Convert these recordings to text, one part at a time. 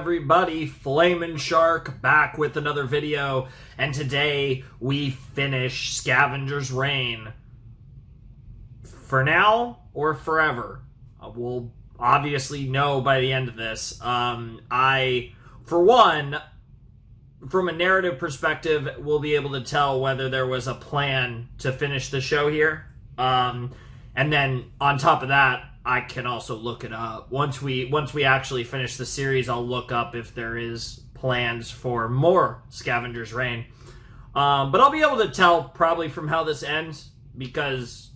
everybody? Flamin' Shark back with another video, and today we finish Scavengers Reign. For now, or forever. We'll obviously know by the end of this. For one, from a narrative perspective, we'll be able to tell whether there was a plan to finish the show here. And then on top of that, I can also look it up. Once we actually finish the series, I'll look up if there is plans for more Scavengers Reign. But I'll be able to tell probably from how this ends, because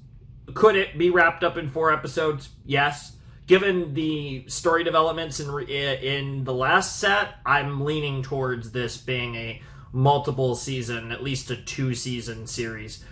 could it be wrapped up in 4 episodes? Yes. Given the story developments in the last set, I'm leaning towards this being a multiple season, at least a 2-season series,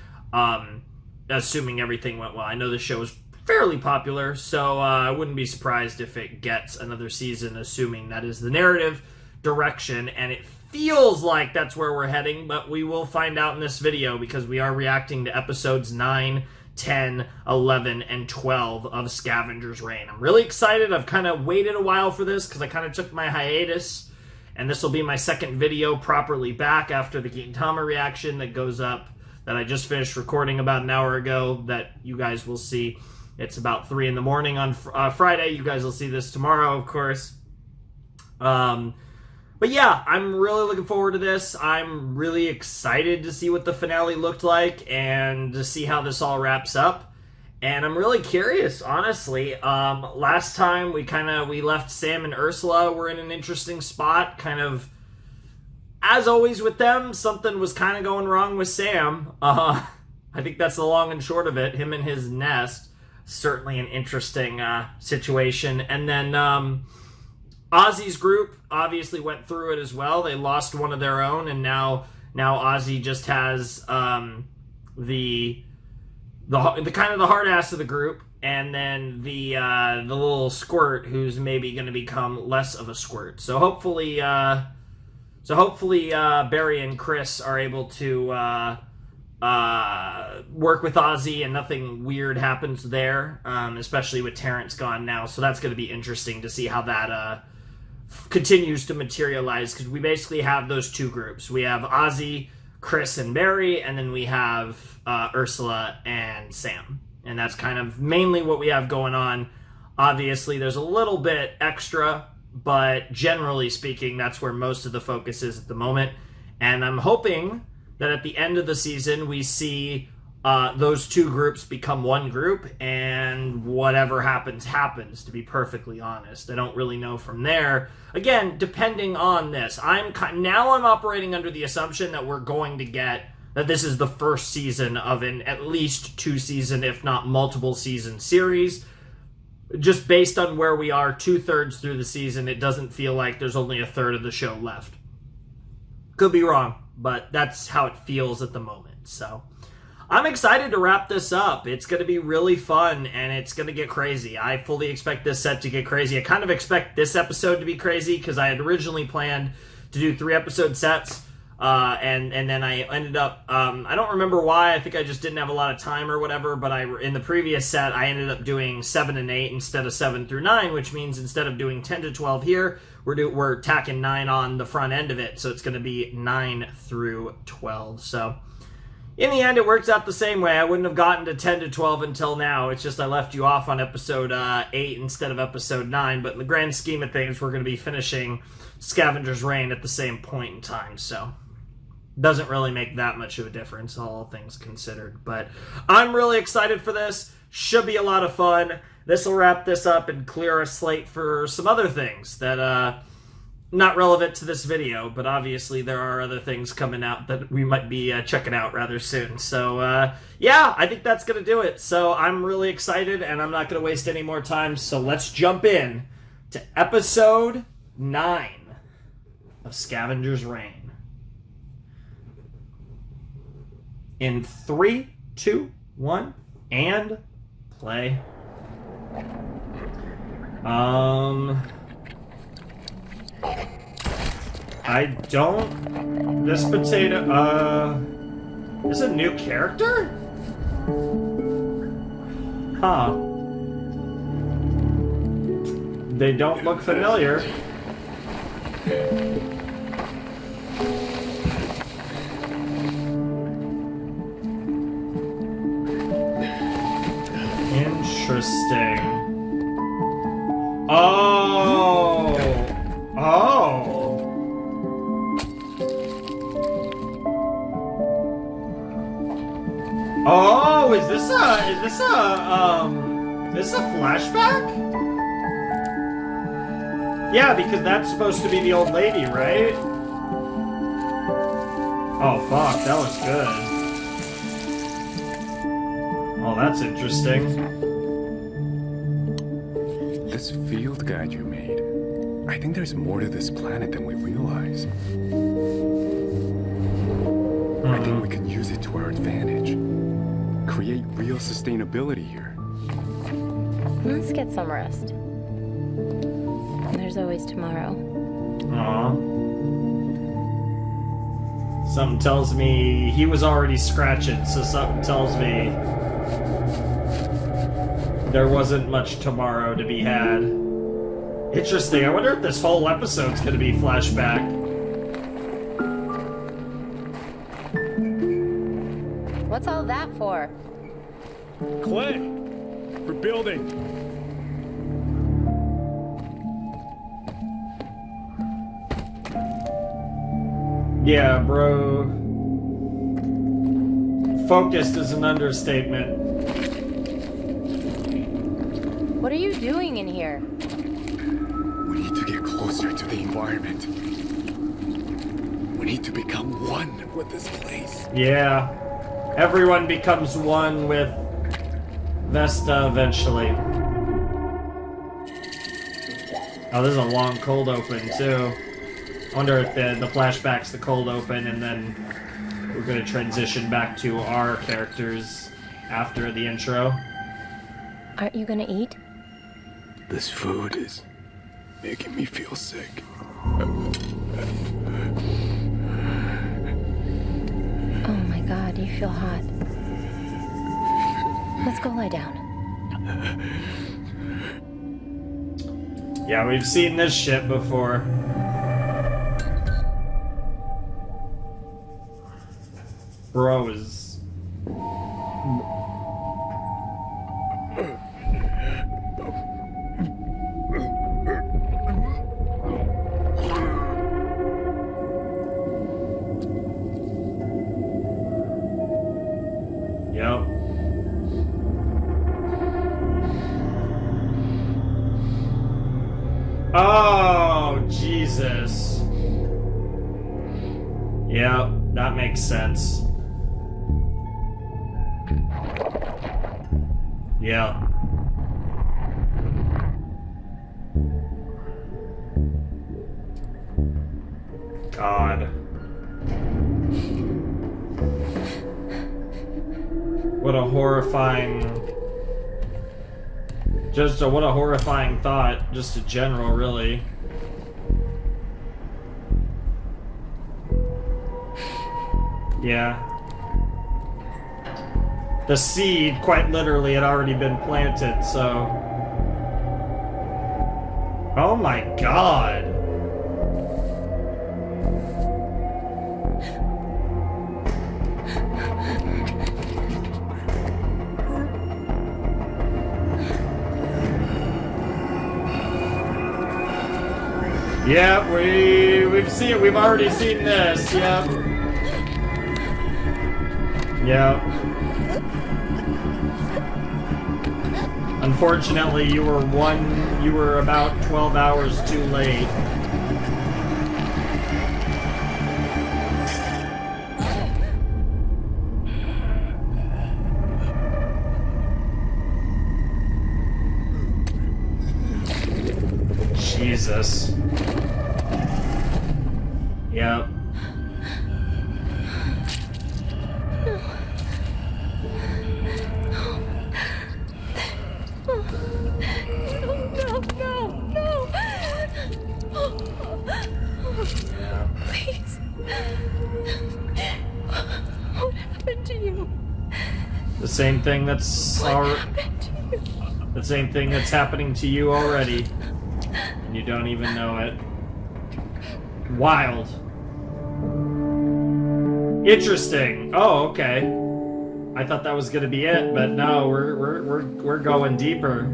assuming everything went well. I know the show is fairly popular, so I wouldn't be surprised if it gets another season, assuming that is the narrative direction, and it feels like that's where we're heading, but we will find out in this video, because we are reacting to episodes 9, 10, 11, and 12 of Scavengers Reign. I'm really excited. I've kind of waited a while for this, because I kind of took my hiatus, and this will be my second video properly back after the Gintama reaction that goes up, that I just finished recording about an hour ago, that you guys will see. It's about 3 in the morning on Friday. You guys will see this tomorrow, of course. But yeah, I'm really looking forward to this. I'm really excited to see what the finale looked like and to see how this all wraps up. And I'm really curious, honestly. Last time we left Sam and Ursula were in an interesting spot. Kind of, as always with them, something was kind of going wrong with Sam. I think that's the long and short of it. Him and his nest. Certainly an interesting situation. And then Ozzy's group obviously went through it as well. They lost one of their own, and now Ozzy just has the kind of the hard ass of the group, and then the little squirt who's maybe going to become less of a squirt. So hopefully Barry and Chris are able to work with Ozzy and nothing weird happens there, especially with Terrence gone now. So that's going to be interesting to see how that continues to materialize, because we basically have those 2 groups. We have Ozzy, Chris, and Barry, and then we have Ursula and Sam. And that's kind of mainly what we have going on. Obviously, there's a little bit extra, but generally speaking, that's where most of the focus is at the moment. And I'm hoping that at the end of the season, we see those 2 groups become one group, and whatever happens, to be perfectly honest. I don't really know from there. Again, depending on this. I'm operating under the assumption that we're going to get, that this is the first season of an at least 2-season, if not multiple season series. Just based on where we are 2/3 through the season, it doesn't feel like there's only 1/3 of the show left. Could be wrong, but that's how it feels at the moment. So I'm excited to wrap this up. It's going to be really fun, and it's going to get crazy. I fully expect this set to get crazy. I kind of expect this episode to be crazy, because I had originally planned to do 3-episode sets, and then I ended up, I don't remember why. I think I just didn't have a lot of time or whatever, but in the previous set, I ended up doing 7 and 8 instead of 7 through 9, which means instead of doing 10 to 12 here, we're tacking 9 on the front end of it, so it's going to be 9 through 12. So in the end, it works out the same way. I wouldn't have gotten to 10 to 12 until now. It's just I left you off on episode 8 instead of episode 9. But in the grand scheme of things, we're going to be finishing Scavengers Reign at the same point in time. So doesn't really make that much of a difference, all things considered. But I'm really excited for this. Should be a lot of fun. This will wrap this up and clear our slate for some other things that not relevant to this video, but obviously there are other things coming out that we might be checking out rather soon. So, yeah, I think that's going to do it. So I'm really excited, and I'm not going to waste any more time. So let's jump in to episode 9 of Scavengers Reign. In 3, 2, 1, and play. This potato, is a new character? Huh. They don't look familiar. Interesting. Oh. Oh. Oh, is this a flashback? Yeah, because that's supposed to be the old lady, right? Oh, fuck, that was good. Oh, that's interesting. This field guide you made, I think there's more to this planet than we realize. I think we can use it to our advantage. Create real sustainability here. Let's get some rest. There's always tomorrow. Aw. Something tells me he was already scratching, so something tells me there wasn't much tomorrow to be had. Interesting. I wonder if this whole episode's gonna be flashback. What's all that for? Clay! For building! Yeah, bro. Focused is an understatement. What are you doing in here? We need to get closer to the environment. We need to become one with this place. Yeah. Everyone becomes one with Vesta eventually. Oh, this is a long cold open, too. I wonder if the flashback's the cold open, and then we're going to transition back to our characters after the intro. Aren't you gonna eat? This food is making me feel sick. Oh my god, you feel hot. Let's go lie down. Yeah, we've seen this shit before. Bro is... Yep. Oh, Jesus. Yep, that makes sense. Yeah. God. What a horrifying... what a horrifying thought, just in general, really. Yeah. The seed, quite literally, had already been planted, so... Oh my god! Yeah, we've already seen this, yep. Yep. Unfortunately, you were about 12 hours too late. Jesus. Yep. Please. What happened to you? The same thing that's the same thing that's happening to you already. And you don't even know it. Wild. Interesting. Oh, okay. I thought that was gonna be it, but no, we're going deeper.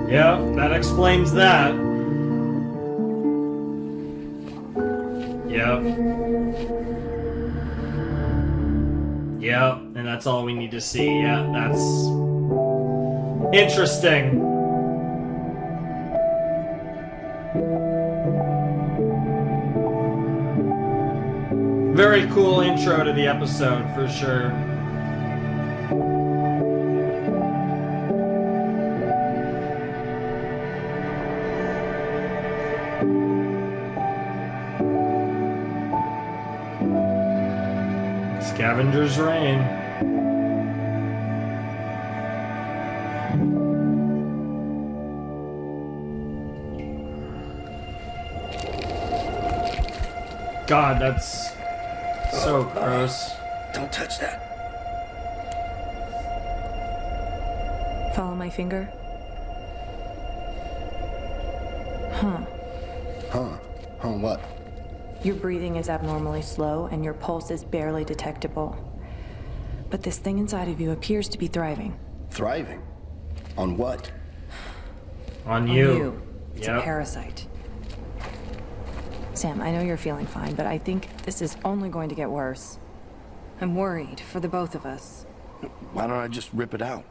Yep, that explains that. Yep. Yep, and that's all we need to see. Yeah, that's interesting. Very cool intro to the episode, for sure. Scavengers reign. God, that's so gross. Don't touch that. Follow my finger. Huh. Huh? Huh, what? Your breathing is abnormally slow and your pulse is barely detectable. But this thing inside of you appears to be thriving. Thriving? On what? On On you. It's Yep. a parasite. Sam, I know you're feeling fine, but I think this is only going to get worse. I'm worried for the both of us. Why don't I just rip it out?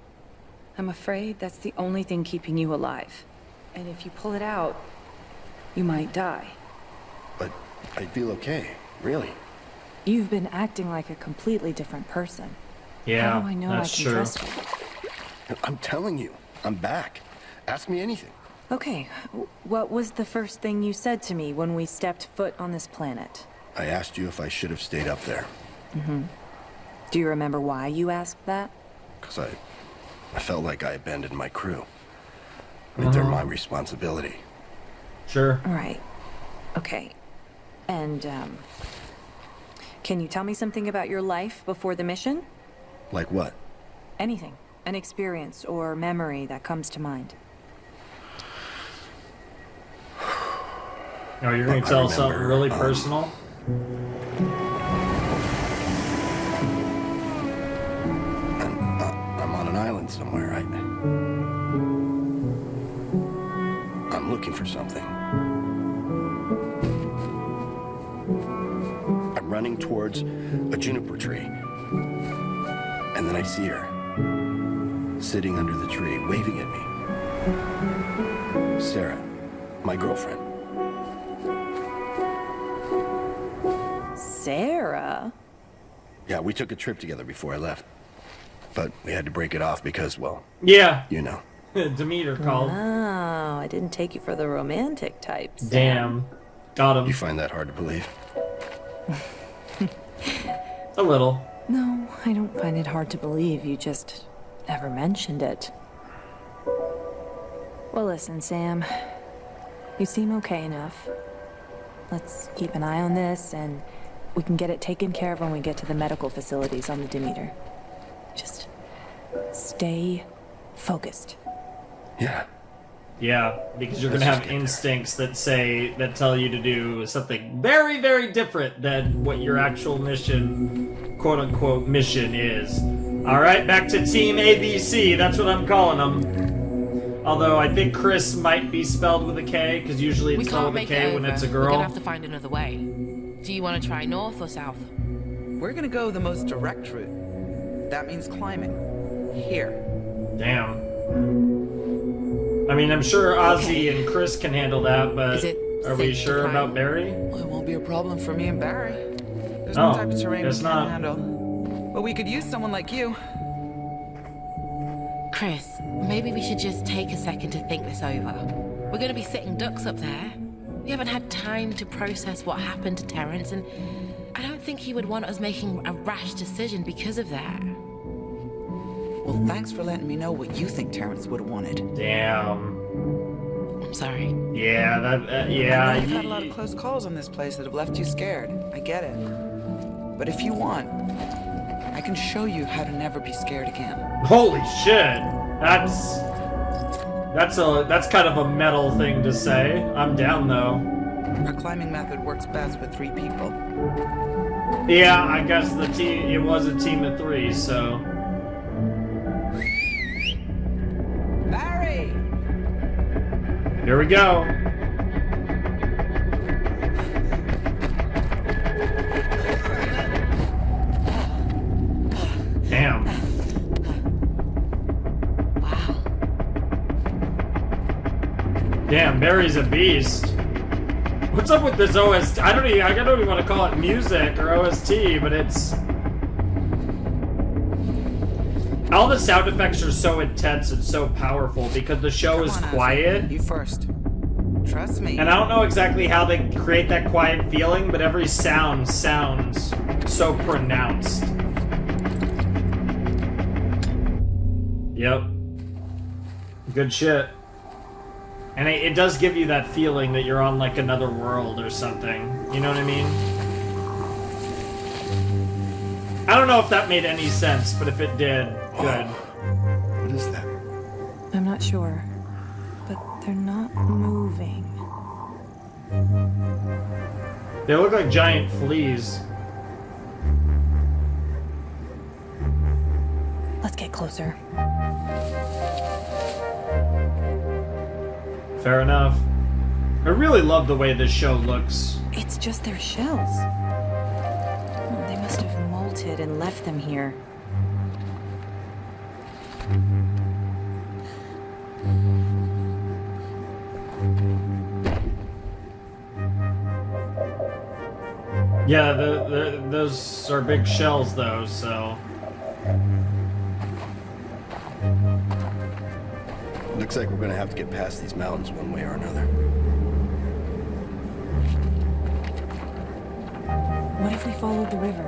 I'm afraid that's the only thing keeping you alive. And if you pull it out, you might die. But I feel okay, really. You've been acting like a completely different person. Yeah, How do I know that's I can true. trust you? I'm telling you, I'm back. Ask me anything. Okay, what was the first thing you said to me when we stepped foot on this planet? I asked you if I should have stayed up there. Do you remember why you asked that? Because I felt like I abandoned my crew. I mean, they're my responsibility. Sure. All right. Okay. And, can you tell me something about your life before the mission? Like what? Anything. An experience or memory that comes to mind. Oh, you're going to I tell something remember, really personal? And I'm on an island somewhere, right? I'm looking for something. I'm running towards a juniper tree. And then I see her. Sitting under the tree, waving at me. Sarah, my girlfriend. Sarah? Yeah, we took a trip together before I left. But we had to break it off because, well, Yeah. you know. Demeter called. Oh, I didn't take you for the romantic types. Damn. Got him. You find that hard to believe? A little. No, I don't find it hard to believe. You just never mentioned it. Well, listen, Sam. You seem okay enough. Let's keep an eye on this, and we can get it taken care of when we get to the medical facilities on the Demeter. Just stay focused. Yeah. Yeah, because you're going Let's to just have get there. instincts that tell you to do something very, very different than what your actual mission, quote-unquote, mission is. Alright, back to Team ABC. That's what I'm calling them. Although I think Chris might be spelled with a K, because usually We it's can't spelled with a make it K when over. it's a We're girl. gonna have to find another way. Do you want to try north or south? We're gonna go the most direct route. That means climbing. Here. Damn. I mean, I'm sure Ozzy and Chris can handle that, but Is it are we safe to sure climb? about Barry? Well, it won't be a problem for me and Barry. There's Oh, no type of terrain we guess can't not. handle. But we could use someone like you. Chris, maybe we should just take a second to think this over. We're gonna be sitting ducks up there. We haven't had time to process what happened to Terrence, and I don't think he would want us making a rash decision because of that. Well, thanks for letting me know what you think Terrence would have wanted. Damn. I'm sorry. Yeah, I yeah. know you've had a lot of close calls on this place that have left you scared. I get it. But if you want, I can show you how to never be scared again. Holy shit. That's kind of a metal thing to say. I'm down though. Our climbing method works best with 3 people. Yeah, I guess it was a team of 3, so. Barry! Here we go. Damn. Wow. Damn, Barry's a beast. What's up with this OST? I don't even want to call it music or OST, but it's... All the sound effects are so intense and so powerful because the show is quiet. You first. Trust me. And I don't know exactly how they create that quiet feeling, but every sound sounds so pronounced. Yep. Good shit. And it does give you that feeling that you're on like another world or something. You know what I mean? I don't know if that made any sense, but if it did, good. What is that? I'm not sure, but they're not moving. They look like giant fleas. Let's get closer. Fair enough. I really love the way this show looks. It's just their shells. Oh, they must have molted and left them here. Yeah, those are big shells though, so... Looks like we're gonna have to get past these mountains one way or another. What if we followed the river?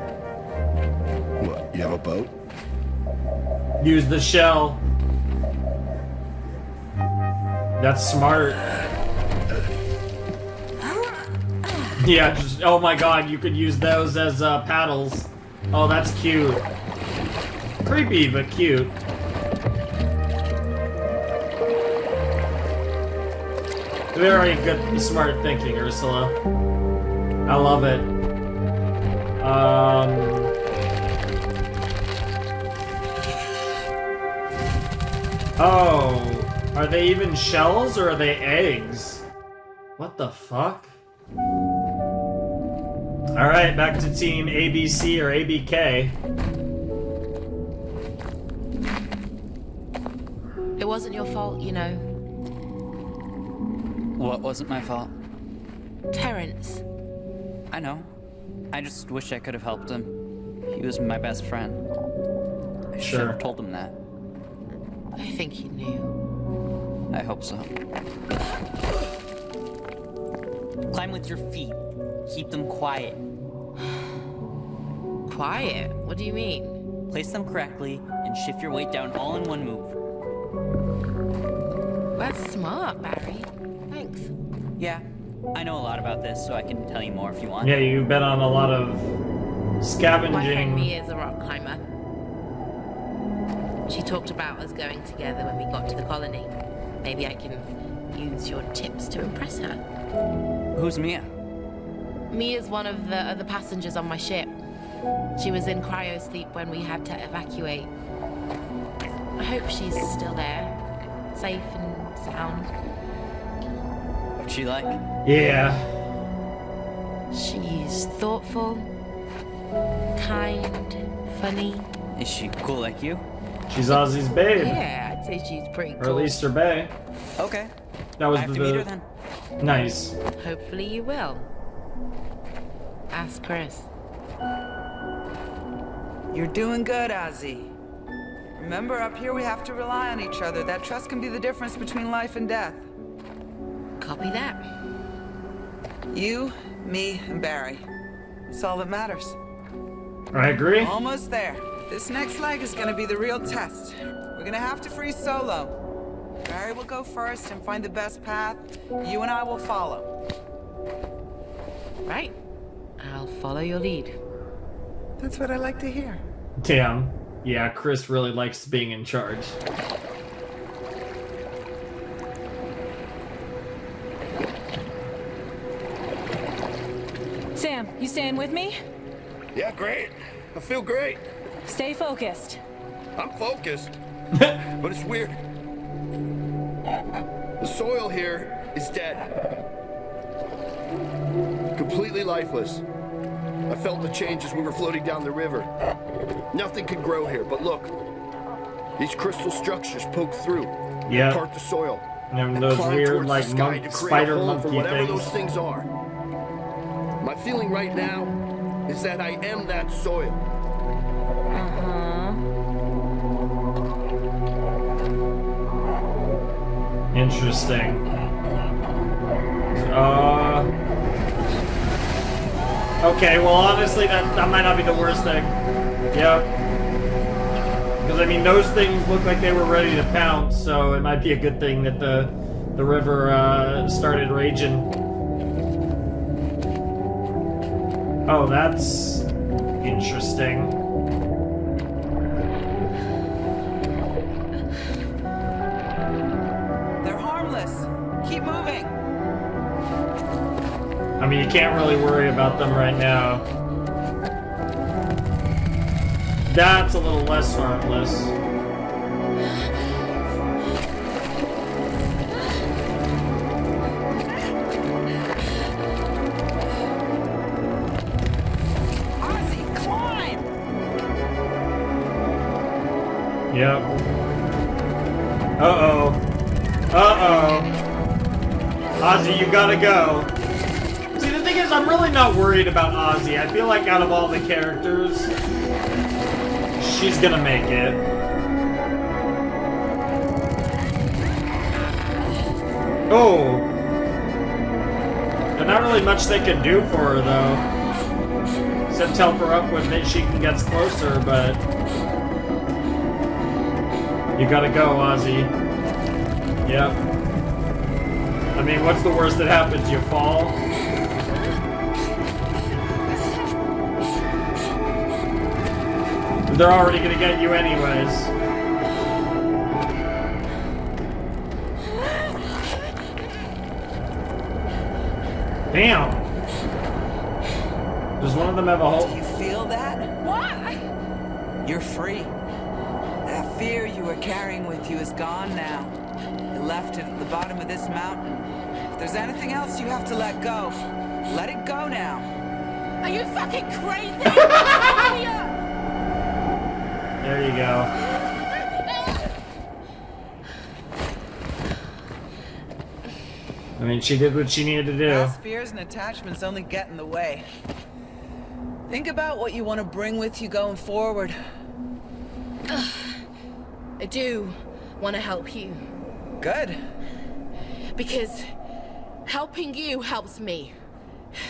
What, you have a boat? Use the shell. That's smart. Yeah, just, oh my god, you could use those as paddles. Oh, that's cute. Creepy, but cute. Very good, smart thinking, Ursula. I love it. Oh, are they even shells or are they eggs? What the fuck? Alright, back to team ABC or ABK. It wasn't your fault, you know. What wasn't my fault? Terrence. I know. I just wish I could have helped him. He was my best friend. I should Sure. have told him that. I think you knew. I hope so. Climb with your feet. Keep them quiet. Quiet? What do you mean? Place them correctly and shift your weight down all in one move. That's smart, Barry. Thanks. Yeah, I know a lot about this, so I can tell you more if you want. Yeah, you've been on a lot of My friend scavenging. Mia is a rock climber. She talked about us going together when we got to the colony. Maybe I can use your tips to impress her. Who's Mia? Mia's one of the other passengers on my ship. She was in cryo sleep when we had to evacuate. I hope she's still there, safe and sound. What's she like? Yeah. She's thoughtful, kind, funny. Is she cool like you? She's Ozzy's babe. Yeah, I'd say she's pretty Or at cool. least her bae. Okay. That was I have the to meet her then. Nice. Hopefully you will. Ask Chris. You're doing good, Ozzy. Remember, up here we have to rely on each other. That trust can be the difference between life and death. Copy that. You, me, and Barry. That's all that matters. I agree. Almost there. This next leg is gonna be the real test. We're gonna have to free Solo. Barry will go first and find the best path. You and I will follow. Right. I'll follow your lead. That's what I like to hear. Damn. Yeah, Chris really likes being in charge. Sam, you staying with me? Yeah, great. I feel great. Stay focused. I'm focused. But it's weird. The soil here is dead. Completely lifeless. I felt the change as we were floating down the river. Nothing could grow here, but look. These crystal structures poke through. Yeah. Part the soil. And those climb weird, towards like, the sky to create spider a home for monkey whatever things. those things are. My feeling right now is that I am that soil. Interesting. Okay, well, honestly, that might not be the worst thing. Yep. Because, I mean, those things look like they were ready to pounce, so it might be a good thing that the river started raging. Oh, that's interesting. They're harmless. Keep moving. I mean, you can't really worry about them right now. That's a little less harmless. Ozzy, climb! Yep. Uh-oh. Uh-oh. Ozzy, you gotta go. See, the thing is, I'm really not worried about Ozzy. I feel like out of all the characters, she's gonna make it. Oh. There's not really much they can do for her, though. Except help her up when she gets closer, but... You gotta go, Ozzy. Yep. I mean, what's the worst that happens? You fall? They're already gonna get you anyways. Damn! Does one of them have a hole? Do you feel that? What? You're free. That fear you were carrying with you is gone now. You left it at the bottom of this mountain. If there's anything else you have to let go, let it go now. Are you fucking crazy? There you go. I mean, she did what she needed to do. Past fears and attachments only get in the way. Think about what you want to bring with you going forward. I do want to help you. Good. Because helping you helps me.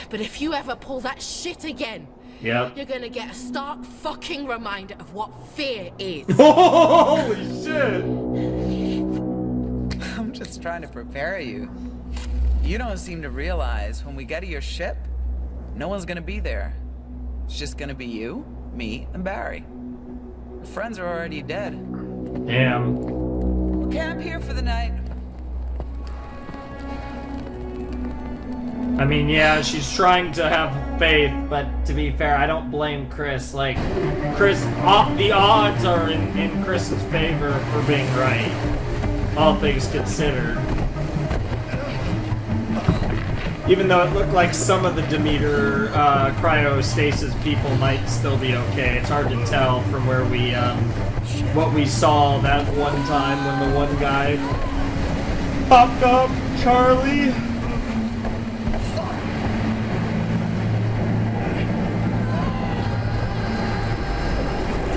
But if you ever pull that shit again, Yep. you're gonna get a stark fucking reminder of what fear is. Holy shit! I'm just trying to prepare you. You don't seem to realize when we get to your ship, no one's gonna be there. It's just gonna be you, me, and Barry. Our friends are already dead. Damn. We'll camp here for the night. I mean, yeah, she's trying to have faith, but to be fair, I don't blame Chris. Like, Chris, the odds are in Chris's favor for being right, all things considered. Even though it looked like some of the Demeter cryostasis people might still be okay, it's hard to tell from where we, what we saw that one time when the one guy popped up, Charlie.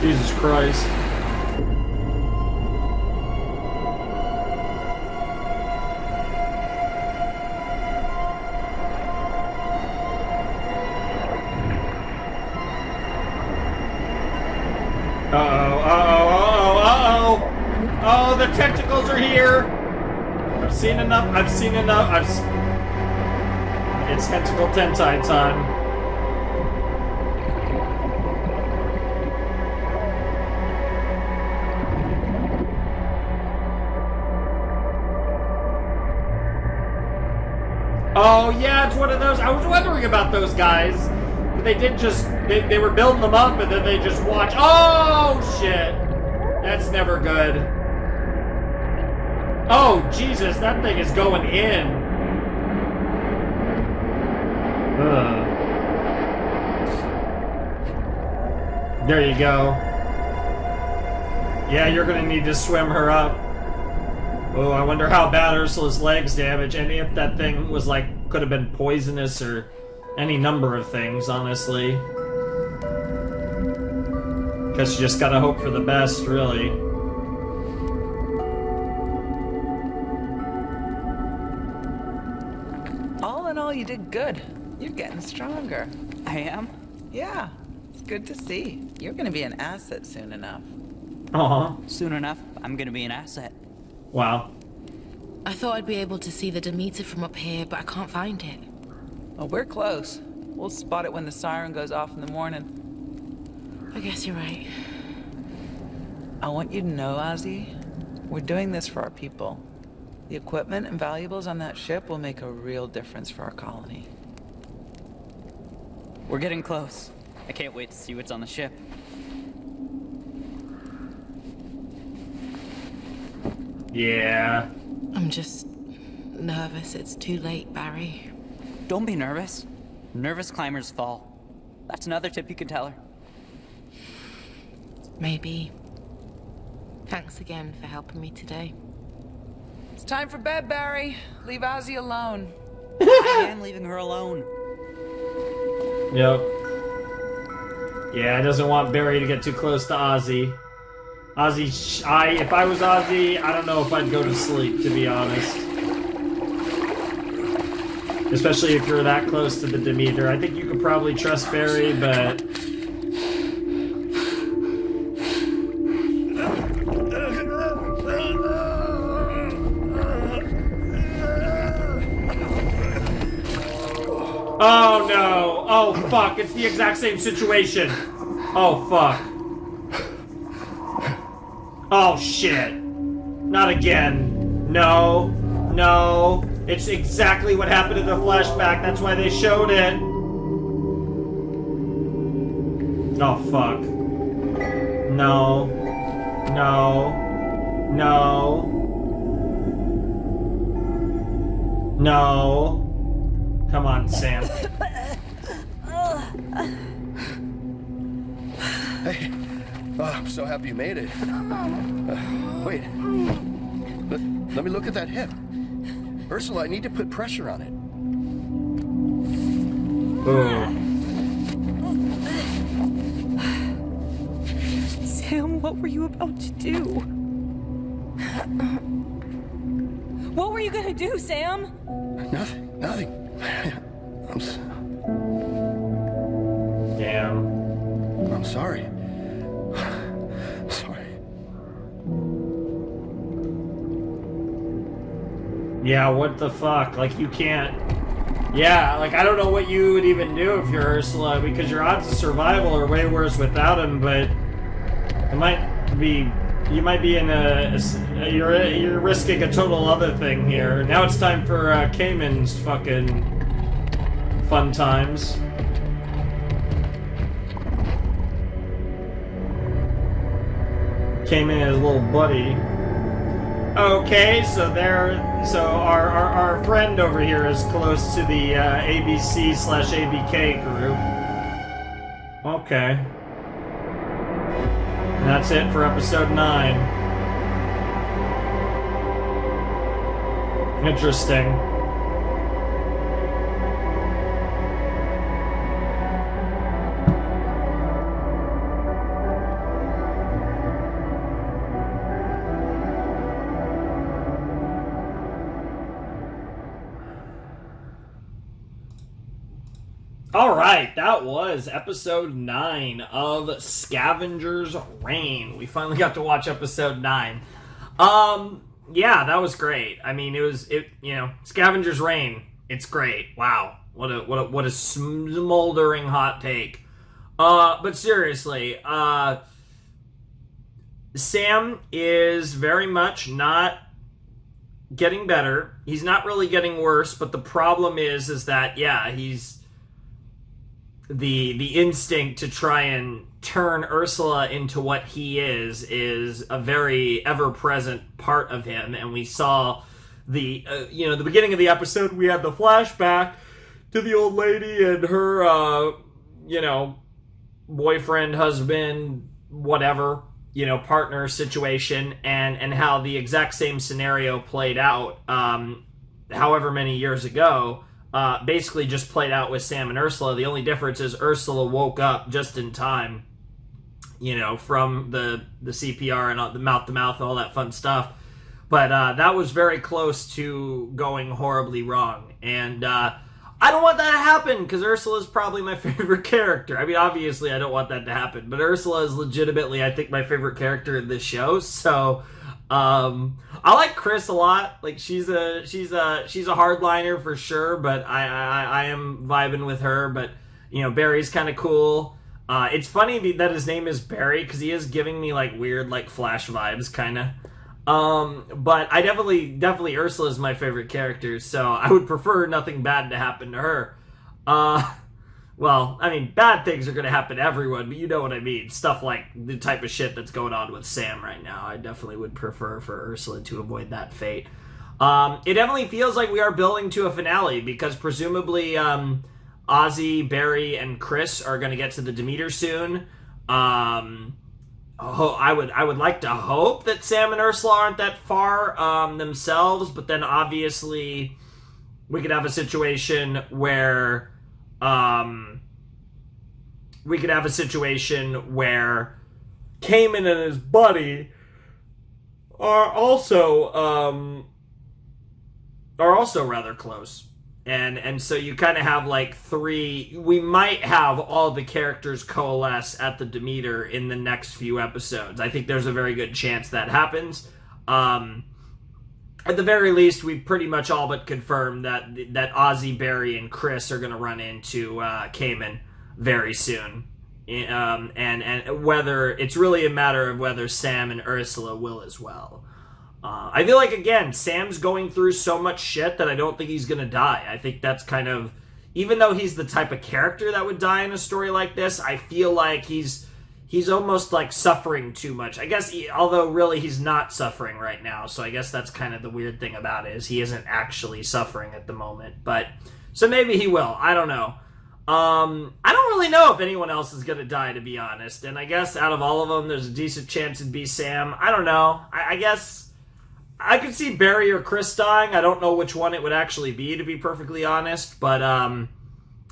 Jesus Christ. Oh, the tentacles are here. I've seen enough. It's tentacle tentai time. Oh, yeah, it's one of those. I was wondering about those guys. They did just... They were building them up, and then they just watch... Oh, shit. That's never good. Oh, Jesus, that thing is going in. Ugh. There you go. Yeah, you're gonna need to swim her up. Oh, I wonder how bad Ursula's legs damage, and if that thing was like, could have been poisonous or any number of things, honestly. Guess you just gotta hope for the best, really. All in all, you did good. You're getting stronger. I am? Yeah, it's good to see. You're gonna be an asset soon enough. Uh-huh. Soon enough, I'm gonna be an asset. Wow. I thought I'd be able to see the Demeter from up here, but I can't find it. Well, we're close. We'll spot it when the siren goes off in the morning. I guess you're right. I want you to know, Ozzy, we're doing this for our people. The equipment and valuables on that ship will make a real difference for our colony. We're getting close. I can't wait to see what's on the ship. Yeah. I'm just nervous it's too late, Barry. Don't be nervous. Nervous climbers fall. That's another tip you can tell her. Maybe. Thanks again for helping me today. It's time for bed, Barry. Leave Ozzy alone. I am leaving her alone. Yep. Yeah, I doesn't want Barry to get too close to Ozzy. Ozzy, if I was Ozzy, I don't know if I'd go to sleep, to be honest. Especially if you're that close to the Demeter. I think you could probably trust Barry, but... Oh no! Oh fuck, it's the exact same situation! Oh fuck. Oh shit. Not again. No. No. It's exactly what happened in the flashback. That's why they showed it. Oh fuck. No. No. No. No. Come on, Sam. Hey, I'm so happy you made it. Wait. Let me look at that hip. Ursula, I need to put pressure on it. Sam, what were you about to do? What were you gonna do, Sam? Nothing. Damn. I'm sorry. Sorry. Yeah, what the fuck? Like, you can't... Yeah, like, I don't know what you would even do if you're Ursula, because your odds of survival are way worse without him, but... It might be... You might be in you're risking a total other thing here. Now it's time for Cayman's fucking... fun times. Cayman and his little buddy. Okay, so our friend over here is close to the ABC/ABK group. Okay. And that's it for episode 9. Interesting. Alright, that was episode 9 of Scavengers Reign. We finally got to watch episode 9. Yeah, that was great. I mean, Scavengers Reign. It's great. Wow. What a smoldering hot take. But seriously, Sam is very much not getting better. He's not really getting worse, but the problem is that, yeah, he's the instinct to try and turn Ursula into what he is a very ever-present part of him, and we saw the beginning of the episode, we had the flashback to the old lady and her, boyfriend, husband, whatever, partner situation, and how the exact same scenario played out, however many years ago, basically just played out with Sam and Ursula. The only difference is Ursula woke up just in time, from the CPR and the mouth-to-mouth and all that fun stuff. But that was very close to going horribly wrong. And I don't want that to happen, because Ursula is probably my favorite character. I mean, obviously, I don't want that to happen, but Ursula is legitimately, I think, my favorite character in this show. So, I like Chris a lot. Like, she's a hardliner for sure, but I am vibing with her. But Barry's kind of cool. It's funny that his name is Barry, because he is giving me like weird like Flash vibes, kind of. But I definitely Ursula is my favorite character, so I would prefer nothing bad to happen to her. Well, I mean, bad things are going to happen to everyone, but you know what I mean. Stuff like the type of shit that's going on with Sam right now. I definitely would prefer for Ursula to avoid that fate. It definitely feels like we are building to a finale, because presumably Ozzy, Barry, and Chris are going to get to the Demeter soon. I would like to hope that Sam and Ursula aren't that far themselves, but then obviously we could have a situation where Cayman and his buddy are also rather close. And so you kind of have like we might have all the characters coalesce at the Demeter in the next few episodes. I think there's a very good chance that happens. At the very least, we've pretty much all but confirmed that Ozzy, Barry, and Chris are going to run into Cayman very soon. And whether it's really a matter of whether Sam and Ursula will as well. I feel like, again, Sam's going through so much shit that I don't think he's going to die. I think that's kind of... Even though he's the type of character that would die in a story like this, I feel like he's almost, like, suffering too much. I guess, although really he's not suffering right now, so I guess that's kind of the weird thing about it, is he isn't actually suffering at the moment. But, so maybe he will. I don't know. I don't really know if anyone else is going to die, to be honest. And I guess out of all of them, there's a decent chance it'd be Sam. I don't know. I guess... I could see Barry or Chris dying. I don't know which one it would actually be, to be perfectly honest. But,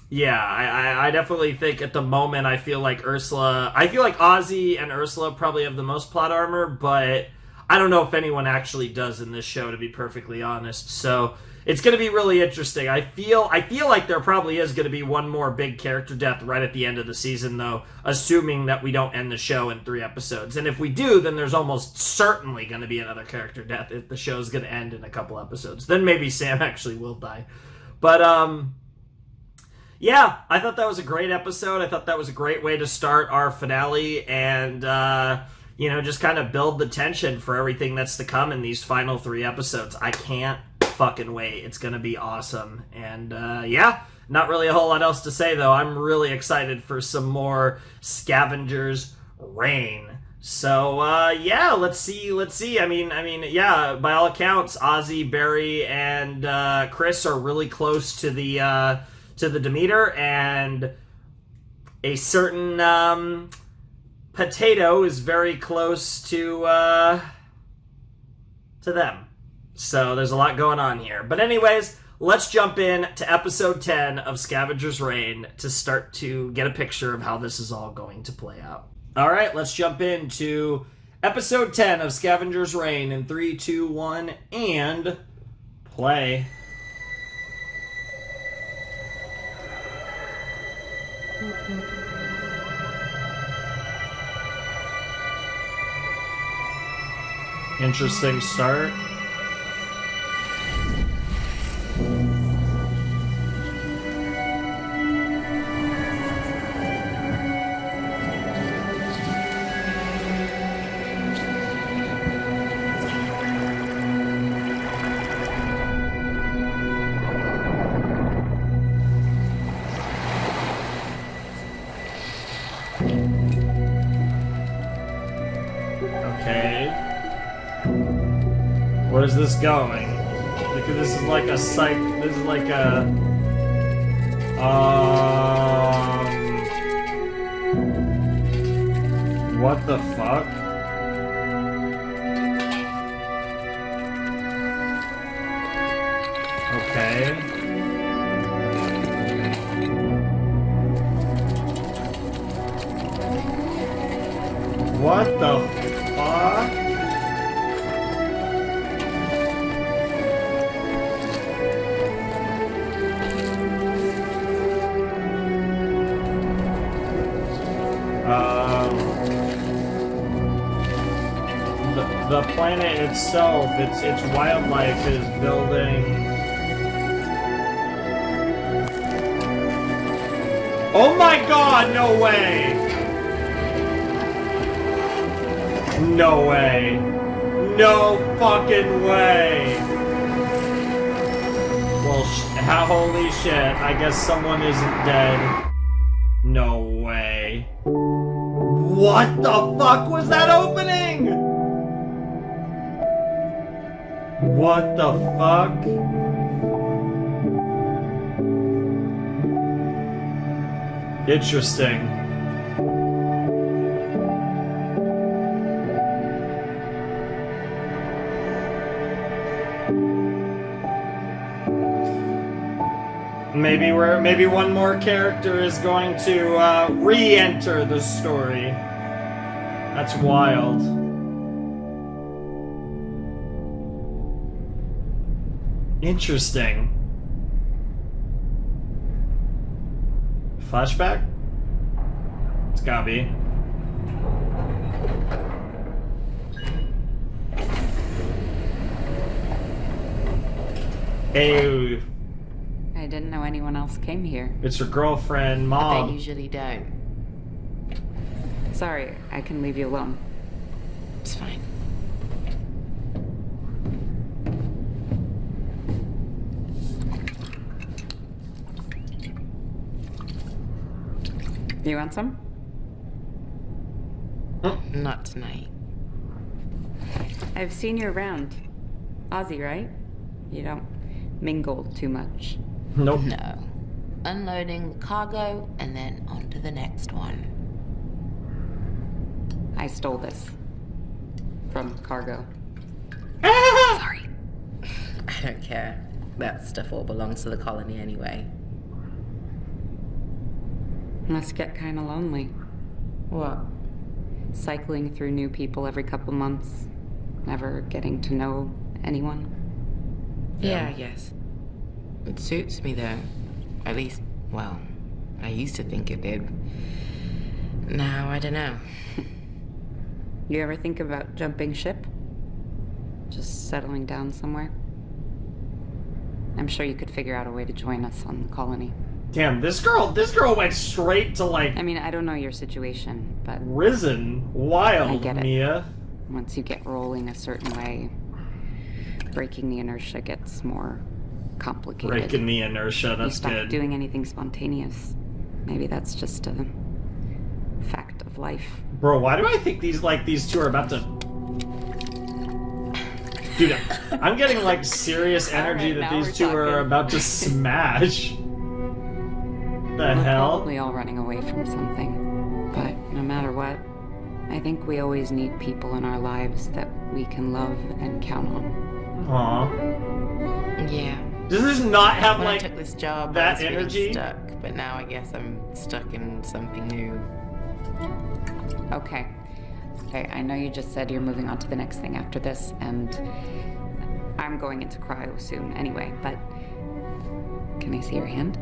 yeah, I definitely think at the moment I feel like Ozzy and Ursula probably have the most plot armor, but I don't know if anyone actually does in this show, to be perfectly honest. So, it's going to be really interesting. I feel like there probably is going to be one more big character death right at the end of the season, though, assuming that we don't end the show in 3 episodes. And if we do, then there's almost certainly going to be another character death if the show's going to end in a couple episodes. Then maybe Sam actually will die. But, yeah, I thought that was a great episode. I thought that was a great way to start our finale and, just kind of build the tension for everything that's to come in these final 3 episodes. I can't fucking wait. It's gonna be awesome. And yeah, not really a whole lot else to say, though. I'm really excited for some more Scavengers Reign. So yeah, let's see. I mean yeah, by all accounts, Ozzy, Barry, and Chris are really close to the Demeter, and a certain Potato is very close to them. So there's a lot going on here. But anyways, let's jump in to episode 10 of Scavengers Reign to start to get a picture of how this is all going to play out. All right, let's jump into episode 10 of Scavengers Reign in 3, 2, 1, and play. Interesting start. Okay. Where is this going? Because this is like a psych. This is like a. What the fuck? Okay. What the fuck? The planet itself, its wildlife is building. Oh my god, no way! No way. No fucking way. Well, holy shit. I guess someone isn't dead. No way. What the fuck was that opening? What the fuck? Interesting. Maybe one more character is going to re-enter the story. That's wild. Interesting. Flashback? It's gotta be. Hey. I didn't know anyone else came here. It's your girlfriend, They Mom. usually don't. Sorry, I can leave you alone. It's fine. You want some? Not tonight. I've seen you around. Aussie, right? You don't mingle too much. Nope. No. Unloading the cargo and then on to the next one. I stole this. From cargo. Sorry. I don't care. That stuff all belongs to the colony anyway. Must get kinda lonely. What? Cycling through new people every couple months. Never getting to know anyone. Yeah, yes. It suits me though. At least, well, I used to think it did. Now, I don't know. You ever think about jumping ship? Just settling down somewhere? I'm sure you could figure out a way to join us on the colony. Damn, this girl went straight to like I mean, I don't know your situation, but risen wild, I get it. Mia. once you get rolling a certain way, breaking the inertia gets more complicated. Breaking the inertia, You that's stop good. doing anything spontaneous. Maybe that's just a fact of life. Bro, why do I think these two are about to... Dude, I'm getting like serious energy Alright, that now these we're two are talking. about to smash. The We're hell? probably all running away from something. But no matter what, I think we always need people in our lives that we can love and count on. Aw. Yeah. Does this not have When I like took this job, that I was feeling energy? stuck, but now I guess I'm stuck in something new. Okay, I know you just said you're moving on to the next thing after this, and I'm going into cryo soon anyway, but can I see your hand?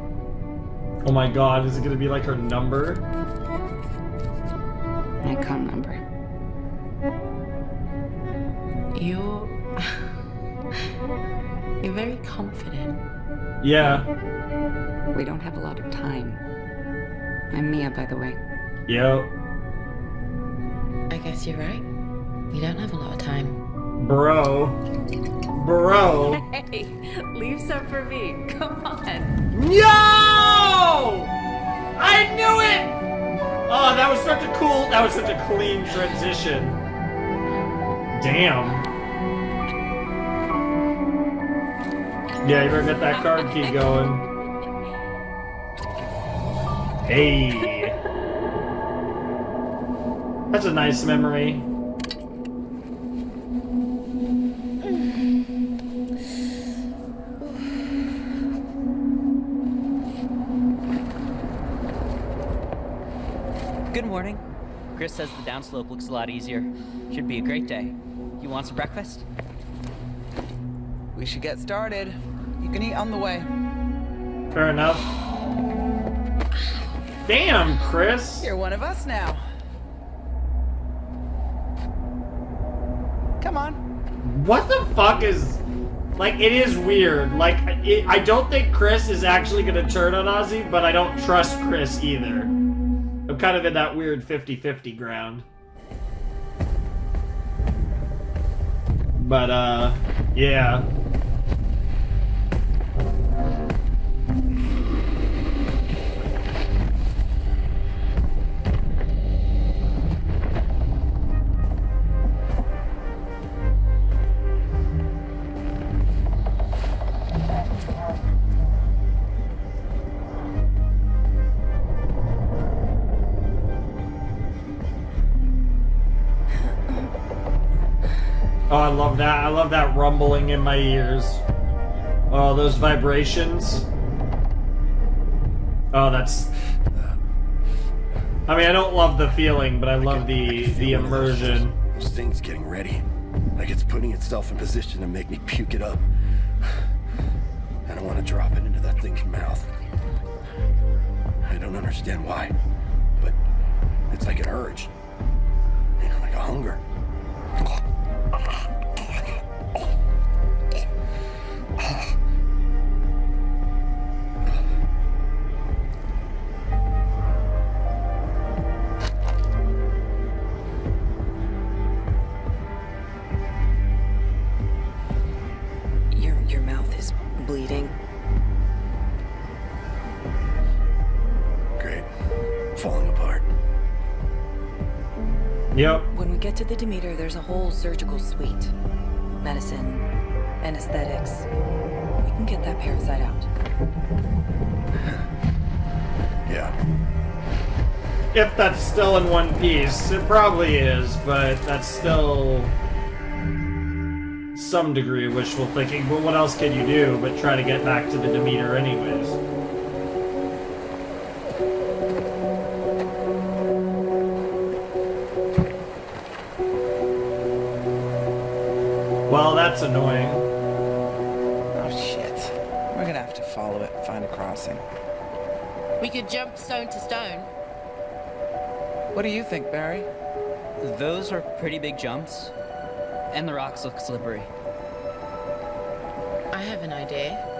Oh my god, is it gonna be like her number? My con number. You're... You're very confident. Yeah. We don't have a lot of time. I'm Mia, by the way. Yep. I guess you're right. We don't have a lot of time. Bro. Hey, leave some for me. Come on. Yo! I knew it! Oh, that was such a clean transition. Damn. Yeah, you better get that card key going. Hey. That's a nice memory. Good morning. Chris says the downslope looks a lot easier. Should be a great day. You want some breakfast? We should get started. You can eat on the way. Fair enough. Damn, Chris. You're one of us now. Come on. What the fuck is... Like, it is weird. Like, I don't think Chris is actually gonna turn on Ozzy, but I don't trust Chris either. I'm kind of in that weird 50-50 ground. But, yeah. Oh, I love that. I love that rumbling in my ears. Oh, those vibrations. Oh, that's... I mean, I don't love the feeling, but I love the immersion. Those things getting ready. Like it's putting itself in position to make me puke it up. I don't want to drop it into that thing's mouth. I don't understand why, but it's like an urge. You know, like a hunger. Your mouth is bleeding. Great. Falling apart. Yep. When we get to the Demeter, there's a whole surgical suite. Medicine, anesthetics. We can get that parasite out. Yeah. If that's still in one piece. It probably is, but that's still... some degree of wishful thinking. But what else can you do but try to get back to the Demeter anyways? Well, that's annoying. Oh, shit. We're gonna have to follow it and find a crossing. We could jump stone to stone. What do you think, Barry? Those are pretty big jumps. And the rocks look slippery. I have an idea.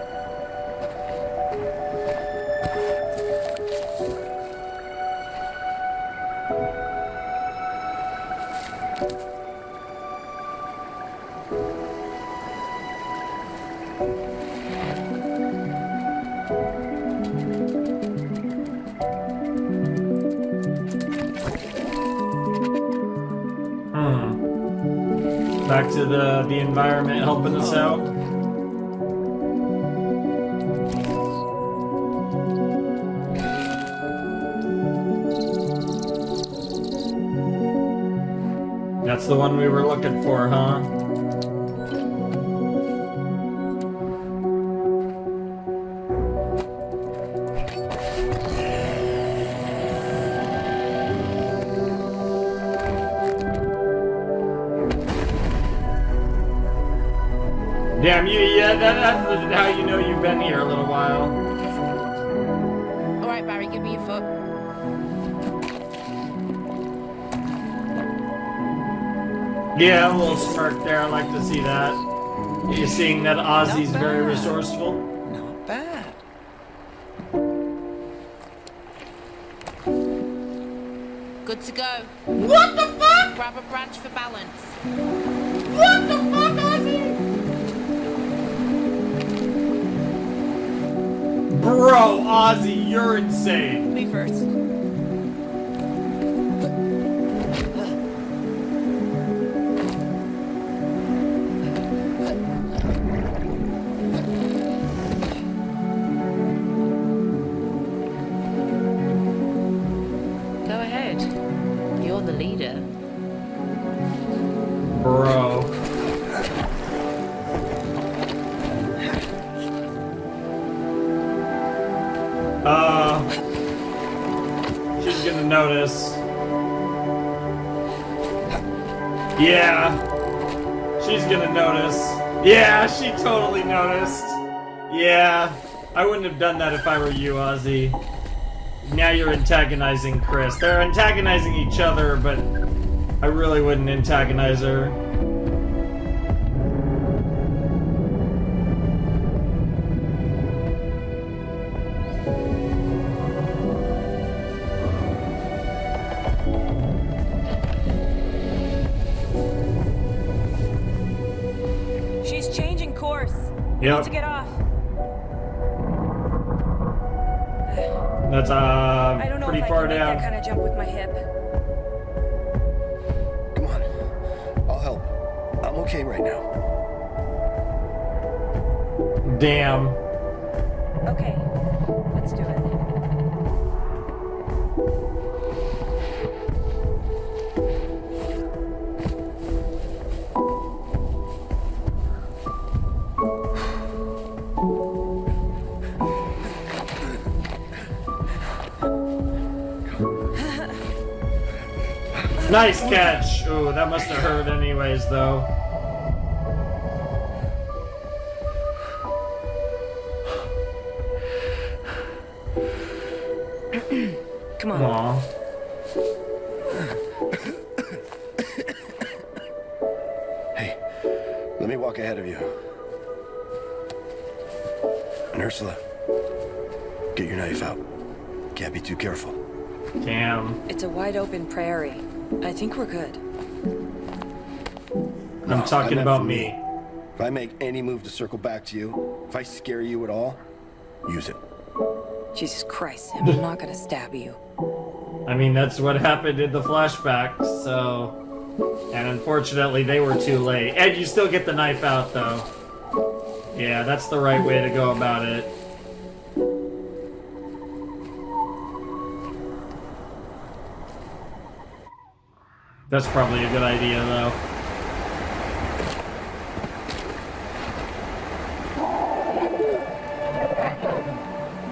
Back to the environment helping us out. That's the one we were looking for, huh? Damn, that's how you know you've been here a little while. All right, Barry, give me your foot. Yeah, a little smirk there. I like to see that. You're seeing that Ozzy's Not very bad. resourceful. Not bad. Good to go. What the fuck? Grab a branch for balance. What the fuck, Ozzy? Bro, Ozzy, you're insane. Me first. Go ahead. You're the leader. Bro. She's gonna notice. Yeah. She's gonna notice. Yeah, she totally noticed. Yeah. I wouldn't have done that if I were you, Ozzy. Now you're antagonizing Chris. They're antagonizing each other, but I really wouldn't antagonize her. She's changing course. Yep. Need to get off. That's I don't know pretty if I far can make down. that kind of jump with my hip. Come on. I'll help. I'm okay right now. Damn. Okay, let's do it. Nice catch. Ooh, that must have hurt anyways, though. Come on. Aw. Hey, let me walk ahead of you. And Ursula, get your knife out. Can't be too careful. Damn. It's a wide open prairie. I think we're good. I'm talking about me. If I make any move to circle back to you, if I scare you at all, use it. Jesus Christ, Sam, I'm not gonna stab you. I mean, that's what happened in the flashback, so... And unfortunately, they were too late. And you still get the knife out, though. Yeah, that's the right way to go about it. That's probably a good idea, though.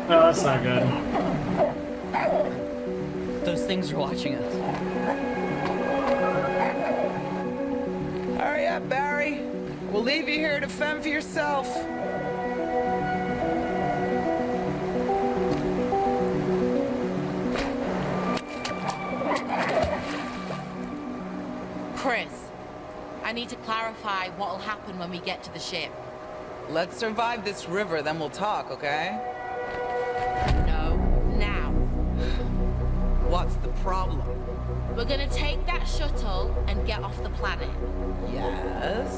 No, that's not good. Those things are watching us. Hurry up, Barry. We'll leave you here to fend for yourself. Chris, I need to clarify what'll happen when we get to the ship. Let's survive this river, then we'll talk, okay? No, now. What's the problem? We're gonna take that shuttle and get off the planet. Yes?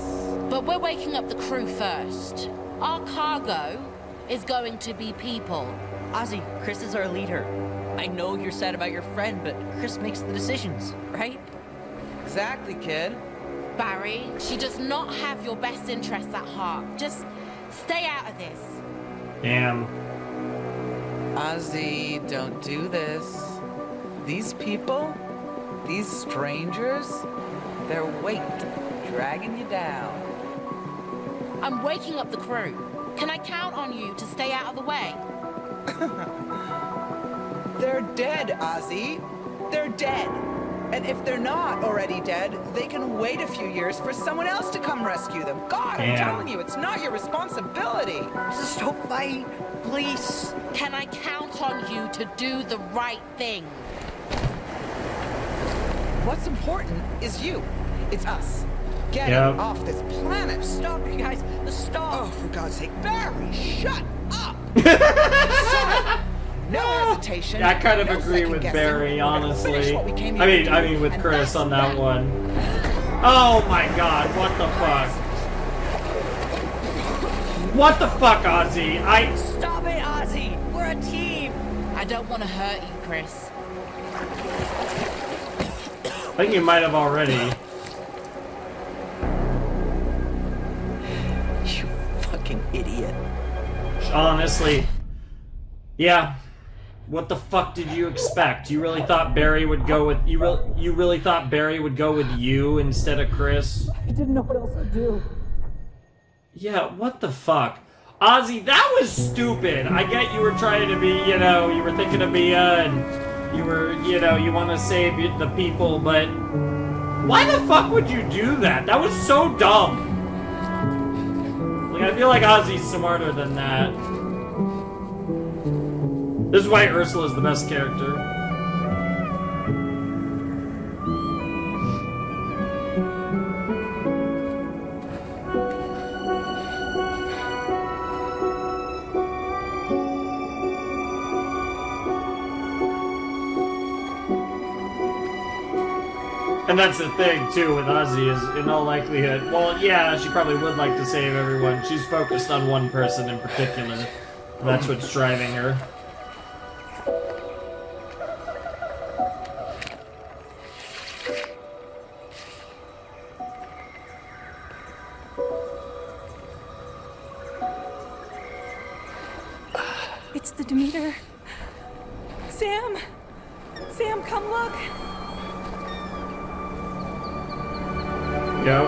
But we're waking up the crew first. Our cargo is going to be people. Ozzy, Chris is our leader. I know you're sad about your friend, but Chris makes the decisions, right? Exactly, kid. Barry, she does not have your best interests at heart. Just stay out of this. Damn. Ozzy, don't do this. These people, these strangers, they're weight dragging you down. I'm waking up the crew. Can I count on you to stay out of the way? They're dead, Ozzy. They're dead. And if they're not already dead, they can wait a few years for someone else to come rescue them. God, I'm Damn. telling you, it's not your responsibility. Just don't fight, please. Can I count on you to do the right thing? What's important is you. It's us. getting Yep. off this planet. Stop, you guys. Stop. Oh, for God's sake, Barry, shut up! Sorry. No hesitation. I kind of no agree second with guessing. Barry, We're gonna finish honestly. what we came here I to do, mean with and Chris that's on that that. one. Oh my god, what the fuck? What the fuck, Ozzy? Stop it, Ozzy. We're a team. I don't want to hurt you, Chris. I think you might have already. You fucking idiot. Honestly. Yeah. What the fuck did you expect? You really thought Barry would go with you really thought Barry would go with you instead of Chris? I didn't know what else to do. Yeah, what the fuck? Ozzy, that was stupid. I get you were trying to be, you were thinking of Mia and you were, you want to save the people, but why the fuck would you do that? That was so dumb. Like, I feel like Ozzy's smarter than that. This is why Ursula is the best character. And that's the thing, too, with Ozzy, is in all likelihood, well, yeah, she probably would like to save everyone. She's focused on one person in particular. That's what's driving her. It's the Demeter. Sam! Sam, come look! Yep.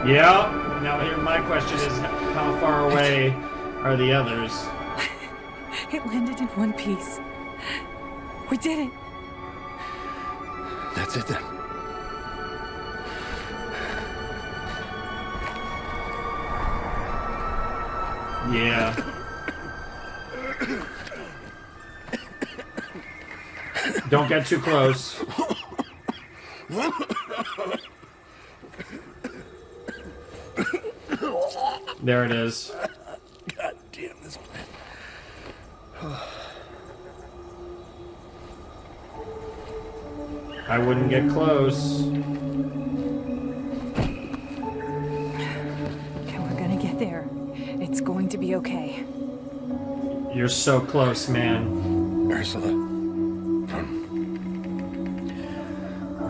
Yep. Now here my question is, how far away are the others? It landed in one piece. We did it! That's it then. Yeah. Don't get too close. There it is. God damn this place. I wouldn't get close. Okay, we're gonna get there. It's going to be okay. You're so close, man. Ursula.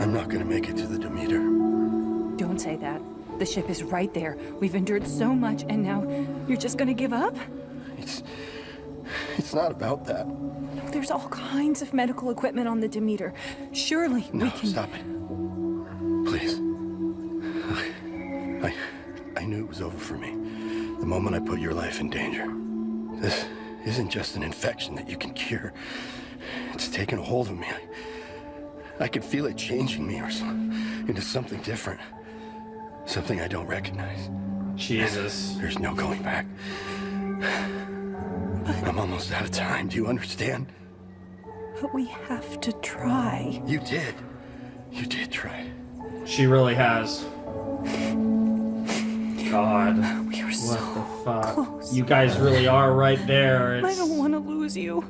I'm not gonna make it to the Demeter. Don't say that. The ship is right there. We've endured so much, and now you're just gonna give up? It's not about that. There's all kinds of medical equipment on the Demeter. Surely No, we can... stop it. Please. I knew it was over for me. The moment I put your life in danger. This isn't just an infection that you can cure. It's taken a hold of me. I can feel it changing me, Ursula, into something different. Something I don't recognize. Jesus. There's no going back. I'm almost out of time. Do you understand? But we have to try. You did. You did try. She really has. God. We are What so the fuck? close. You guys really are right there. I It's... don't want to lose you.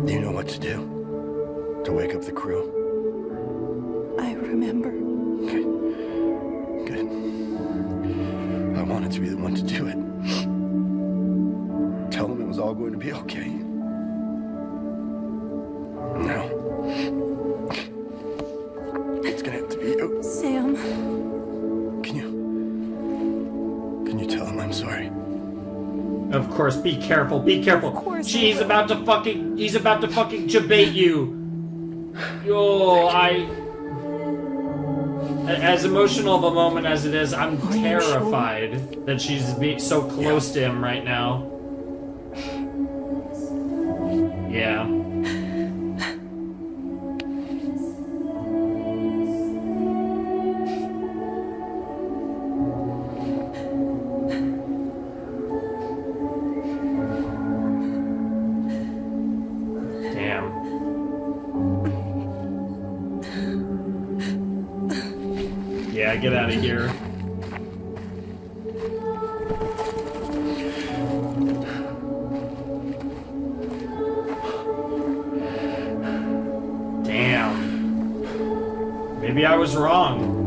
Do you know what to do? To wake up the crew? I remember. Okay. Good. I wanted to be the one to do it. Tell them it was all going to be okay. No. It's gonna have to be you. Sam. Can you tell them I'm sorry? Of course, be careful, be careful. Of course. He's about to fucking jabate you. As emotional of a moment as it is, I'm Are you terrified that she's so close to him right now. Yeah. Yeah, get out of here. Damn. Maybe I was wrong.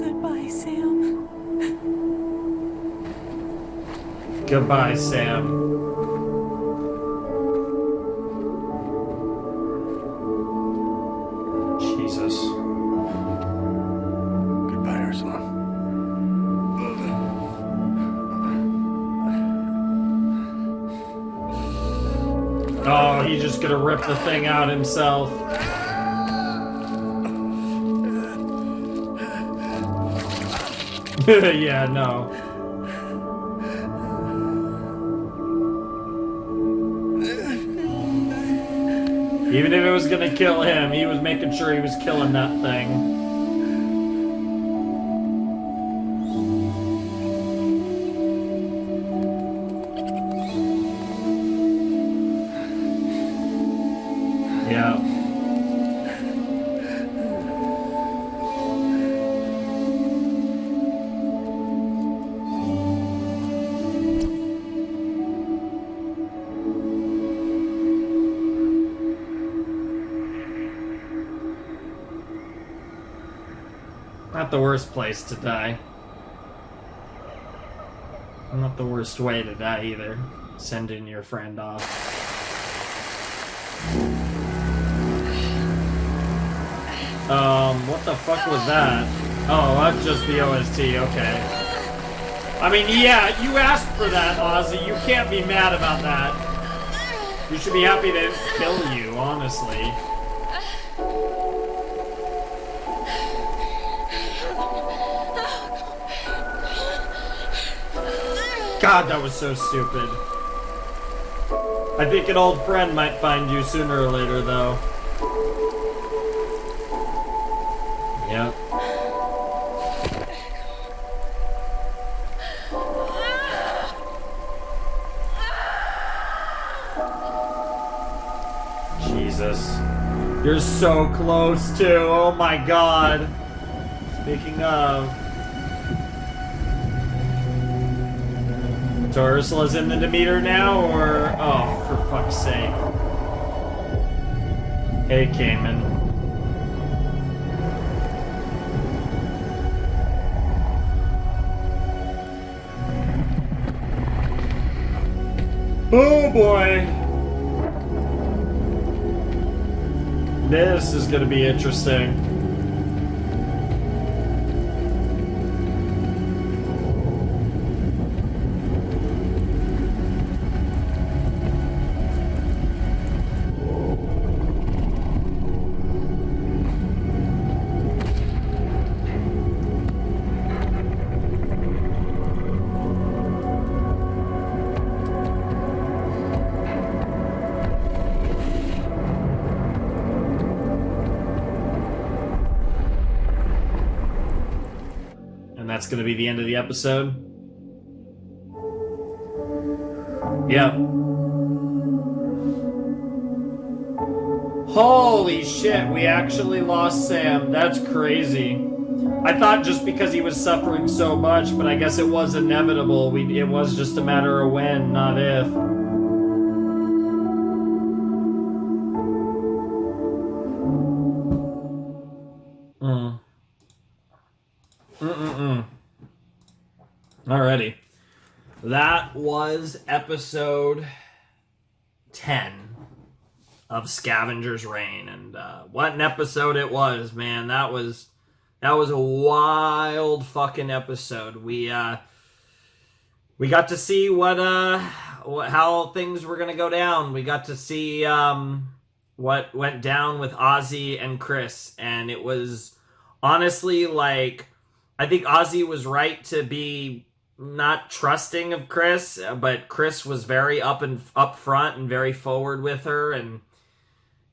Goodbye, Sam. Goodbye, Sam. Jesus. Goodbye, Ursula. Oh, he's just gonna rip the thing out himself. Yeah, no. Even if it was gonna kill him, he was making sure he was killing that thing. Yeah. Not the worst place to die. Not the worst way to die either. Sending your friend off. What the fuck was that? Oh, that's just the OST, okay. I mean, yeah, you asked for that, Ozzy. You can't be mad about that. You should be happy to kill you, honestly. God, that was so stupid. I think an old friend might find you sooner or later, though. Yep. Jesus. You're so close, too. Oh my god. Speaking of... So Ursula's in the Demeter now, or... Oh, for fuck's sake. Hey, Cayman. Oh boy! This is gonna be interesting. That's going to be the end of the episode. Yep. Holy shit, we actually lost Sam. That's crazy. I thought just because he was suffering so much, but I guess it was inevitable. It was just a matter of when, not if. Alrighty. That was episode 10 of Scavengers Reign, and what an episode it was, man. That was a wild fucking episode. We got to see how things were gonna go down. We got to see what went down with Ozzy and Chris, and it was honestly like, I think Ozzy was right to be not trusting of Chris, but Chris was very up front and very forward with her, and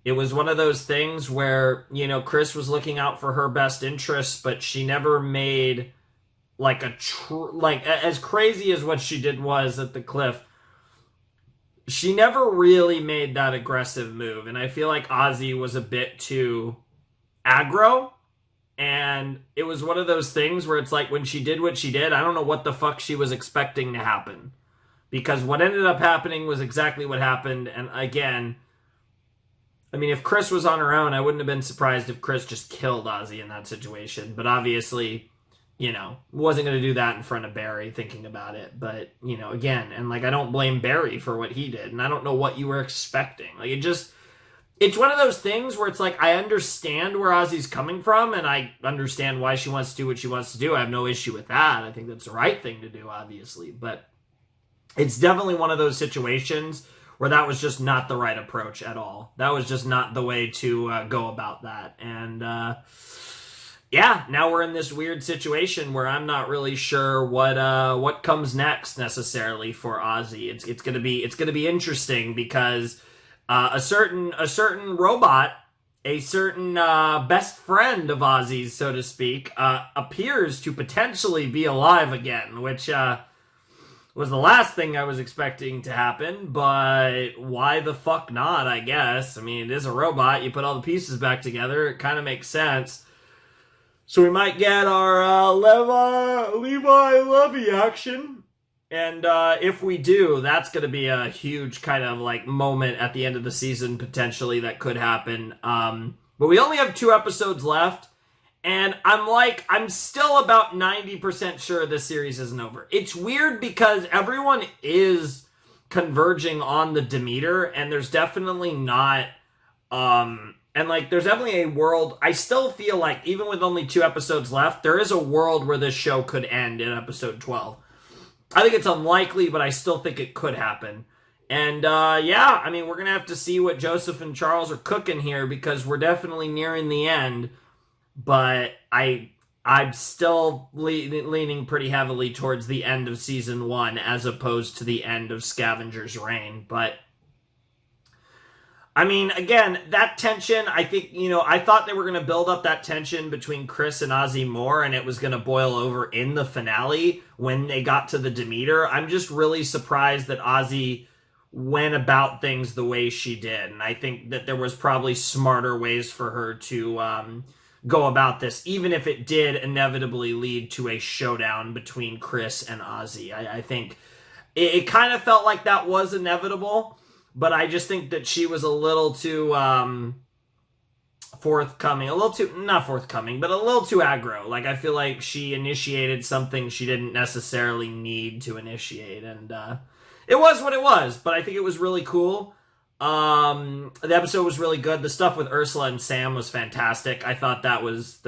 it was one of those things where, you know, Chris was looking out for her best interests, but she never made like as crazy as what she did was at the cliff. she never really made that aggressive move, and I feel like Ozzy was a bit too aggro, and it was one of those things where it's like when she did what she did, I don't know what the fuck she was expecting to happen, because what ended up happening was exactly what happened. And again, I mean, if Chris was on her own, I wouldn't have been surprised if Chris just killed Ozzy in that situation, but obviously, you know, wasn't going to do that in front of Barry, thinking about it. But, you know, again, and like, I don't blame Barry for what he did, and I don't know what you were expecting. Like, it's one of those things where it's like, I understand where Ozzy's coming from, and I understand why she wants to do what she wants to do. I have no issue with that. I think that's the right thing to do, obviously. But it's definitely one of those situations where that was just not the right approach at all. That was just not the way to go about that. And, yeah, now we're in this weird situation where I'm not really sure what comes next necessarily for Ozzy. It's gonna be interesting because a certain robot, a certain best friend of Ozzy's, so to speak, appears to potentially be alive again, which was the last thing I was expecting to happen. But why the fuck not? I guess. I mean, it is a robot. You put all the pieces back together, it kind of makes sense. So we might get our Levi Levy action. And if we do, that's going to be a huge kind of like moment at the end of the season, potentially, that could happen. But we only have 2 episodes left. And I'm still about 90% sure this series isn't over. It's weird because everyone is converging on the Demeter, and there's definitely not... And, like, there's definitely a world... I still feel like, even with only 2 episodes left, there is a world where this show could end in episode 12. I think it's unlikely, but I still think it could happen. And, yeah, I mean, we're going to have to see what Joseph and Charles are cooking here, because we're definitely nearing the end. But I'm still leaning pretty heavily towards the end of season 1, as opposed to the end of Scavengers' reign. But... I mean, again, that tension, I think, you know, I thought they were going to build up that tension between Chris and Ozzy more, and it was going to boil over in the finale when they got to the Demeter. I'm just really surprised that Ozzy went about things the way she did, and I think that there was probably smarter ways for her to go about this, even if it did inevitably lead to a showdown between Chris and Ozzy. I think it kind of felt like that was inevitable. But I just think that she was a little too forthcoming. Not forthcoming, but a little too aggro. Like, I feel like she initiated something she didn't necessarily need to initiate. And it was what it was, but I think it was really cool. The episode was really good. The stuff with Ursula and Sam was fantastic. I thought that was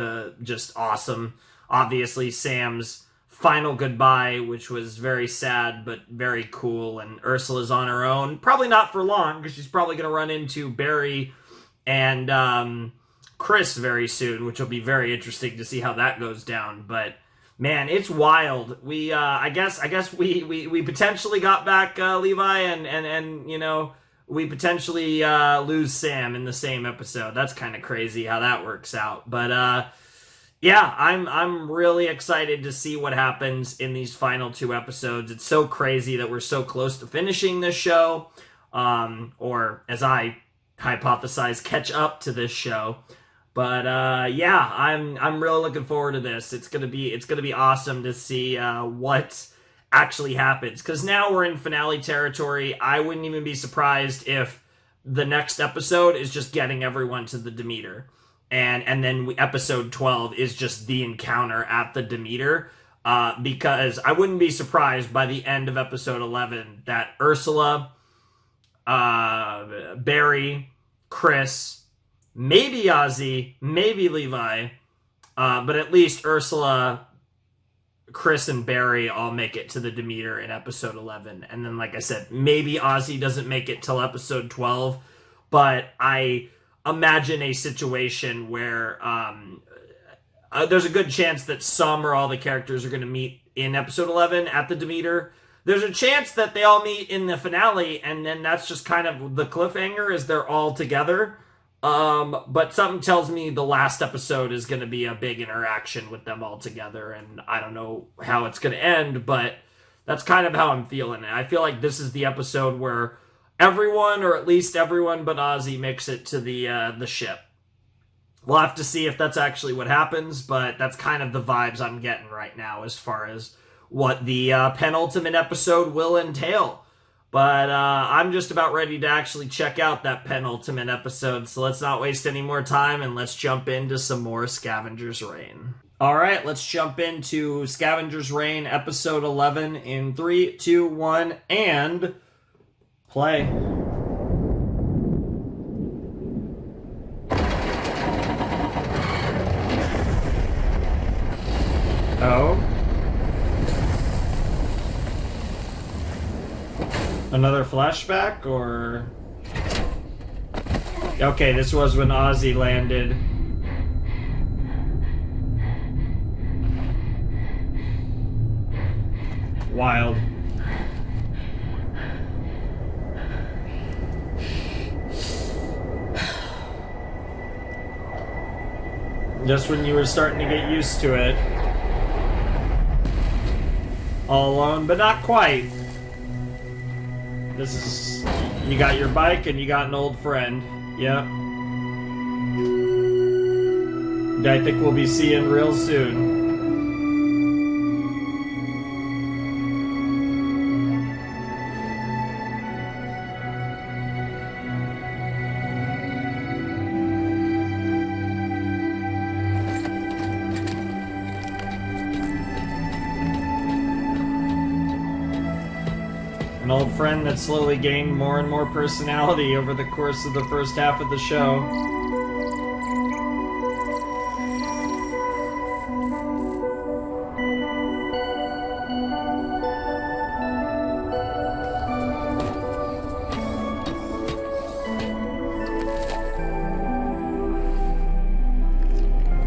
just awesome. Obviously, Sam's final goodbye, which was very sad but very cool, and Ursula's on her own, probably not for long, because she's probably going to run into Barry and Chris very soon, which will be very interesting to see how that goes down. But man, it's wild. We I guess we potentially got back Levi, and you know, we potentially lose Sam in the same episode. That's kind of crazy how that works out. But yeah, I'm really excited to see what happens in these final 2 episodes. It's so crazy that we're so close to finishing this show, or as I hypothesize, catch up to this show. But yeah, I'm really looking forward to this. It's gonna be awesome to see what actually happens, because now we're in finale territory. I wouldn't even be surprised if the next episode is just getting everyone to the Demeter. And then episode 12 is just the encounter at the Demeter, because I wouldn't be surprised by the end of episode 11 that Ursula, Barry, Chris, maybe Ozzy, maybe Levi, but at least Ursula, Chris, and Barry all make it to the Demeter in episode 11. And then, like I said, maybe Ozzy doesn't make it till episode 12, but I imagine a situation where there's a good chance that some or all the characters are going to meet in episode 11 at the Demeter. There's a chance that they all meet in the finale, and then that's just kind of the cliffhanger, is they're all together. But something tells me the last episode is going to be a big interaction with them all together, and I don't know how it's going to end, but that's kind of how I'm feeling it. I feel like this is the episode where everyone, or at least everyone but Ozzy, makes it to the ship. We'll have to see if that's actually what happens, but that's kind of the vibes I'm getting right now as far as what the penultimate episode will entail. But I'm just about ready to actually check out that penultimate episode, so let's not waste any more time and let's jump into some more Scavengers Reign. Alright, let's jump into Scavengers Reign episode 11 in 3, 2, 1, and play. Oh. Another flashback, or... Okay, this was when Ozzy landed. Wild. Just when you were starting to get used to it. All alone, but not quite. This is... You got your bike and you got an old friend. Yep. I think we'll be seeing real soon. An old friend that slowly gained more and more personality over the course of the first half of the show.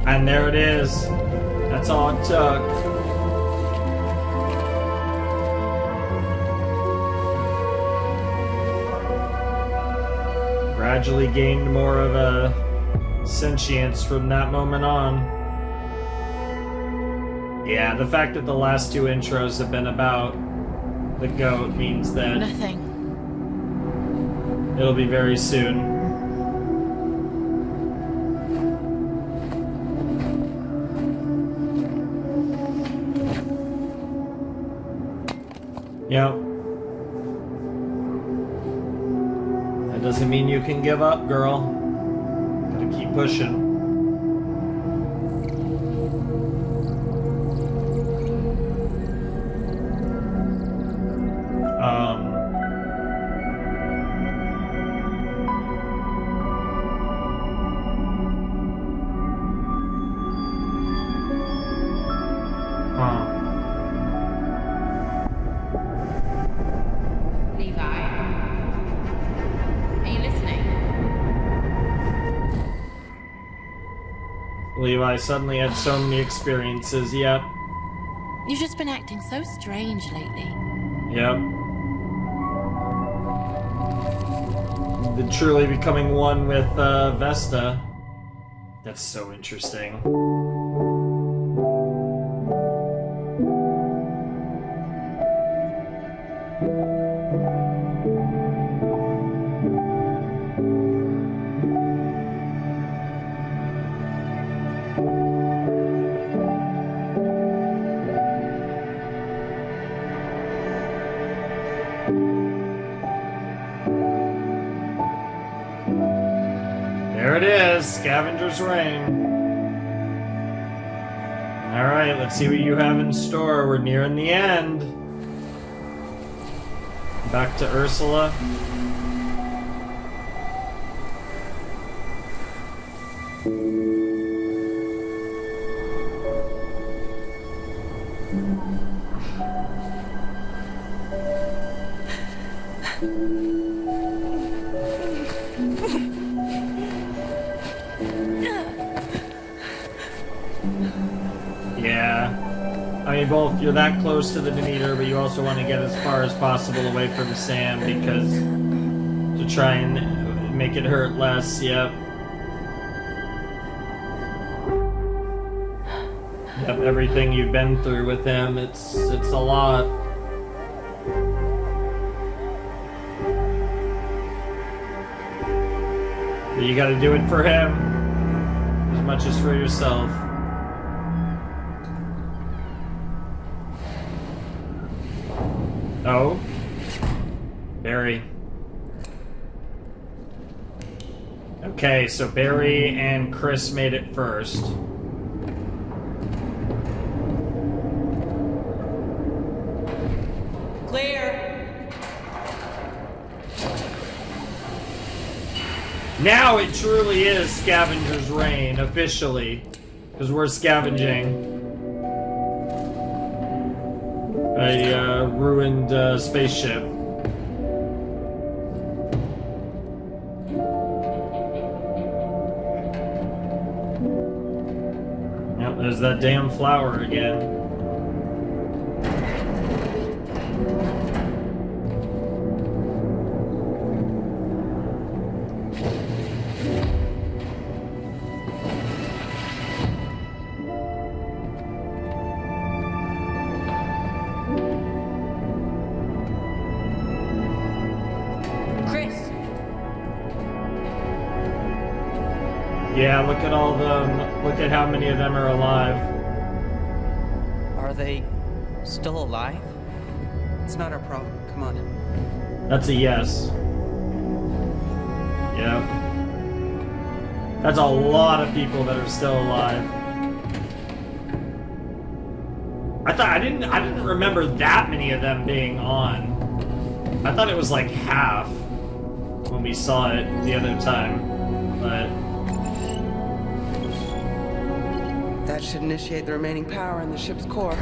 And there it is. That's all it took. Gradually gained more of a sentience from that moment on. Yeah, the fact that the last two intros have been about the goat means that Nothing. it'll be very soon. Yep. Doesn't mean you can give up, girl. Gotta keep pushing. Levi. Are you listening? Levi suddenly had so many experiences, yep. You've just been acting so strange lately. Yep. Truly becoming one with Vesta. That's so interesting. There it is, Scavengers Reign. Alright, let's see what you have in store. We're nearing the end. Back to Ursula. Yeah. I mean, both, you're that close to the Demeter, but you also want to get as far as possible away from Sam, because to try and make it hurt less, yep. Yep, everything you've been through with him, it's a lot. But you gotta do it for him as much as for yourself. Oh. Barry. Okay, so Barry and Chris made it first. Clear. Now it truly is Scavengers' reign, officially. Because we're scavenging a ruined spaceship. Yep, there's that damn flower again. Yeah, look at all them. Look at how many of them are alive. Are they still alive? It's not our problem. Come on. That's a yes. Yep. That's a lot of people that are still alive. I didn't remember that many of them being on. I thought it was like half when we saw it the other time, but that should initiate the remaining power in the ship's core.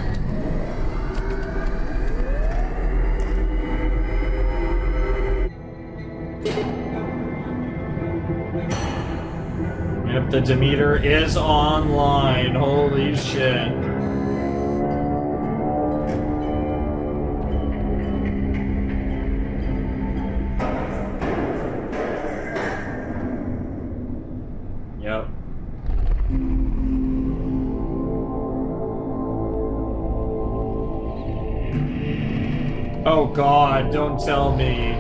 Yep, the Demeter is online. Holy shit. Yep. Oh god, don't tell me.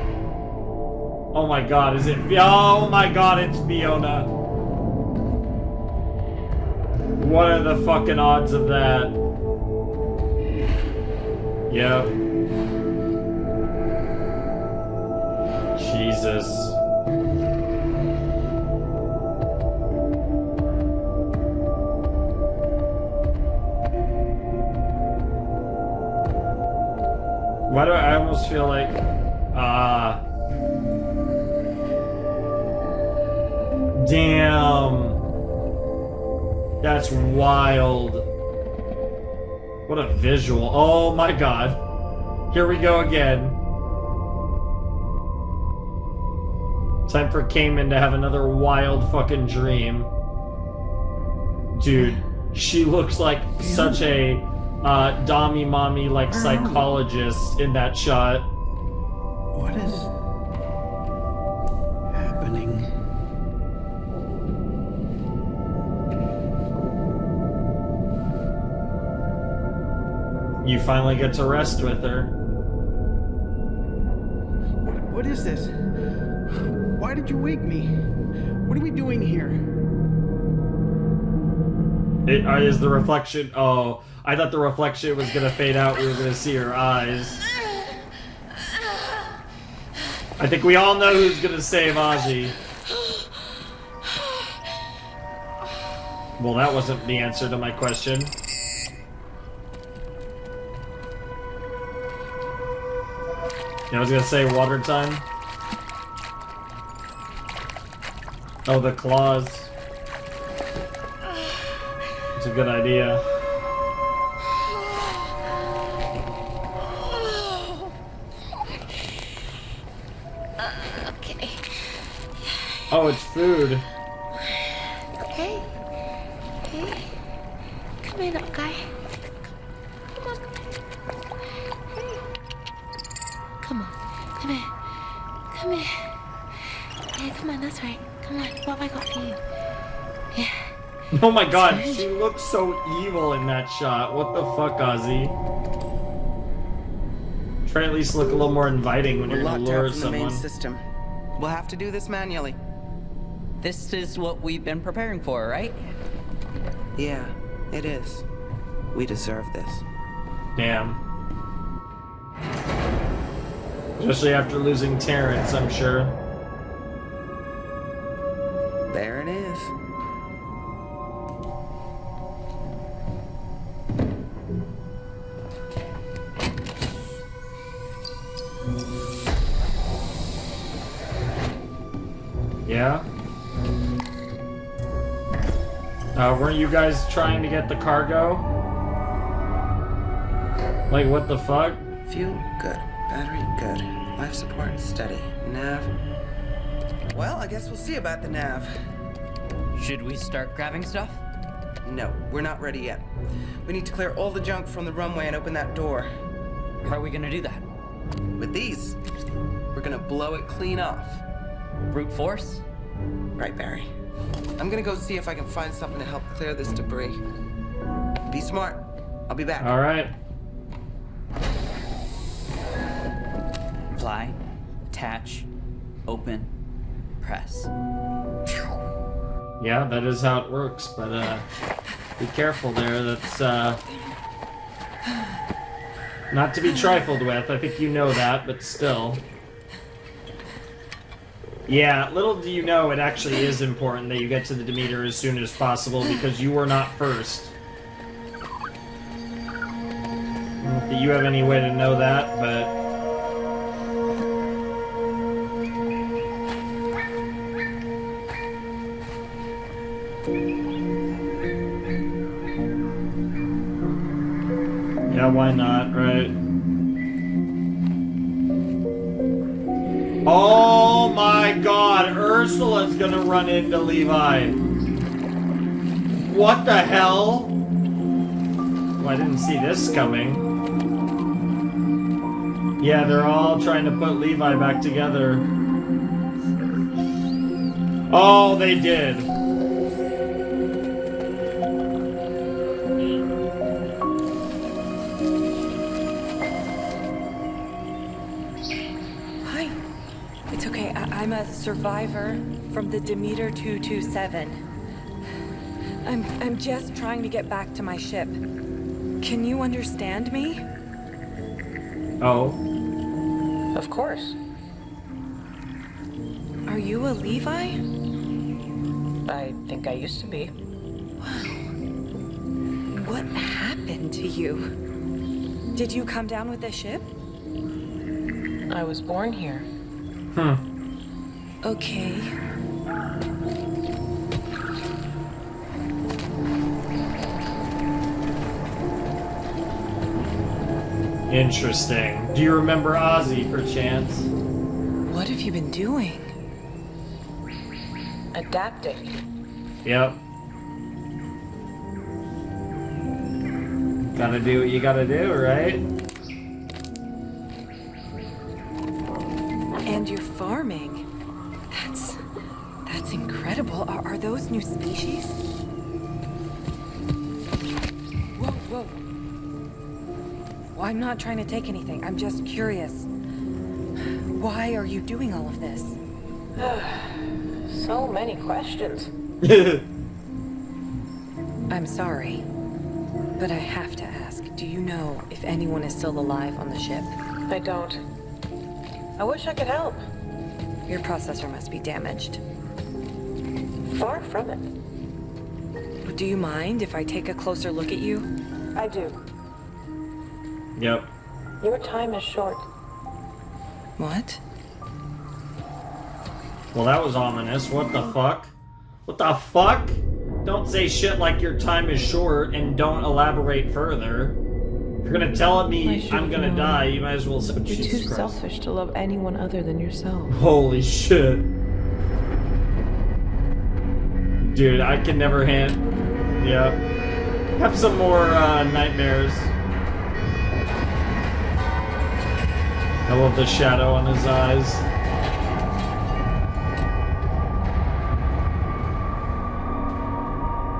Oh my god, is it? Oh my god, it's Fiona. What are the fucking odds of that? Yep. Jesus. Why do I almost feel like, damn. That's wild. What a visual. Oh my god. Here we go again. Time for Cayman to have another wild fucking dream. Dude, she looks like such a Dommy mommy like psychologist in that shot. What is happening? You finally get to rest with her. What is this? Why did you wake me? What are we doing here? Is the reflection? Oh, I thought the reflection was gonna fade out. We were gonna see her eyes. I think we all know who's gonna save Ozzy. Well, that wasn't the answer to my question. Yeah, I was gonna say water time. Oh, the claws. It's a good idea. Okay. Oh, it's food. Okay. Okay. Come here, little guy. Come on. Hey. Come on. Come here. Come here. Yeah, come on, that's right. Come on, what have I got for you? Yeah. Oh my god, she looks so evil in that shot. What the fuck, Ozzy? Try at least look a little more inviting when We're you're gonna locked lure out from the main someone. system. We'll have to do this manually. This is what we've been preparing for, right? Yeah, it is. We deserve this. Damn. Especially after losing Terrence, I'm sure. There it is. Yeah? Weren't you guys trying to get the cargo? Like, what the fuck? Fuel, good. Battery, good. Life support, steady. Nav. Well, I guess we'll see about the nav. Should we start grabbing stuff? No, we're not ready yet. We need to clear all the junk from the runway and open that door. How are we gonna do that? With these, we're gonna blow it clean off. Brute force? Right, Barry. I'm gonna go see if I can find something to help clear this debris. Be smart. I'll be back. Alright. Fly, attach, open, press. Yeah, that is how it works, but be careful there. That's not to be trifled with. I think you know that, but still. Yeah, little do you know, it actually is important that you get to the Demeter as soon as possible because you were not first. Not that you have any way to know that, but... yeah, why not, right? Oh my god, Ursula's gonna run into Levi. What the hell? Well, I didn't see this coming. Yeah, they're all trying to put Levi back together. Oh, they did. Hi. It's okay. I'm a survivor from the Demeter 227. I'm just trying to get back to my ship. Can you understand me? Oh. Of course. Are you a Levi? I think I used to be. What happened to you? Did you come down with the ship? I was born here. Okay. Interesting. Do you remember Ozzy, perchance? What have you been doing? Adapting. Yep. Gotta do what you gotta do, right? And you're farming. That's incredible. Are those new species? Whoa, whoa. Well, I'm not trying to take anything. I'm just curious. Why are you doing all of this? So many questions. I'm sorry, but I have to ask. Do you know if anyone is still alive on the ship? I don't. I wish I could help. Your processor must be damaged. Far from it. Do you mind if I take a closer look at you? I do. Yep. Your time is short. What? Well, that was ominous. What the fuck? What the fuck? Don't say shit like your time is short and don't elaborate further. If you're gonna tell me I'm gonna die, you might as well say, You're Jesus too Christ. selfish to love anyone other than yourself. Holy shit. Dude, I can never yeah. Have some more nightmares. I love the shadow on his eyes.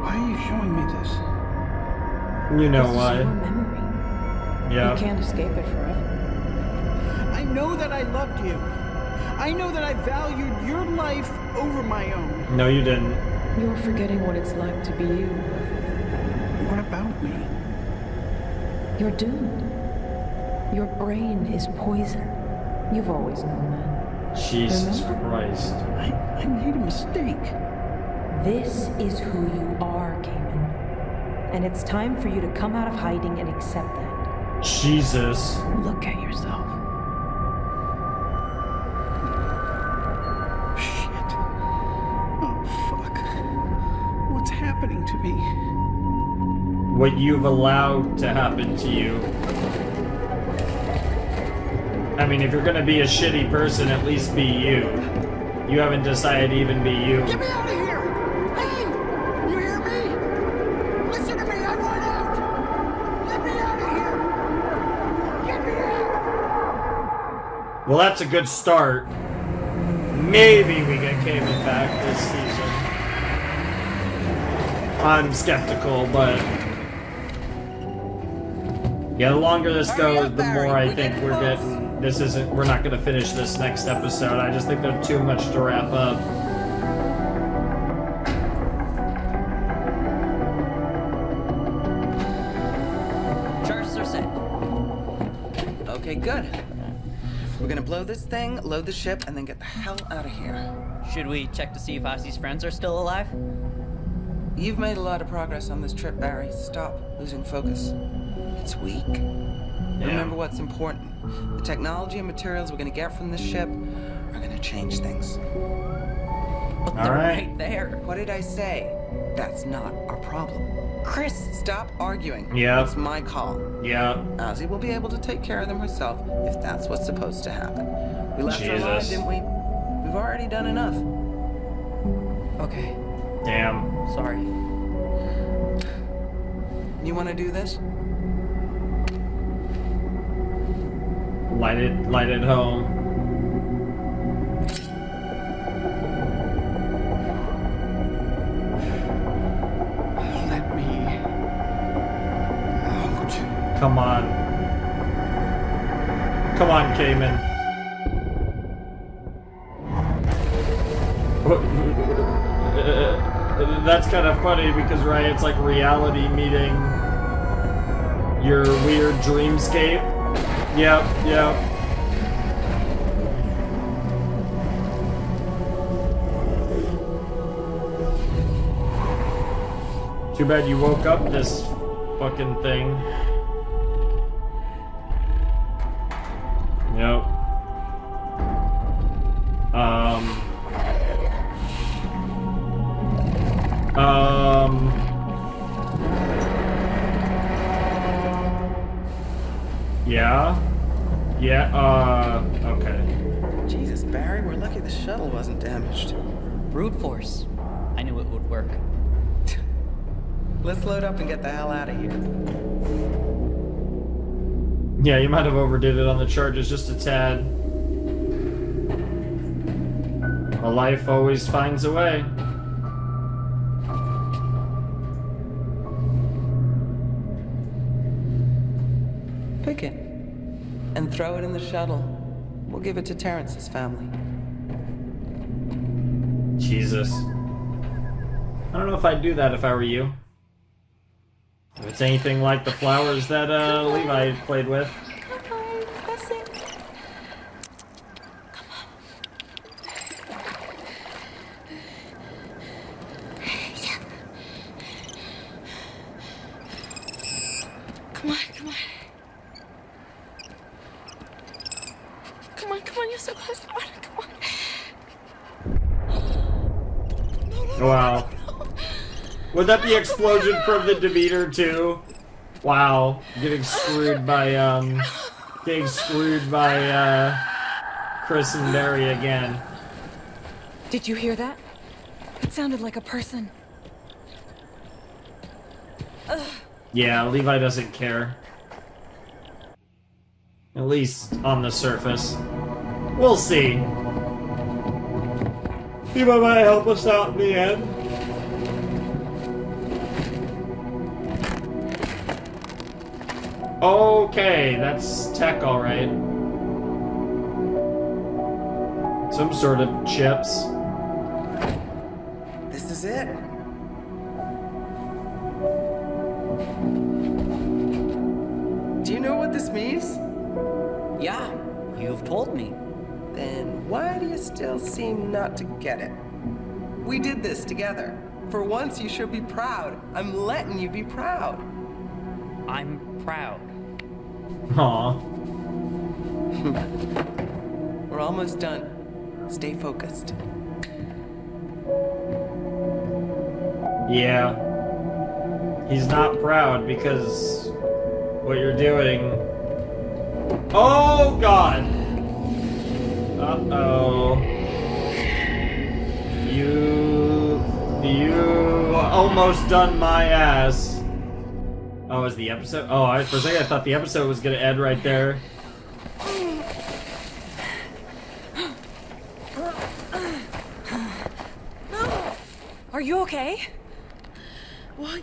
Why are you showing me this? You know This why. is your memory. Yeah. You can't escape it forever. I know that I loved you. I know that I valued your life over my own. No, you didn't. You're forgetting what it's like to be you. What about me? You're doomed. Your brain is poison. You've always known that. Jesus Remember? Christ. I made a mistake. This is who you are, Cayman. And it's time for you to come out of hiding and accept that. Jesus. Look at yourself. Shit. Oh, fuck. What's happening to me? What you've allowed to happen to you. I mean, if you're gonna be a shitty person, at least be you. You haven't decided to even be you. Get me out of here! Hey! You hear me? Listen to me, I want out! Let me out of here! Get me out! Well, that's a good start. Maybe we get Cayman back this season. I'm skeptical, but... yeah, the longer this goes, the more I think we're getting... we're not gonna finish this next episode. I just think there's too much to wrap up. Charges are set. Okay, good. We're gonna blow this thing, load the ship, and then get the hell out of here. Should we check to see if Ozzy's friends are still alive? You've made a lot of progress on this trip, Barry. Stop losing focus. It's weak. Remember what's important. The technology and materials we're gonna get from this ship are gonna change things. But they're right there. What did I say? That's not our problem. Chris, stop arguing. Yeah. It's my call. Yeah. Ozzy will be able to take care of them herself if that's what's supposed to happen. We left her alive, Jesus. didn't we? We've already done enough. Okay. Damn. Sorry. You wanna do this? Light it home. Let me out. Come on. Come on, Cayman. That's kind of funny because, right, it's like reality meeting your weird dreamscape. Yep. Too bad you woke up this fucking thing. Yep. Yeah, okay. Jesus, Barry, we're lucky the shuttle wasn't damaged. Brute force. I knew it would work. Let's load up and get the hell out of here. Yeah, you might have overdid it on the charges just a tad. A life always finds a way. Pick it. And throw it in the shuttle. We'll give it to Terrence's family. Jesus. I don't know if I'd do that if I were you. If it's anything like the flowers that Levi played with. Come on, you're so close. Come on. Wow. Would that be explosion from the Demeter too? Wow. Getting screwed by Chris and Barry again. Did you hear that? It sounded like a person. Yeah, Levi doesn't care. At least on the surface. We'll see. Levi might help us out in the end. Okay, that's tech alright. Some sort of chips. This is it. Do you know what this means? Yeah, you've told me. Then why do you still seem not to get it? We did this together. For once, you should be proud. I'm letting you be proud. I'm proud. Aw. We're almost done. Stay focused. Yeah. He's not proud because what you're doing. Oh God! Uh-oh. You almost done my ass. Oh, is the episode? Oh, for a second I thought the episode was gonna end right there. Are you okay? What?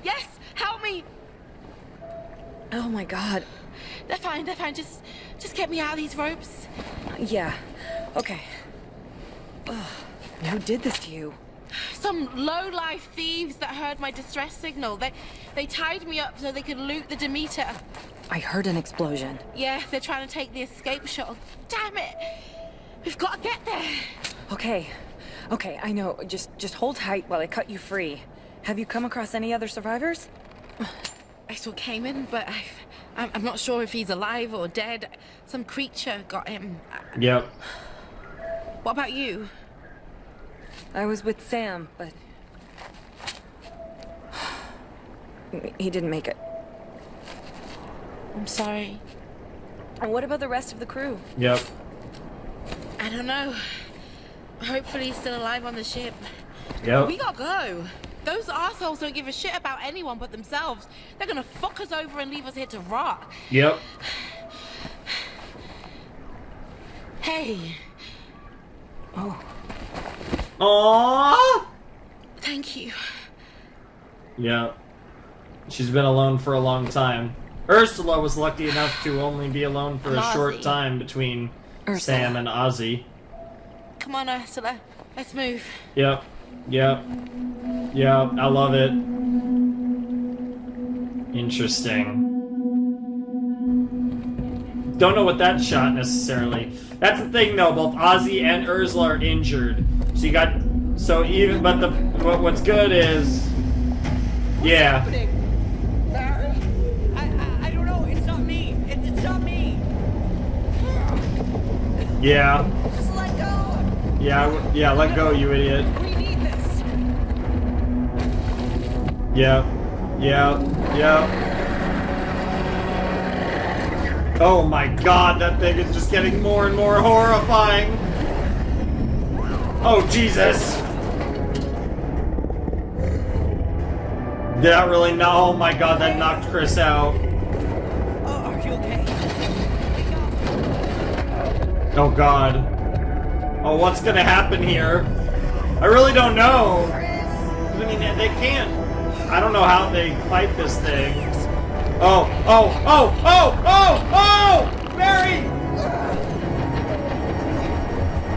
Yes, help me. Oh my god. They're fine. Just get me out of these ropes. Yeah. Okay. Ugh. Who did this to you? Some low-life thieves that heard my distress signal. They tied me up so they could loot the Demeter. I heard an explosion. Yeah, they're trying to take the escape shuttle. Damn it! We've got to get there. Okay, I know. Just hold tight while I cut you free. Have you come across any other survivors? I saw Cayman, but I'm not sure if he's alive or dead. Some creature got him. Yep. What about you? I was with Sam, but he didn't make it. I'm sorry. And what about the rest of the crew? Yep. I don't know. Hopefully he's still alive on the ship. Yep. We gotta go. Those assholes don't give a shit about anyone but themselves. They're gonna fuck us over and leave us here to rot. Yep. Hey. Oh. Aww. Thank you. Yeah. She's been alone for a long time. Ursula was lucky enough to only be alone for a short time between Sam and Ozzy. Come on, Ursula. Let's move. Yep. I love it. Interesting. Don't know what that shot necessarily. That's the thing though, both Ozzy and Ursula are injured. So you got what's good is yeah. Barry? I don't know. It's not me. It's not me. Yeah. Just let go. Yeah, let go, you idiot. We need this. Yeah. Oh my god, that thing is just getting more and more horrifying. Oh, Jesus. Did that really not? Oh my god, that knocked Chris out. Are you okay? Oh god. Oh, what's gonna happen here? I really don't know. I mean, they can't. I don't know how they fight this thing. Oh! Mary!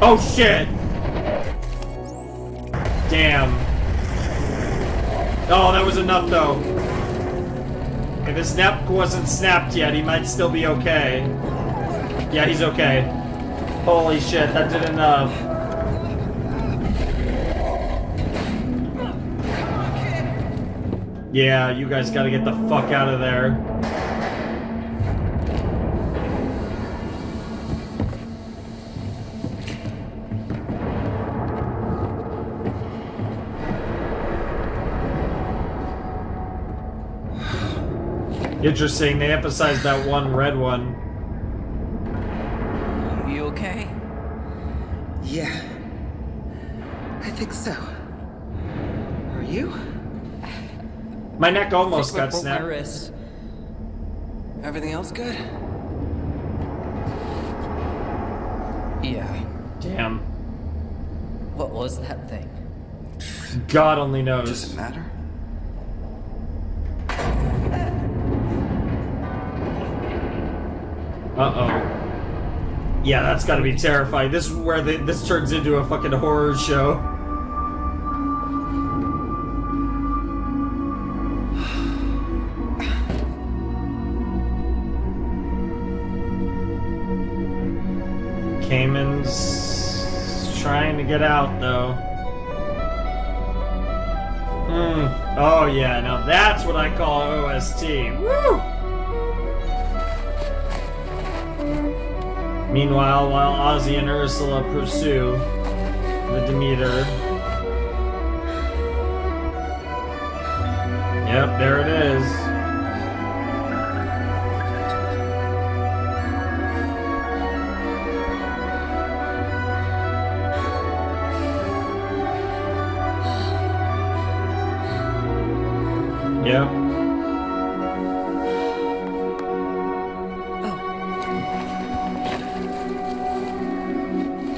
Oh shit! Damn. Oh, that was enough though. If his neck wasn't snapped yet, he might still be okay. Yeah, he's okay. Holy shit, that did enough. Yeah, you guys gotta get the fuck out of there. Interesting, they emphasized that one red one. You okay? Yeah. I think so. Are you? My neck almost got My snapped. wrist. Everything else good? Yeah. Damn. What was that thing? God only knows. Does it matter? Uh-oh. Yeah, that's gotta be terrifying. This is where this turns into a fucking horror show. Cayman's trying to get out, though. Oh, yeah, now that's what I call OST. Woo! Meanwhile, while Ozzy and Ursula pursue the Demeter. Yep, there it is. Yep.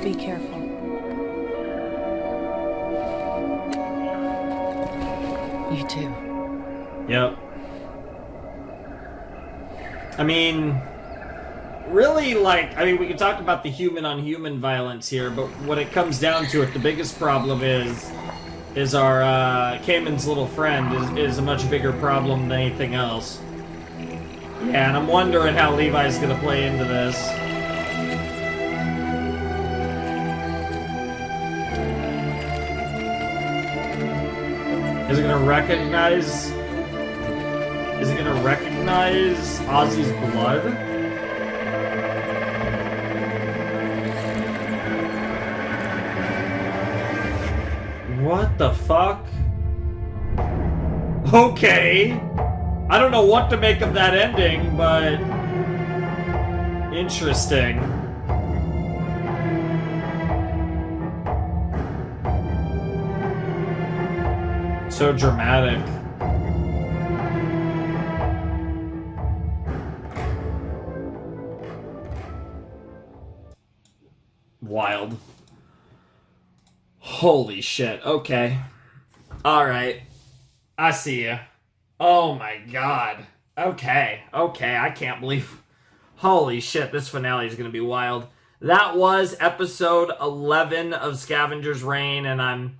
Be careful. You too. Yep. I mean, really, we could talk about the human-on-human violence here, but when it comes down to it, the biggest problem is our, Cayman's little friend is a much bigger problem than anything else. Yeah, and I'm wondering how Levi's gonna play into this. Is it gonna recognize Ozzy's blood? What the fuck? Okay. I don't know what to make of that ending, but interesting. So dramatic. Wild. Holy shit. Okay. Alright. I see ya. Oh my god. Okay. I can't believe... Holy shit, this finale is gonna be wild. That was episode 11 of Scavengers Reign, and I'm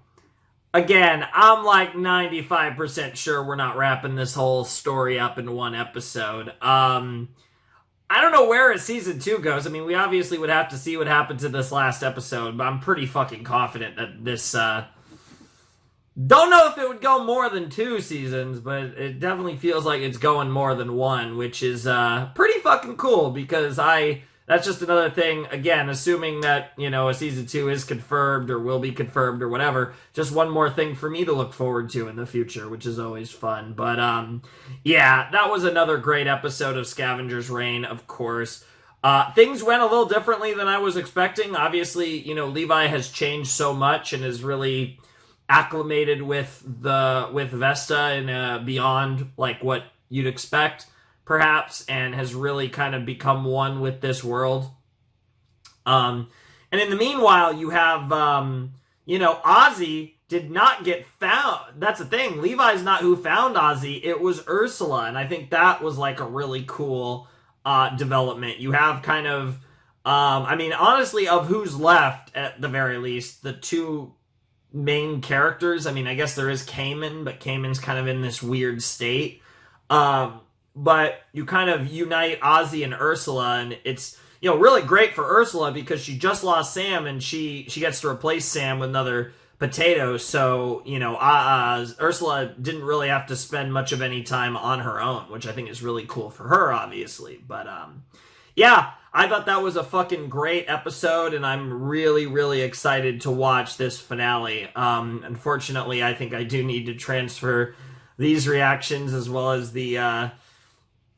like 95% sure we're not wrapping this whole story up in one episode. I don't know where season 2 goes. I mean, we obviously would have to see what happens in this last episode, but I'm pretty fucking confident that this, don't know if it would go more than 2 seasons, but it definitely feels like it's going more than 1, which is, pretty fucking cool, because that's just another thing, again, assuming that, a season 2 is confirmed or will be confirmed or whatever, just one more thing for me to look forward to in the future, which is always fun. But, yeah, that was another great episode of Scavengers Reign, of course. Things went a little differently than I was expecting. Obviously, Levi has changed so much and is really acclimated with Vesta and beyond, what you'd expect, perhaps, and has really kind of become one with this world. And in the meanwhile, you have, Ozzy did not get found. That's the thing. Levi's not who found Ozzy. It was Ursula, and I think that was, a really cool development. You have kind of, honestly, of who's left, at the very least, the two main characters. I guess there is Cayman, but Cayman's kind of in this weird state. But you kind of unite Ozzy and Ursula, and it's, really great for Ursula because she just lost Sam, and she gets to replace Sam with another potato. So, Ursula didn't really have to spend much of any time on her own, which I think is really cool for her, obviously. But, yeah, I thought that was a fucking great episode, and I'm really, really excited to watch this finale. Unfortunately, I think I do need to transfer these reactions as well as the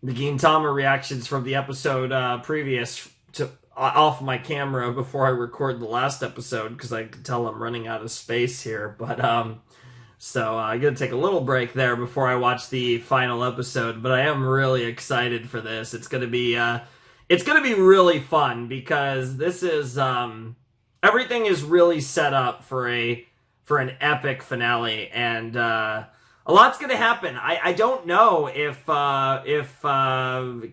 Gintama reactions from the episode previous to off my camera before I record the last episode, because I can tell I'm running out of space here. But so I'm gonna take a little break there before I watch the final episode. But I am really excited for this. It's gonna be really fun, because this is everything is really set up for an epic finale, and a lot's gonna happen. I don't know if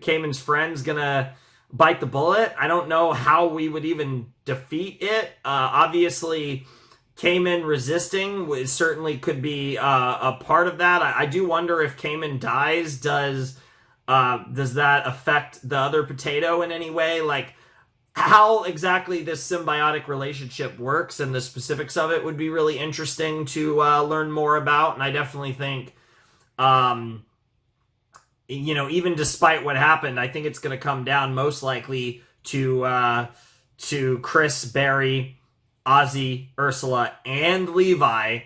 Cayman's friend's gonna bite the bullet. I don't know how we would even defeat it. Obviously, Cayman resisting certainly could be a part of that. I do wonder if Cayman dies, does that affect the other potato in any way? Like, how exactly this symbiotic relationship works and the specifics of it would be really interesting to learn more about. And I definitely think, even despite what happened, I think it's going to come down most likely to Chris, Barry, Ozzy, Ursula, and Levi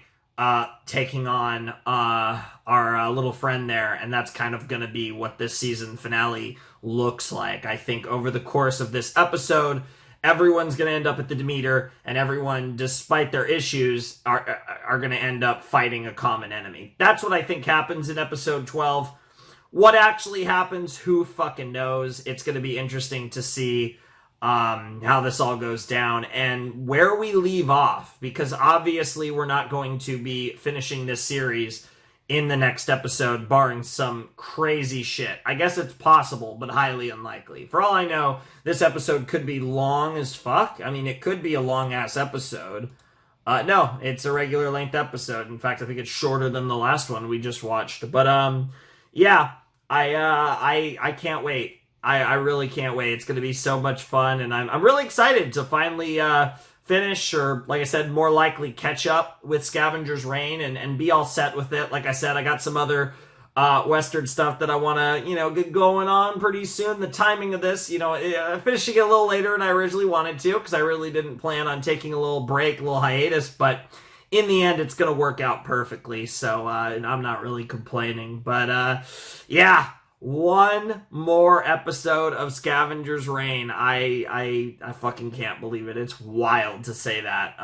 taking on our little friend there, and that's kind of going to be what this season finale looks like. I think over the course of this episode, everyone's going to end up at the Demeter, and everyone, despite their issues, are going to end up fighting a common enemy. That's what I think happens in episode 12. What actually happens, who fucking knows? It's going to be interesting to see how this all goes down and where we leave off, because obviously we're not going to be finishing this series in the next episode, barring some crazy shit. I guess it's possible, but highly unlikely. For all I know, this episode could be long as fuck. I mean, it could be a long-ass episode. No, it's a regular length episode. In fact, I think it's shorter than the last one we just watched. But, yeah, I can't wait. I really can't wait. It's going to be so much fun, and I'm really excited to finally finish, or like I said, more likely catch up with Scavengers Reign and be all set with it. Like I said, I got some other Western stuff that I want to, get going on pretty soon. The timing of this, finishing it a little later than I originally wanted to, because I really didn't plan on taking a little break, a little hiatus, but in the end, it's going to work out perfectly, so I'm not really complaining. But, yeah, one more episode of Scavengers Reign. I fucking can't believe it. It's wild to say that.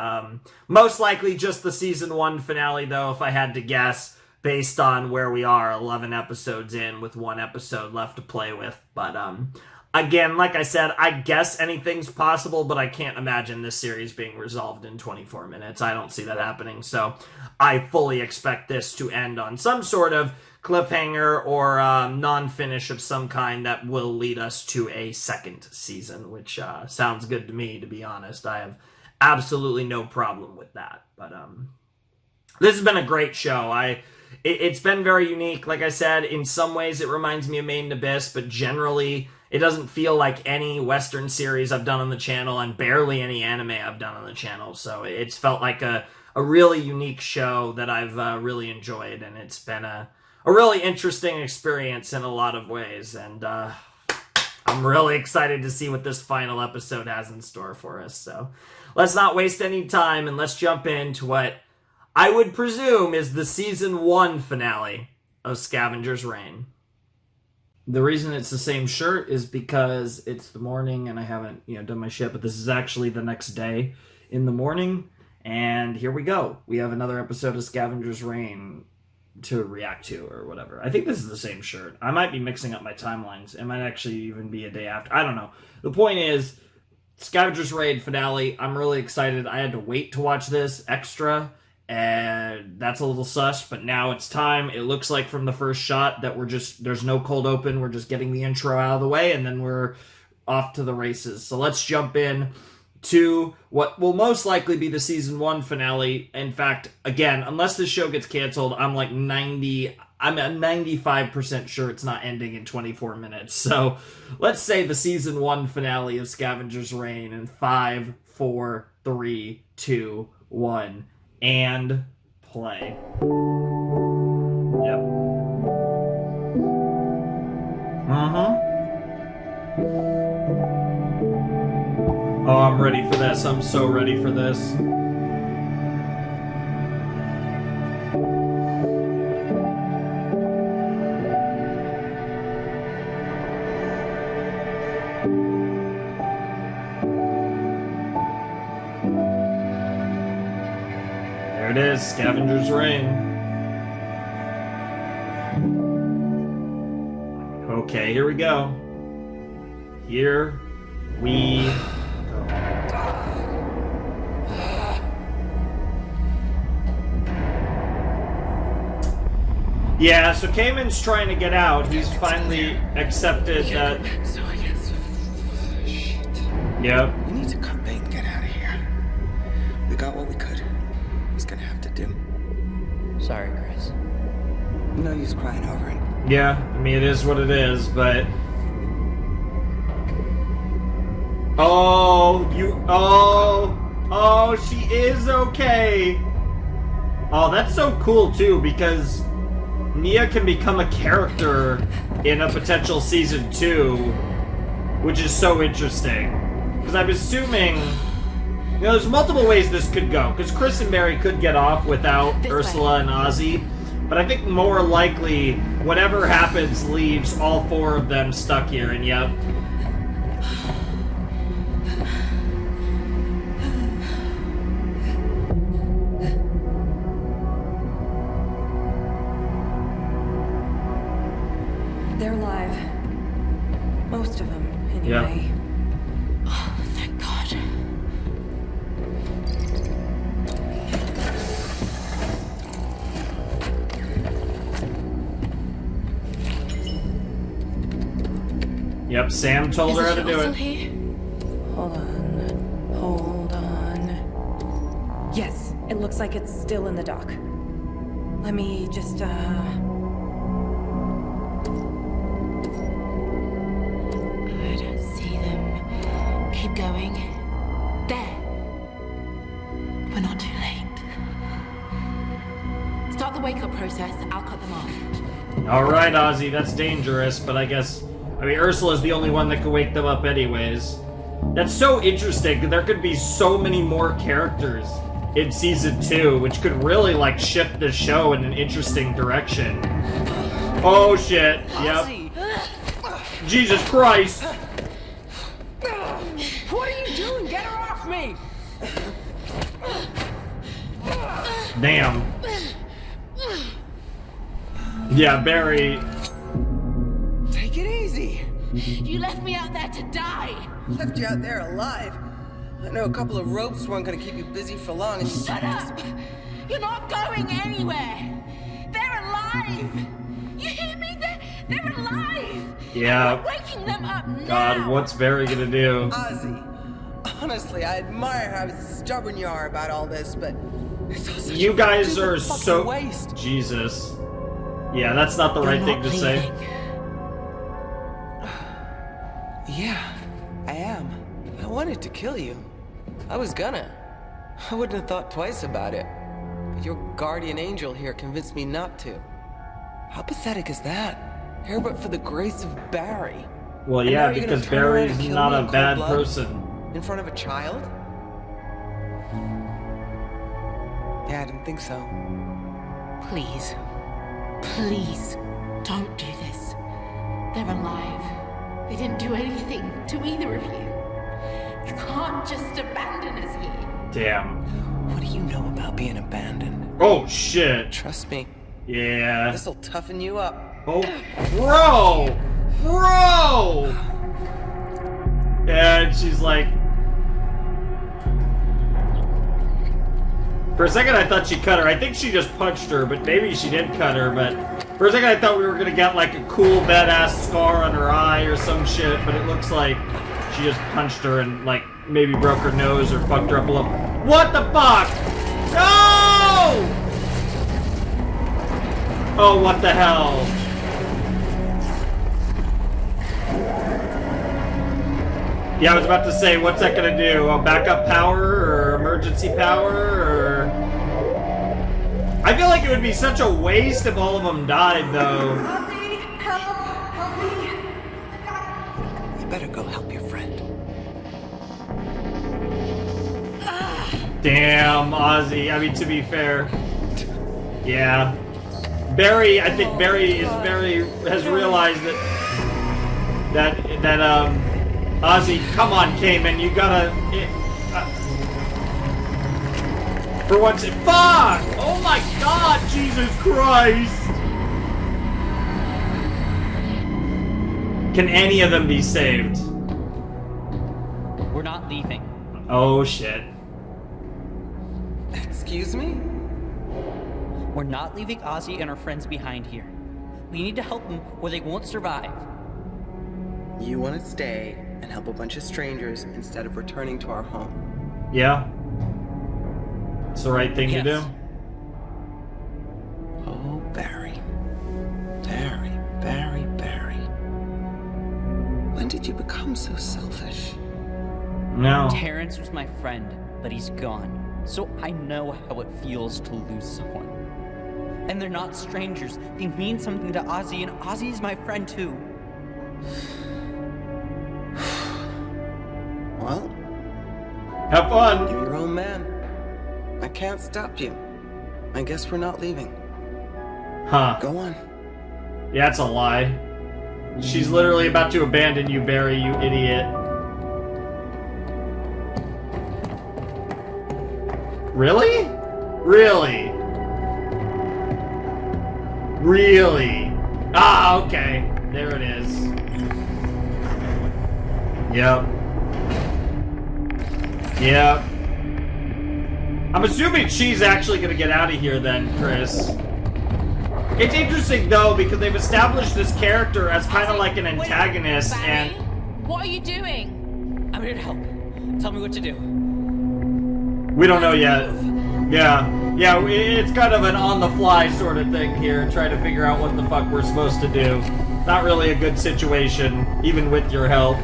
Most likely just the season 1 finale, though, if I had to guess, based on where we are, 11 episodes in with 1 episode left to play with. But, again, like I said, I guess anything's possible, but I can't imagine this series being resolved in 24 minutes. I don't see that happening, so I fully expect this to end on some sort of cliffhanger or non-finish of some kind that will lead us to a second season, which sounds good to me, to be honest. I have absolutely no problem with that. But this has been a great show. It's been very unique. Like I said, in some ways it reminds me of Made in Abyss, but generally it doesn't feel like any Western series I've done on the channel, and barely any anime I've done on the channel. So it's felt like a really unique show that I've really enjoyed, and it's been a really interesting experience in a lot of ways, and I'm really excited to see what this final episode has in store for us. So let's not waste any time, and let's jump into what I would presume is the season 1 finale of Scavengers Reign. The reason it's the same shirt is because it's the morning and I haven't done my shit, but this is actually the next day in the morning, and here we go. We have another episode of Scavengers Reign to react to, or whatever. I think this is the same shirt. I might be mixing up my timelines. It might actually even be a day after. I don't know. The point is, Scavengers Raid finale. I'm really excited. I had to wait to watch this extra, and that's a little sus, but now it's time. It looks like from the first shot that there's no cold open. We're just getting the intro out of the way, and then we're off to the races. So let's jump in to what will most likely be the season 1 finale. In fact, again, unless this show gets canceled, I'm at 95% sure it's not ending in 24 minutes. So let's say the season 1 finale of Scavengers Reign in 5, 4, 3, 2, 1, and play. Yep. Oh, I'm ready for this. I'm so ready for this. There it is, Scavengers Reign. Okay, here we go. Here we go. Yeah, so Cayman's trying to get out. He's finally accepted that Yep. We need to cut bait and get out of here. We got what we could. He's gonna have to do. Sorry, Chris. No use crying over it. Yeah, I mean, it is what it is, but... Oh, she is okay. Oh, that's so cool, too, because Mia can become a character in a potential season 2, which is so interesting. Because I'm assuming... You know, there's multiple ways this could go, because Chris and Barry could get off without Ursula and Ozzy, but I think more likely, whatever happens leaves all 4 of them stuck here, and yep. They're alive. Most of them, anyway. Yeah. Oh, thank God. Yep, Sam told her how to do it. Hold on. Yes, it looks like it's still in the dock. Let me just, I don't see them. Keep going. There. We're not too late. Start the wake-up process. I'll cut them off. Alright, Ozzy, that's dangerous, but I guess... I mean, Ursula's the only one that could wake them up anyways. That's so interesting. There could be so many more characters in Season 2, which could really, like, shift the show in an interesting direction. Oh, shit. Yep. Jesus Christ. What are you doing? Get her off me! Damn. Yeah, Barry... Take it easy. You left me out there to die. Left you out there alive. I know a couple of ropes weren't gonna keep you busy for long. And Shut up! You're not going anywhere. They're alive. You hear me? They're alive. Yeah. We're waking them up now. God, what's Barry gonna do? Ozzy, honestly, I admire how stubborn you are about all this, but it's all such You a guys are fucking so... waste. Jesus. Yeah, that's not the right thing to say. Yeah, I am. I wanted to kill you. I was gonna. I wouldn't have thought twice about it. But your guardian angel here convinced me not to. How pathetic is that? Here but for the grace of Barry. Well, And yeah, now you're gonna because turn around Barry's and kill not me a in cold bad blood? person. In front of a child? Yeah, I didn't think so. Please. Please. Don't do this. They're alive. They didn't do anything to either of you. You can't just abandon us here. Damn. What do you know about being abandoned? Oh, shit. Trust me. Yeah. This'll toughen you up. Oh, bro! Bro! And she's like... For a second I thought she cut her. I think she just punched her, but maybe she did cut her, but... For a second I thought we were gonna get like a cool badass scar on her eye or some shit, but it looks like she just punched her and like maybe broke her nose or fucked her up a little. What the fuck? No! Oh, what the hell? Yeah, I was about to say, what's that gonna do? A backup power or emergency power or... I feel like it would be such a waste if all of them died, though. Help me! Help me! You better go help your friend. Damn, Ozzy. I mean, to be fair. Yeah. Barry, I think Barry has realized that Ozzy, come on, Cayman, you gotta... for once, fuck! Oh my god, Jesus Christ! Can any of them be saved? We're not leaving. Oh shit. Excuse me? We're not leaving Ozzy and her friends behind here. We need to help them or they won't survive. You want to stay, and help a bunch of strangers instead of returning to our home. Yeah. It's the right thing to do. Oh, Barry. Barry. When did you become so selfish? No. Terrence was my friend, but he's gone. So I know how it feels to lose someone. And they're not strangers. They mean something to Ozzy, and Ozzy is my friend too. Well, have fun. You're your own man. I can't stop you. I guess we're not leaving. Huh. Go on. Yeah, it's a lie. She's literally about to abandon you, Barry, you idiot. Really? Really? Really? Ah, okay. There it is. Yep. Yep. I'm assuming she's actually gonna get out of here then, Chris. It's interesting though because they've established this character as kind of like an antagonist. Barry, and what are you doing? I'm here to help. Tell me what to do. We don't know yet. Yeah, it's kind of an on-the-fly sort of thing here, trying to figure out what the fuck we're supposed to do. Not really a good situation, even with your help.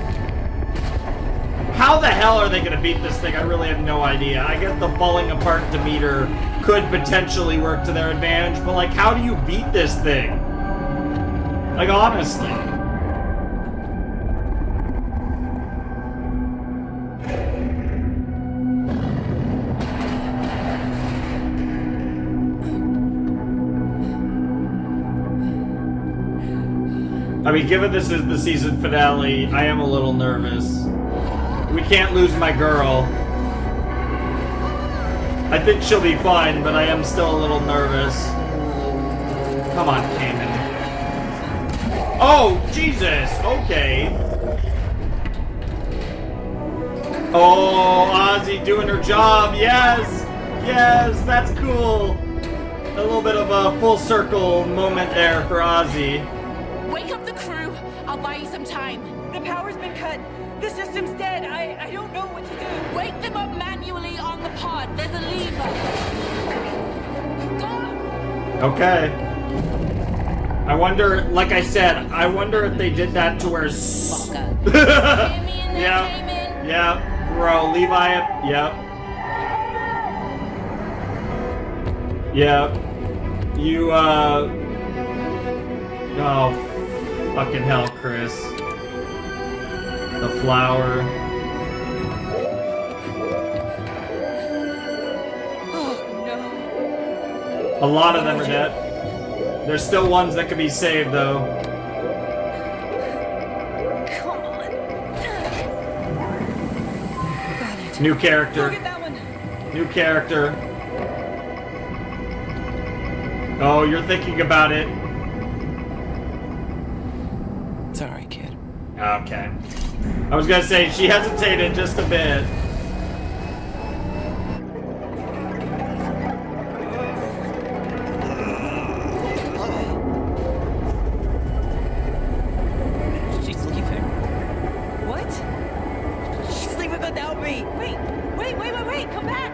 How the hell are they gonna beat this thing? I really have no idea. I guess the falling apart Demeter could potentially work to their advantage, but like, how do you beat this thing? Like, honestly. I mean, given this is the season finale, I am a little nervous. We can't lose my girl. I think she'll be fine, but I am still a little nervous. Come on, Cayman. Oh, Jesus! Okay. Oh, Ozzy doing her job. Yes! Yes, that's cool. A little bit of a full circle moment there for Ozzy. Wake up the crew. I'll buy you some time. The power's been cut. The system's dead. I don't know what to do. Wake them up manually on the pod. There's a lever. Go! Okay. I wonder, like I said, I wonder if they did that to where... Yeah. Yeah. Bro, Levi, yep. Yep. You, oh, fucking hell, Chris. The flower. Oh, no. A lot of them are dead. There's still ones that could be saved, though. Come on. Got it. New character. Look at that one. New character. Oh, you're thinking about it. It's alright, kid. Okay. I was gonna say, she hesitated just a bit. She's leaving. What? She's leaving without me. Wait. Come back.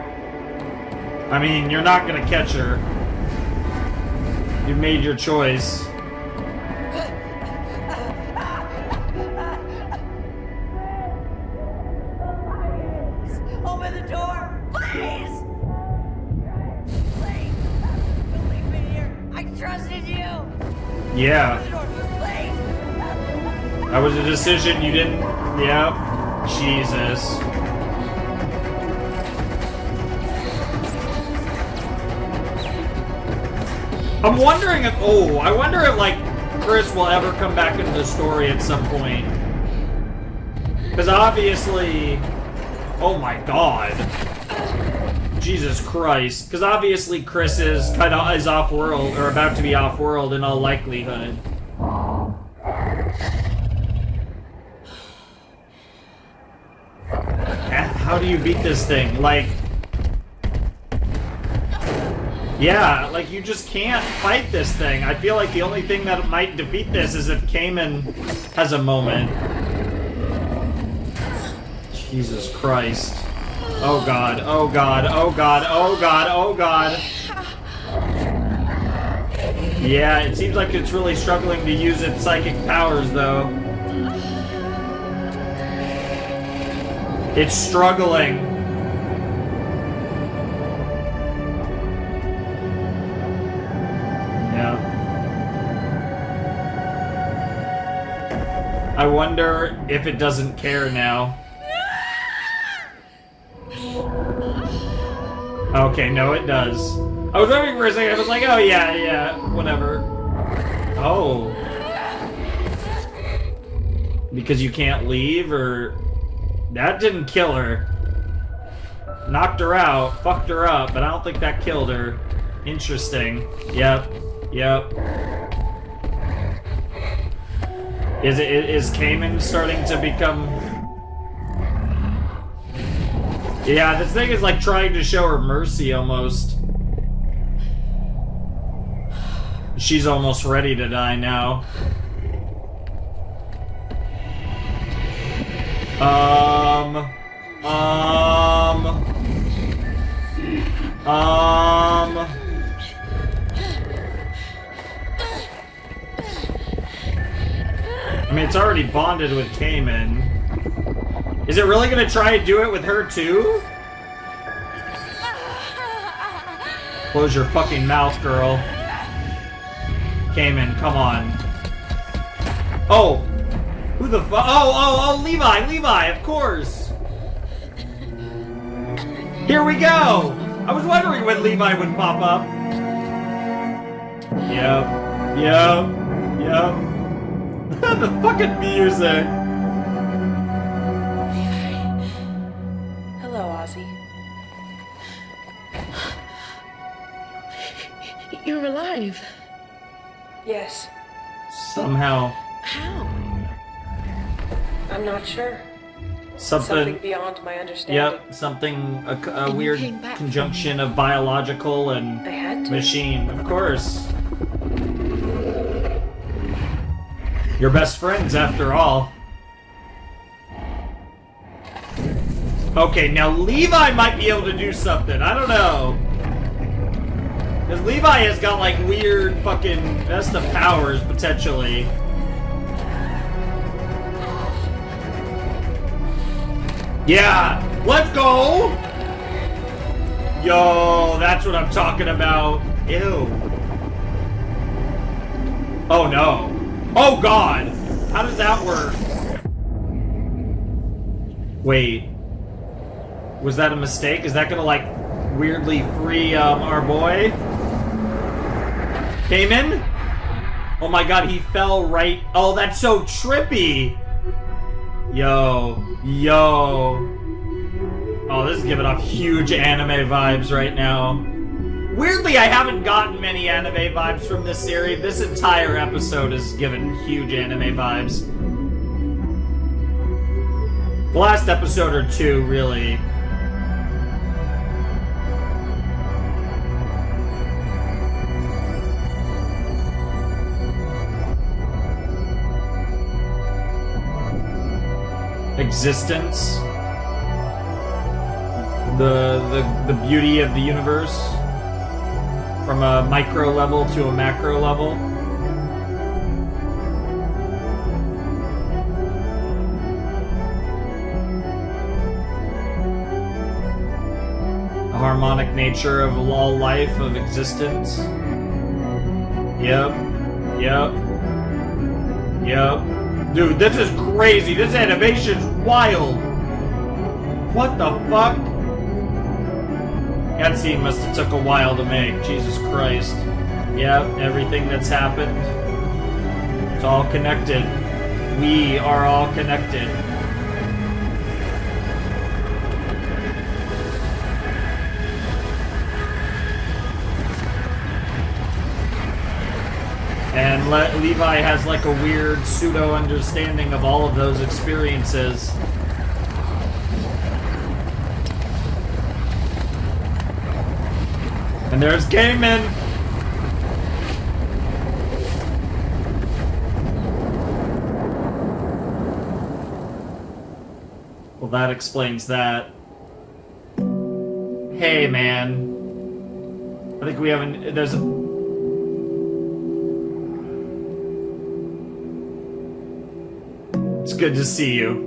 I mean, you're not gonna catch her. You've made your choice. Open the door, please! Please! Don't leave me here. I trusted you. Yeah. Open the door, please! That was a decision you didn't... Yep. Jesus. I'm wondering if... Oh, I wonder if, like, Chris will ever come back into the story at some point. Because obviously... Oh my god. Jesus Christ. Because obviously Chris is kind of is off-world, or about to be off-world in all likelihood. How do you beat this thing? Like... Yeah, like, you just can't fight this thing. I feel like the only thing that might defeat this is if Cayman has a moment. Jesus Christ. Oh god, oh god, oh god, oh god, oh god. Yeah, it seems like it's really struggling to use its psychic powers, though. It's struggling. Yeah. I wonder if it doesn't care now. Okay, no, it does. I was wondering for a second, I was like, oh yeah, whatever. Oh. Because you can't leave, or... That didn't kill her. Knocked her out, fucked her up, but I don't think that killed her. Interesting. Yep. Is Cayman starting to become... Yeah, this thing is like trying to show her mercy almost. She's almost ready to die now. I mean, it's already bonded with Cayman. Is it really gonna try to do it with her too? Close your fucking mouth, girl. Cayman, come on. Oh! Who the fuck? Oh, Levi, of course! Here we go! I was wondering when Levi would pop up. Yep. The fucking music. Hello, Ozzy. You're alive. Yes. Somehow. How? I'm not sure. Something beyond my understanding. Yep, something, a weird conjunction of biological and I had to. machine. Of course. You're best friends, after all. Okay, now Levi might be able to do something. I don't know. Because Levi has got, like, weird fucking best of powers, potentially. Yeah! Let's go! Yo, that's what I'm talking about. Ew. Oh, no. Oh, God! How does that work? Wait. Was that a mistake? Is that gonna, like, weirdly free, our boy? Cayman? Oh my god, he fell right... Oh, that's so trippy! Yo. Oh, this is giving off huge anime vibes right now. Weirdly, I haven't gotten many anime vibes from this series. This entire episode is given huge anime vibes. The last episode or two, really. Existence. The beauty of the universe. From a micro level to a macro level. The harmonic nature of all life, of existence. Yep. Dude, this is crazy. This animation's wild. What the fuck? That scene must have took a while to make. Jesus Christ. Yep, everything that's happened. It's all connected. We are all connected. And Levi has like a weird pseudo-understanding of all of those experiences. And there's Cayman! Well, that explains that. Hey, man. I think we haven't... There's a... It's good to see you.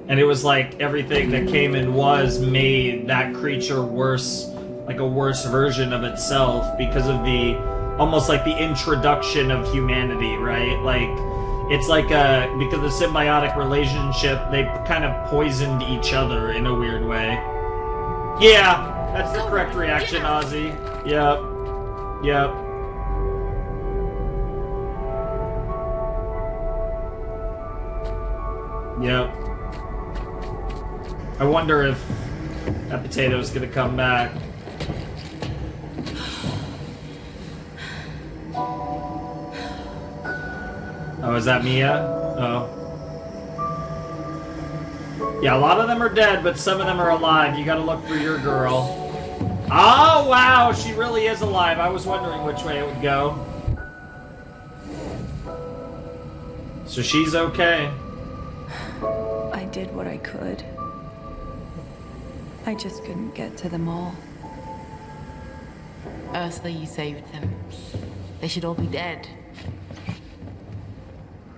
And it was like everything that came in was made that creature worse, like a worse version of itself because of the... Almost like the introduction of humanity, right? Like... It's like because of the symbiotic relationship, they kind of poisoned each other in a weird way. Yeah, that's the correct reaction, Ozzy. Yep. Yep. Yep. I wonder if that potato's gonna come back. Oh, is that Mia? Oh. Yeah, a lot of them are dead, but some of them are alive. You gotta look for your girl. Oh, wow! She really is alive. I was wondering which way it would go. So she's okay. I did what I could. I just couldn't get to them all. Ursula, you saved them. They should all be dead.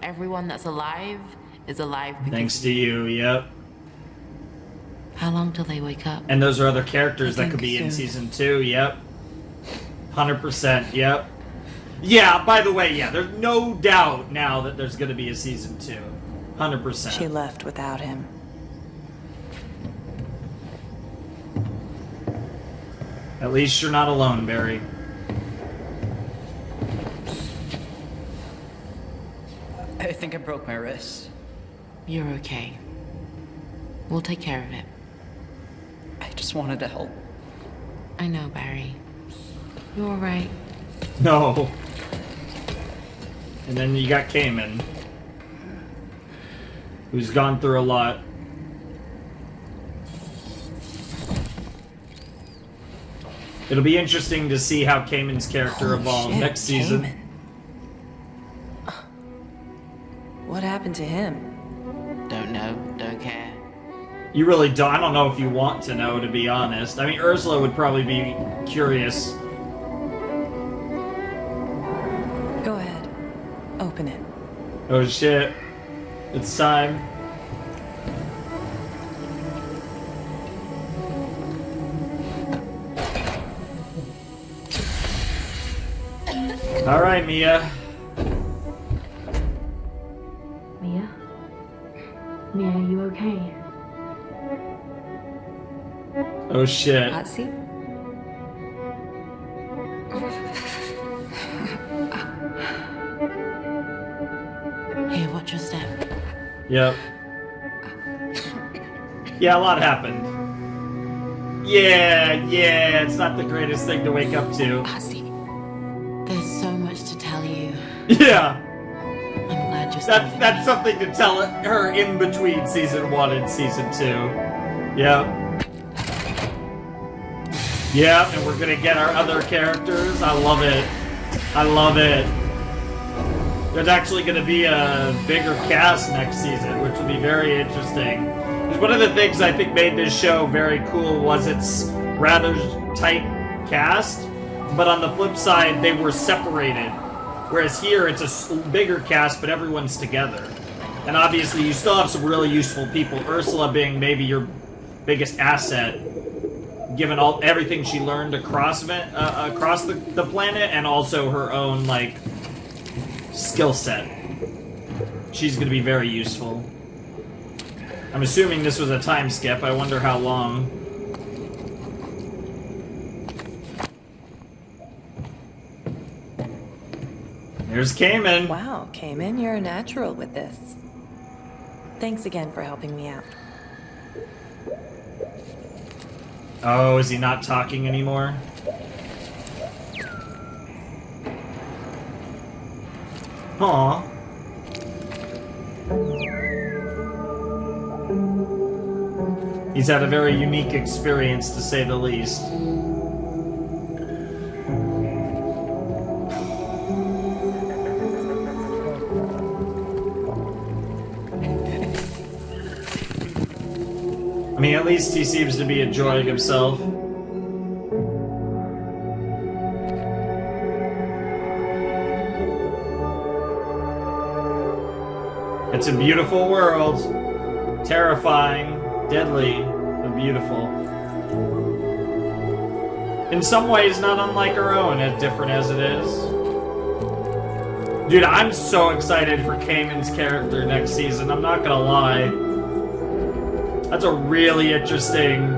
Everyone that's alive is alive because Thanks to you, yep. How long till they wake up? And those are other characters that could be in season 2, yep. 100%, yep. Yeah, by the way, yeah, there's no doubt now that there's gonna be a season 2. 100%. She left without him. At least you're not alone, Barry. I think I broke my wrist. You're okay. We'll take care of it. I just wanted to help. I know, Barry. You're alright. No. And then you got Cayman, who's gone through a lot. It'll be interesting to see how Cayman's character evolves next season. Cayman. What happened to him? Don't know, don't care. You really don't. I don't know if you want to know, to be honest. I mean, Ursula would probably be curious. Go ahead. Open it. Oh shit. It's time. Alright, Mia. Mia? Mia, are you okay? Oh shit. Patsy? Here, watch your step. Yep. Yeah, a lot happened. Yeah, it's not the greatest thing to wake up to. Ozzy, there's so much to tell you. Yeah. I'm glad you're still That's something to tell her in between season 1 and season 2. Yep. Yep, and we're gonna get our other characters. I love it. I love it. There's actually gonna be a bigger cast next season, which will be very interesting. Because one of the things I think made this show very cool was its rather tight cast, but on the flip side, they were separated. Whereas here, it's a bigger cast, but everyone's together. And obviously, you still have some really useful people. Ursula being maybe your biggest asset, given everything she learned across the planet, and also her own like skill set. She's going to be very useful. I'm assuming this was a time skip. I wonder how long. There's Cayman. Wow, Cayman, you're a natural with this. Thanks again for helping me out. Oh, is he not talking anymore? Aw. He's had a very unique experience, to say the least. mean, at least he seems to be enjoying himself. It's a beautiful world. Terrifying, deadly, but beautiful. In some ways, not unlike our own, as different as it is. Dude, I'm so excited for Cayman's character next season, I'm not gonna lie. That's a really interesting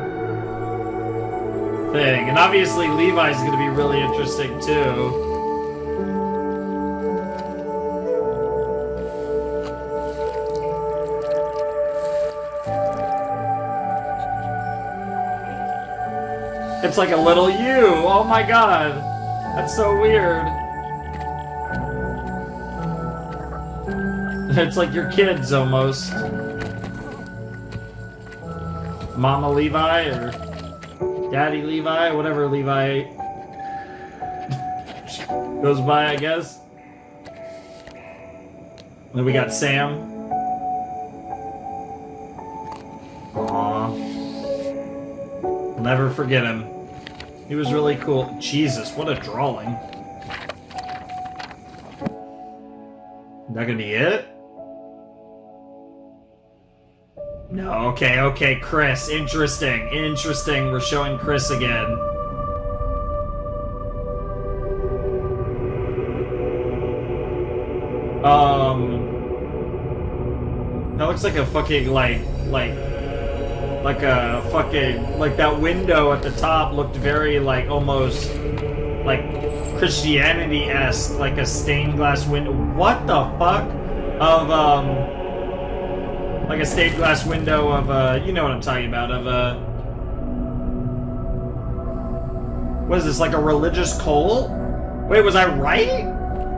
thing. And obviously Levi's gonna be really interesting too. It's like a little you. Oh my god. That's so weird. It's like your kids almost. Mama Levi or Daddy Levi, whatever Levi goes by, I guess. Then we got Sam. Aww. I'll never forget him. He was really cool. Jesus, what a drawing. Is that gonna be it? No, okay, Chris. Interesting. We're showing Chris again. That looks like a fucking, like a fucking, like that window at the top looked very, like, almost, like, Christianity-esque, like a stained glass window. What the fuck? Of, like a stained glass window of, you know what I'm talking about, of, what is this, like a religious cult? Wait, was I right?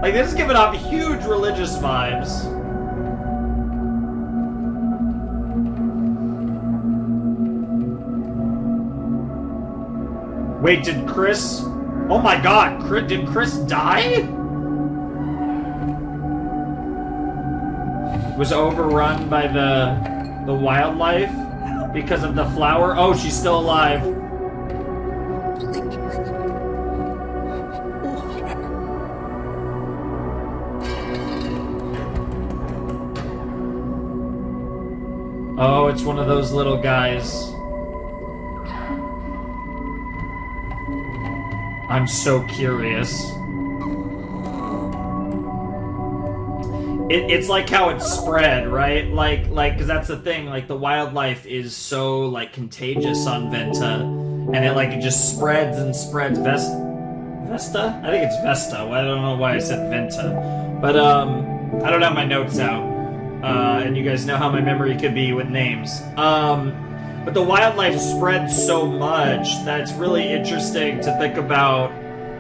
Like, this is giving off huge religious vibes. Wait, did Chris... Oh my god, did Chris die? Was overrun by the wildlife because of the flower? Oh, she's still alive. Oh, it's one of those little guys. I'm so curious. It's like how it's spread, right? Like, because that's the thing. Like, the wildlife is so, like, contagious on Venta, and it just spreads and spreads. Vesta? I think it's Vesta. I don't know why I said Venta, but I don't have my notes out, and you guys know how my memory could be with names. But the wildlife spreads so much that it's really interesting to think about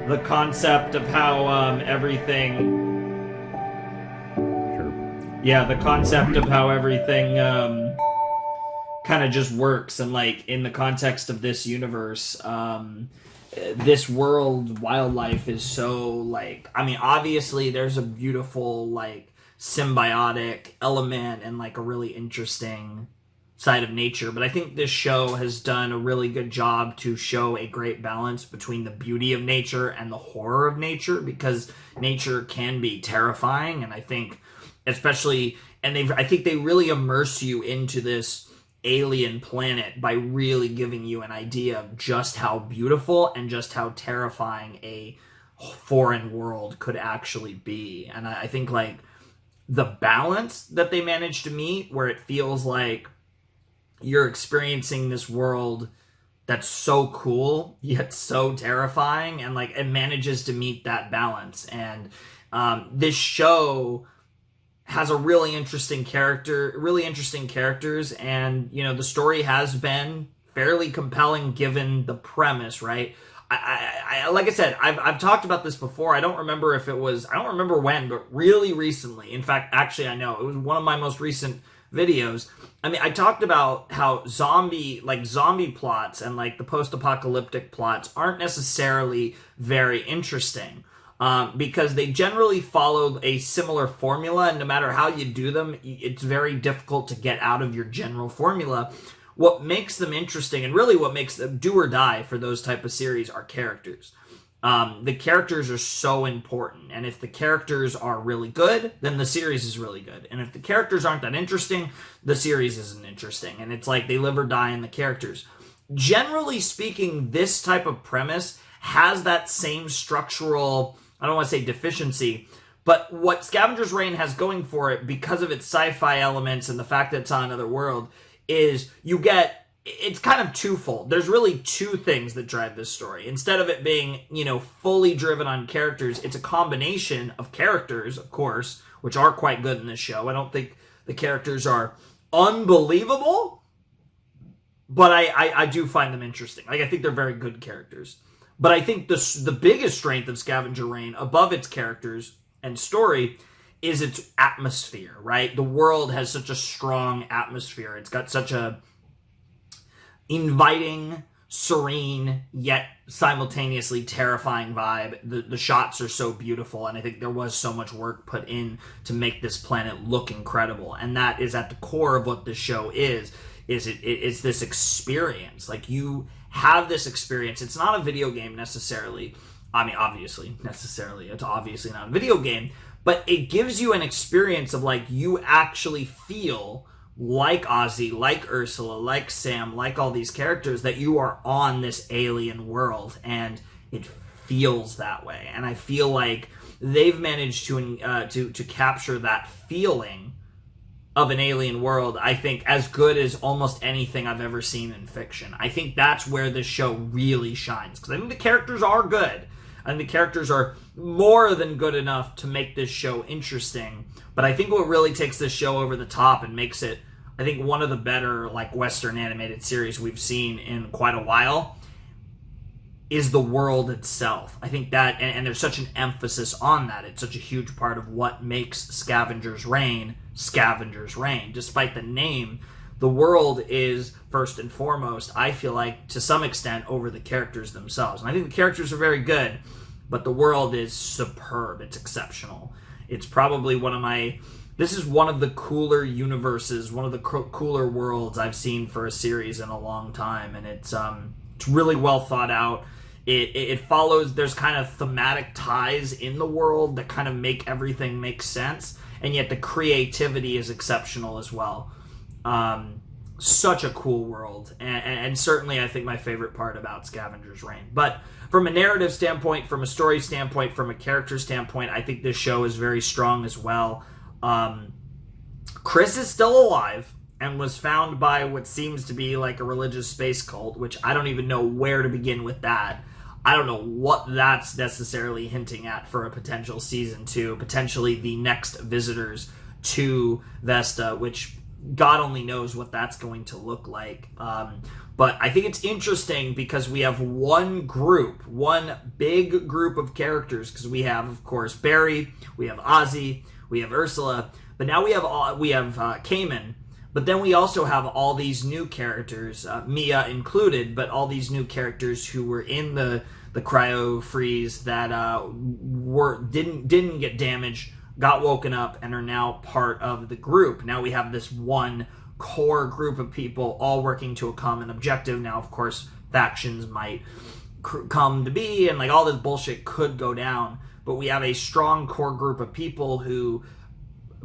the concept of how everything... Yeah, the concept of how everything kind of just works. And, like, in the context of this universe, this world, wildlife is so, like... I mean, obviously, there's a beautiful, like, symbiotic element and, like, a really interesting... side of nature, but I think this show has done a really good job to show a great balance between the beauty of nature and the horror of nature, because nature can be terrifying, and I think especially, and I think they really immerse you into this alien planet by really giving you an idea of just how beautiful and just how terrifying a foreign world could actually be. And I think, like, the balance that they managed to meet, where it feels like you're experiencing this world that's so cool yet so terrifying, and like it manages to meet that balance. And this show has a really interesting characters, and you know, the story has been fairly compelling given the premise, right? I like I said, I've talked about this before. I don't remember when, but really recently. In fact, actually, I know it was one of my most recent videos. I mean, I talked about how zombie plots and like the post-apocalyptic plots aren't necessarily very interesting, because they generally follow a similar formula, and no matter how you do them, it's very difficult to get out of your general formula. what makes them interesting, and really what makes them do or die for those type of series, are characters. The characters are so important, and if the characters are really good, then the series is really good. And if the characters aren't that interesting, the series isn't interesting. And it's like they live or die in the characters. Generally speaking, this type of premise has that same structural, I don't want to say deficiency, but what Scavengers Reign has going for it, because of its sci-fi elements and the fact that it's on another world, is it's kind of twofold. There's really two things that drive this story. Instead of it being, fully driven on characters, it's a combination of characters, of course, which are quite good in this show. I don't think the characters are unbelievable, but I do find them interesting. Like, I think they're very good characters. But I think the biggest strength of Scavenger Reign, above its characters and story, is its atmosphere, right? The world has such a strong atmosphere. It's got such a inviting, serene, yet simultaneously terrifying vibe. The shots are so beautiful, and I think there was so much work put in to make this planet look incredible. And that is at the core of what this show is it's this experience. Like, you have this experience. It's not a video game necessarily. I mean, obviously, necessarily. It's obviously not a video game, but it gives you an experience of, like, you actually feel like Ozzy, like Ursula, like Sam, like all these characters, that you are on this alien world, and it feels that way. And I feel like they've managed to capture that feeling of an alien world, I think, as good as almost anything I've ever seen in fiction. I think that's where this show really shines, because I think the characters are good. I think the characters are more than good enough to make this show interesting. But I think what really takes this show over the top and makes it, I think, one of the better, like, Western animated series we've seen in quite a while is the world itself. I think that, and there's such an emphasis on that. It's such a huge part of what makes Scavengers Reign, Despite the name, the world is, first and foremost, I feel like, to some extent, over the characters themselves. And I think the characters are very good, but the world is superb. It's exceptional. It's probably this is one of the cooler universes, one of the cooler worlds I've seen for a series in a long time. And it's really well thought out. It follows, there's kind of thematic ties in the world that kind of make everything make sense. And yet the creativity is exceptional as well. Such a cool world, and certainly I think my favorite part about Scavengers Reign. But from a narrative standpoint, from a story standpoint, from a character standpoint, I think this show is very strong as well. Chris is still alive and was found by what seems to be like a religious space cult, which I don't even know where to begin with that. I don't know what that's necessarily hinting at for a potential season 2, potentially the next visitors to Vesta, which God only knows what that's going to look like. But I think it's interesting because we have one big group of characters, because we have, of course, Barry, we have Ozzy, we have Ursula, but now we have Cayman. But then we also have all these new characters, Mia included, but all these new characters who were in the cryo freeze that didn't get damaged, got woken up, and are now part of the group. Now we have this one core group of people all working to a common objective. Now, of course, factions might come to be, and like all this bullshit could go down, but we have a strong core group of people who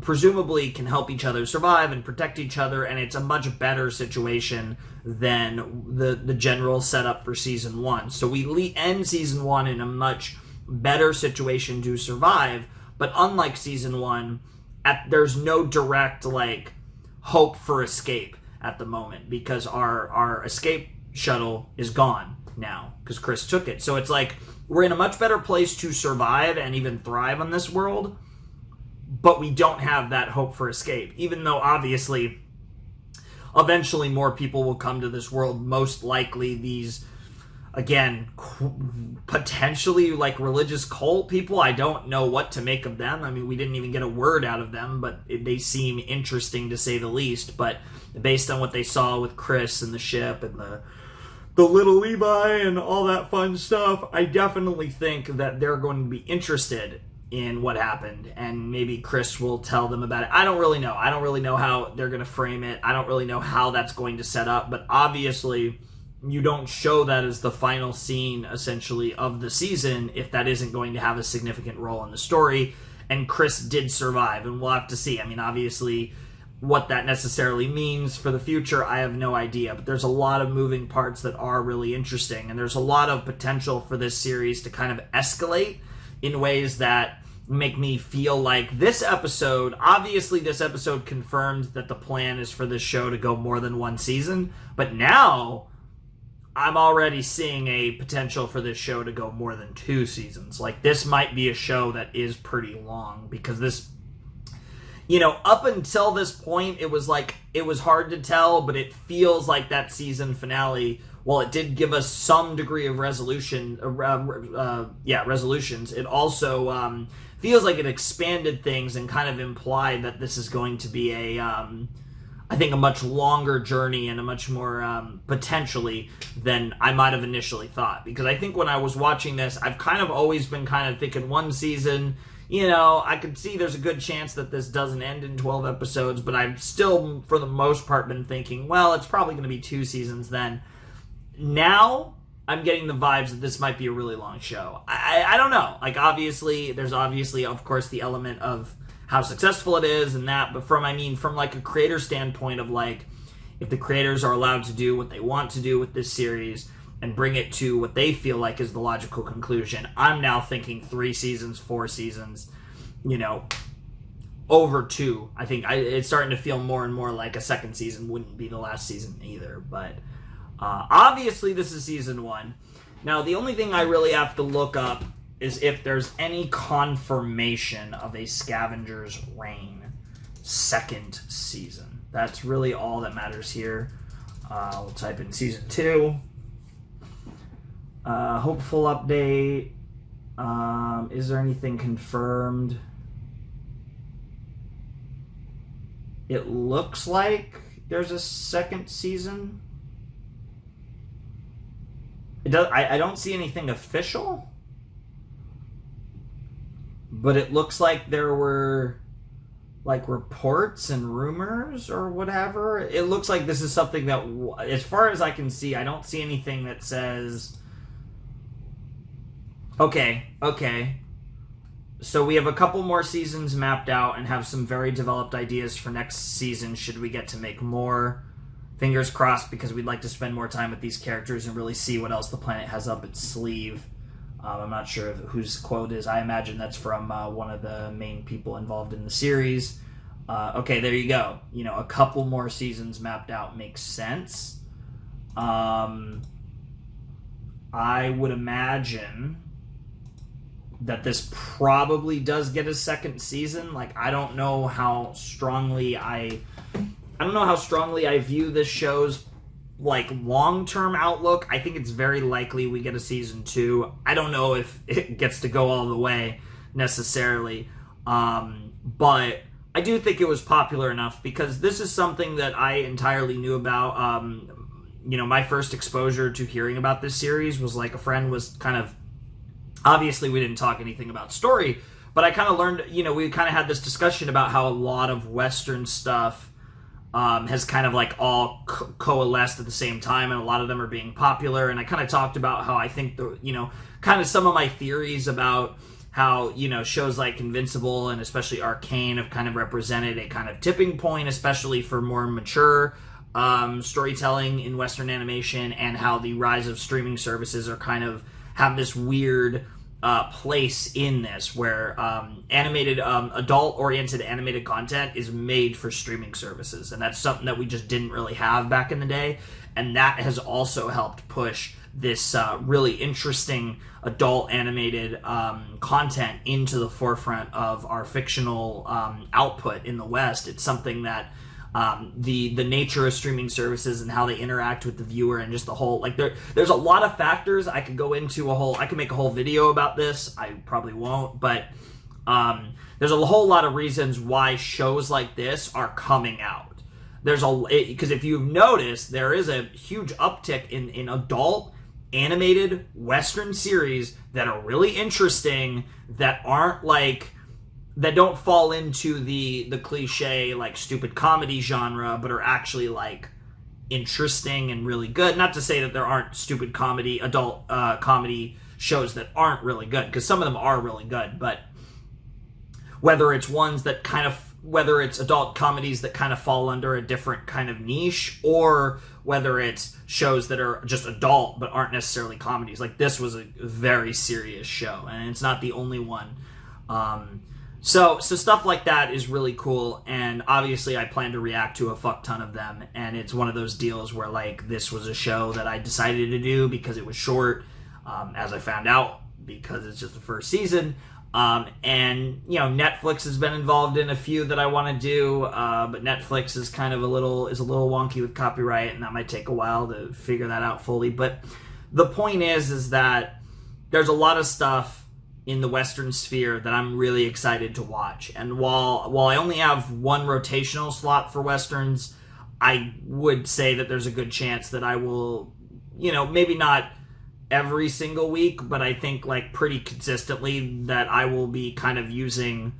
presumably can help each other survive and protect each other, and it's a much better situation than the general setup for season 1. So we end season 1 in a much better situation to survive, but unlike season 1, there's no direct like hope for escape at the moment, because our escape shuttle is gone now because Chris took it. So it's like we're in a much better place to survive and even thrive on this world, but we don't have that hope for escape, even though obviously eventually more people will come to this world. Most likely these, again, potentially like religious cult people. I don't know what to make of them. I mean, we didn't even get a word out of them, but they seem interesting to say the least. But based on what they saw with Chris and the ship and the little Levi and all that fun stuff, I definitely think that they're going to be interested in what happened, and maybe Chris will tell them about it. I don't really know. I don't really know how they're going to frame it. I don't really know how that's going to set up, but obviously you don't show that as the final scene, essentially, of the season if that isn't going to have a significant role in the story, and Chris did survive, and we'll have to see. I mean, obviously, what that necessarily means for the future, I have no idea, but there's a lot of moving parts that are really interesting, and there's a lot of potential for this series to kind of escalate in ways that make me feel like this episode, obviously this episode confirmed that the plan is for this show to go more than one season, but now I'm already seeing a potential for this show to go more than 2 seasons. Like, this might be a show that is pretty long, because this, up until this point, it was hard to tell, but it feels like that season finale, while it did give us some degree of resolutions, it also feels like it expanded things and kind of implied that this is going to be I think a much longer journey and a much more potentially than I might have initially thought. Because I think when I was watching this, I've kind of always been kind of thinking one season, I could see there's a good chance that this doesn't end in 12 episodes, but I've still, for the most part, been thinking, well, it's probably going to be 2 seasons then. Now, I'm getting the vibes that this might be a really long show. I don't know. Like, there's obviously, of course, the element of how successful it is and that, but from like a creator standpoint of like, if the creators are allowed to do what they want to do with this series and bring it to what they feel like is the logical conclusion, I'm now thinking 3 seasons, 4 seasons, over 2. I think it's starting to feel more and more like a second season wouldn't be the last season either, but obviously this is season 1. Now, the only thing I really have to look up is if there's any confirmation of a Scavengers reign second season. That's really all that matters here. We'll type in season 2. Hopeful update. Is there anything confirmed? It looks like there's a second season. I don't see anything official. But it looks like there were, like, reports and rumors or whatever. It looks like this is something that, as far as I can see, I don't see anything that says, okay. So we have a couple more seasons mapped out and have some very developed ideas for next season should we get to make more. Fingers crossed, because we'd like to spend more time with these characters and really see what else the planet has up its sleeve. I'm not sure whose quote is. I imagine that's from one of the main people involved in the series. Okay, there you go. A couple more seasons mapped out makes sense. I would imagine that this probably does get a second season. Like, I don't know how strongly I view this show's long-term outlook. I think it's very likely we get a season 2. I don't know if it gets to go all the way necessarily, but I do think it was popular enough, because this is something that I entirely knew about. My first exposure to hearing about this series was like a friend was kind of, obviously we didn't talk anything about story, but I kind of learned, we kind of had this discussion about how a lot of Western stuff has kind of all coalesced at the same time, and a lot of them are being popular. And I kind of talked about how I think kind of some of my theories about how shows like Invincible and especially Arcane have kind of represented a kind of tipping point, especially for more mature storytelling in Western animation, and how the rise of streaming services are kind of have this weird place in this where adult-oriented animated content is made for streaming services, and that's something that we just didn't really have back in the day, and that has also helped push this really interesting adult animated content into the forefront of our fictional output in the West. It's something that the nature of streaming services and how they interact with the viewer, and just the whole, there's a lot of factors. I could go into I could make a whole video about this. I probably won't, but there's a whole lot of reasons why shows like this are coming out. Because if you've noticed, there is a huge uptick in adult animated Western series that are really interesting, that aren't like, that don't fall into the cliche like stupid comedy genre, but are actually like interesting and really good. Not to say that there aren't stupid comedy, adult comedy shows that aren't really good, because some of them are really good, but whether it's ones that kind of, whether it's adult comedies that kind of fall under a different kind of niche, or whether it's shows that are just adult but aren't necessarily comedies. Like, this was a very serious show, and it's not the only one. So stuff like that is really cool, and obviously I plan to react to a fuck ton of them, and it's one of those deals where, like, this was a show that I decided to do because it was short, as I found out, because it's just the first season. And, you know, Netflix has been involved in a few that I want to do, but Netflix is kind of a little wonky with copyright, and that might take a while to figure that out fully. But the point is that there's a lot of stuff in the Western sphere that I'm really excited to watch. And while I only have one rotational slot for Westerns, I would say that there's a good chance that I will, you know, maybe not every single week, but I think like pretty consistently that I will be kind of using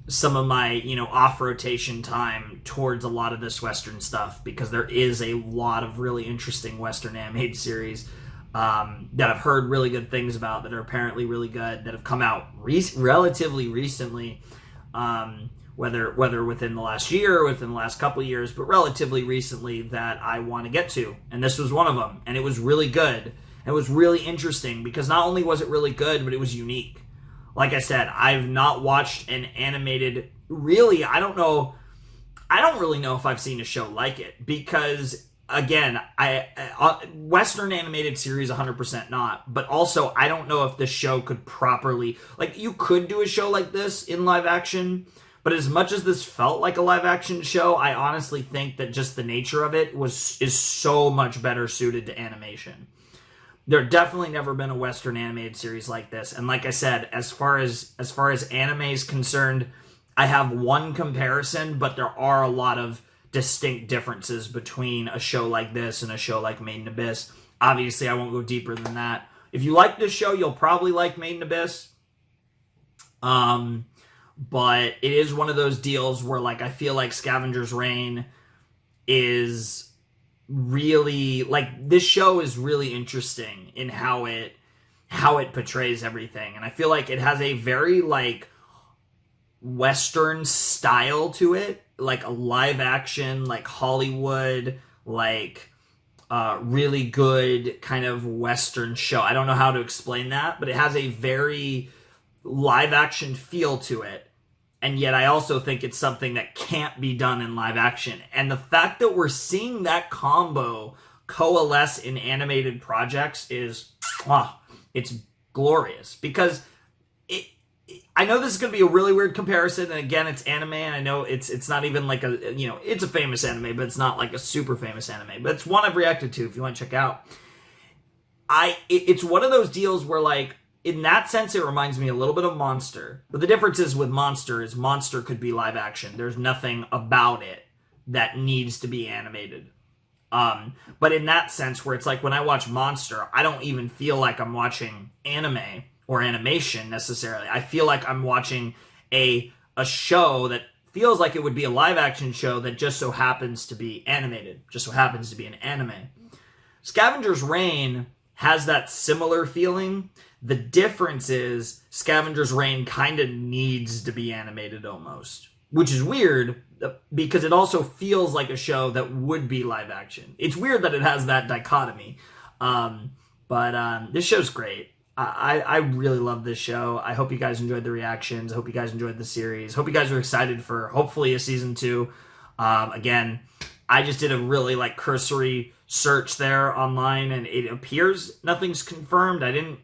some of my, you know, off rotation time towards a lot of this Western stuff, because there is a lot of really interesting Western animated series that I've heard really good things about, that are apparently really good, that have come out relatively recently, whether within the last year or within the last couple of years, but relatively recently, that I want to get to. And this was one of them, and it was really good. It was really interesting because not only was it really good, but it was unique. Like I said, I've not watched an animated, really, I don't really know if I've seen a show like it, because again, Western animated series 100% not, but also I don't know if this show could properly, like, you could do a show like this in live action, but as much as this felt like a live action show, I honestly think that just the nature of it is so much better suited to animation. There definitely never been a Western animated series like this, and like I said, as far as anime is concerned, I have one comparison, but there are a lot of distinct differences between a show like this and a show like Made in Abyss. Obviously, I won't go deeper than that. If you like this show, you'll probably like Made in Abyss. But it is one of those deals where, like, I feel like Scavengers Reign is really, like, this show is really interesting in how it portrays everything. And I feel like it has a very, like, Western style to it, like a live action, like Hollywood, like really good kind of Western show. I don't know how to explain that, but it has a very live action feel to it. And yet I also think it's something that can't be done in live action. And the fact that we're seeing that combo coalesce in animated projects is, it's glorious. Because I know this is going to be a really weird comparison, and again, it's anime, and I know it's not even like a, you know, it's a famous anime, but it's not like a super famous anime, but it's one I've reacted to if you want to check out. It's one of those deals where, like, in that sense, it reminds me a little bit of Monster, but the difference is with Monster is Monster could be live action. There's nothing about it that needs to be animated. But in that sense, where it's like when I watch Monster, I don't even feel like I'm watching anime or animation necessarily. I feel like I'm watching a show that feels like it would be a live action show that just so happens to be animated, just so happens to be an anime. Scavengers Reign has that similar feeling. The difference is Scavengers Reign kind of needs to be animated almost, which is weird because it also feels like a show that would be live action. It's weird that it has that dichotomy. But this show's great. I really love this show. I hope you guys enjoyed the reactions. I hope you guys enjoyed the series. Hope you guys are excited for hopefully a season 2. Again, I just did a really like cursory search there online, and it appears nothing's confirmed. I didn't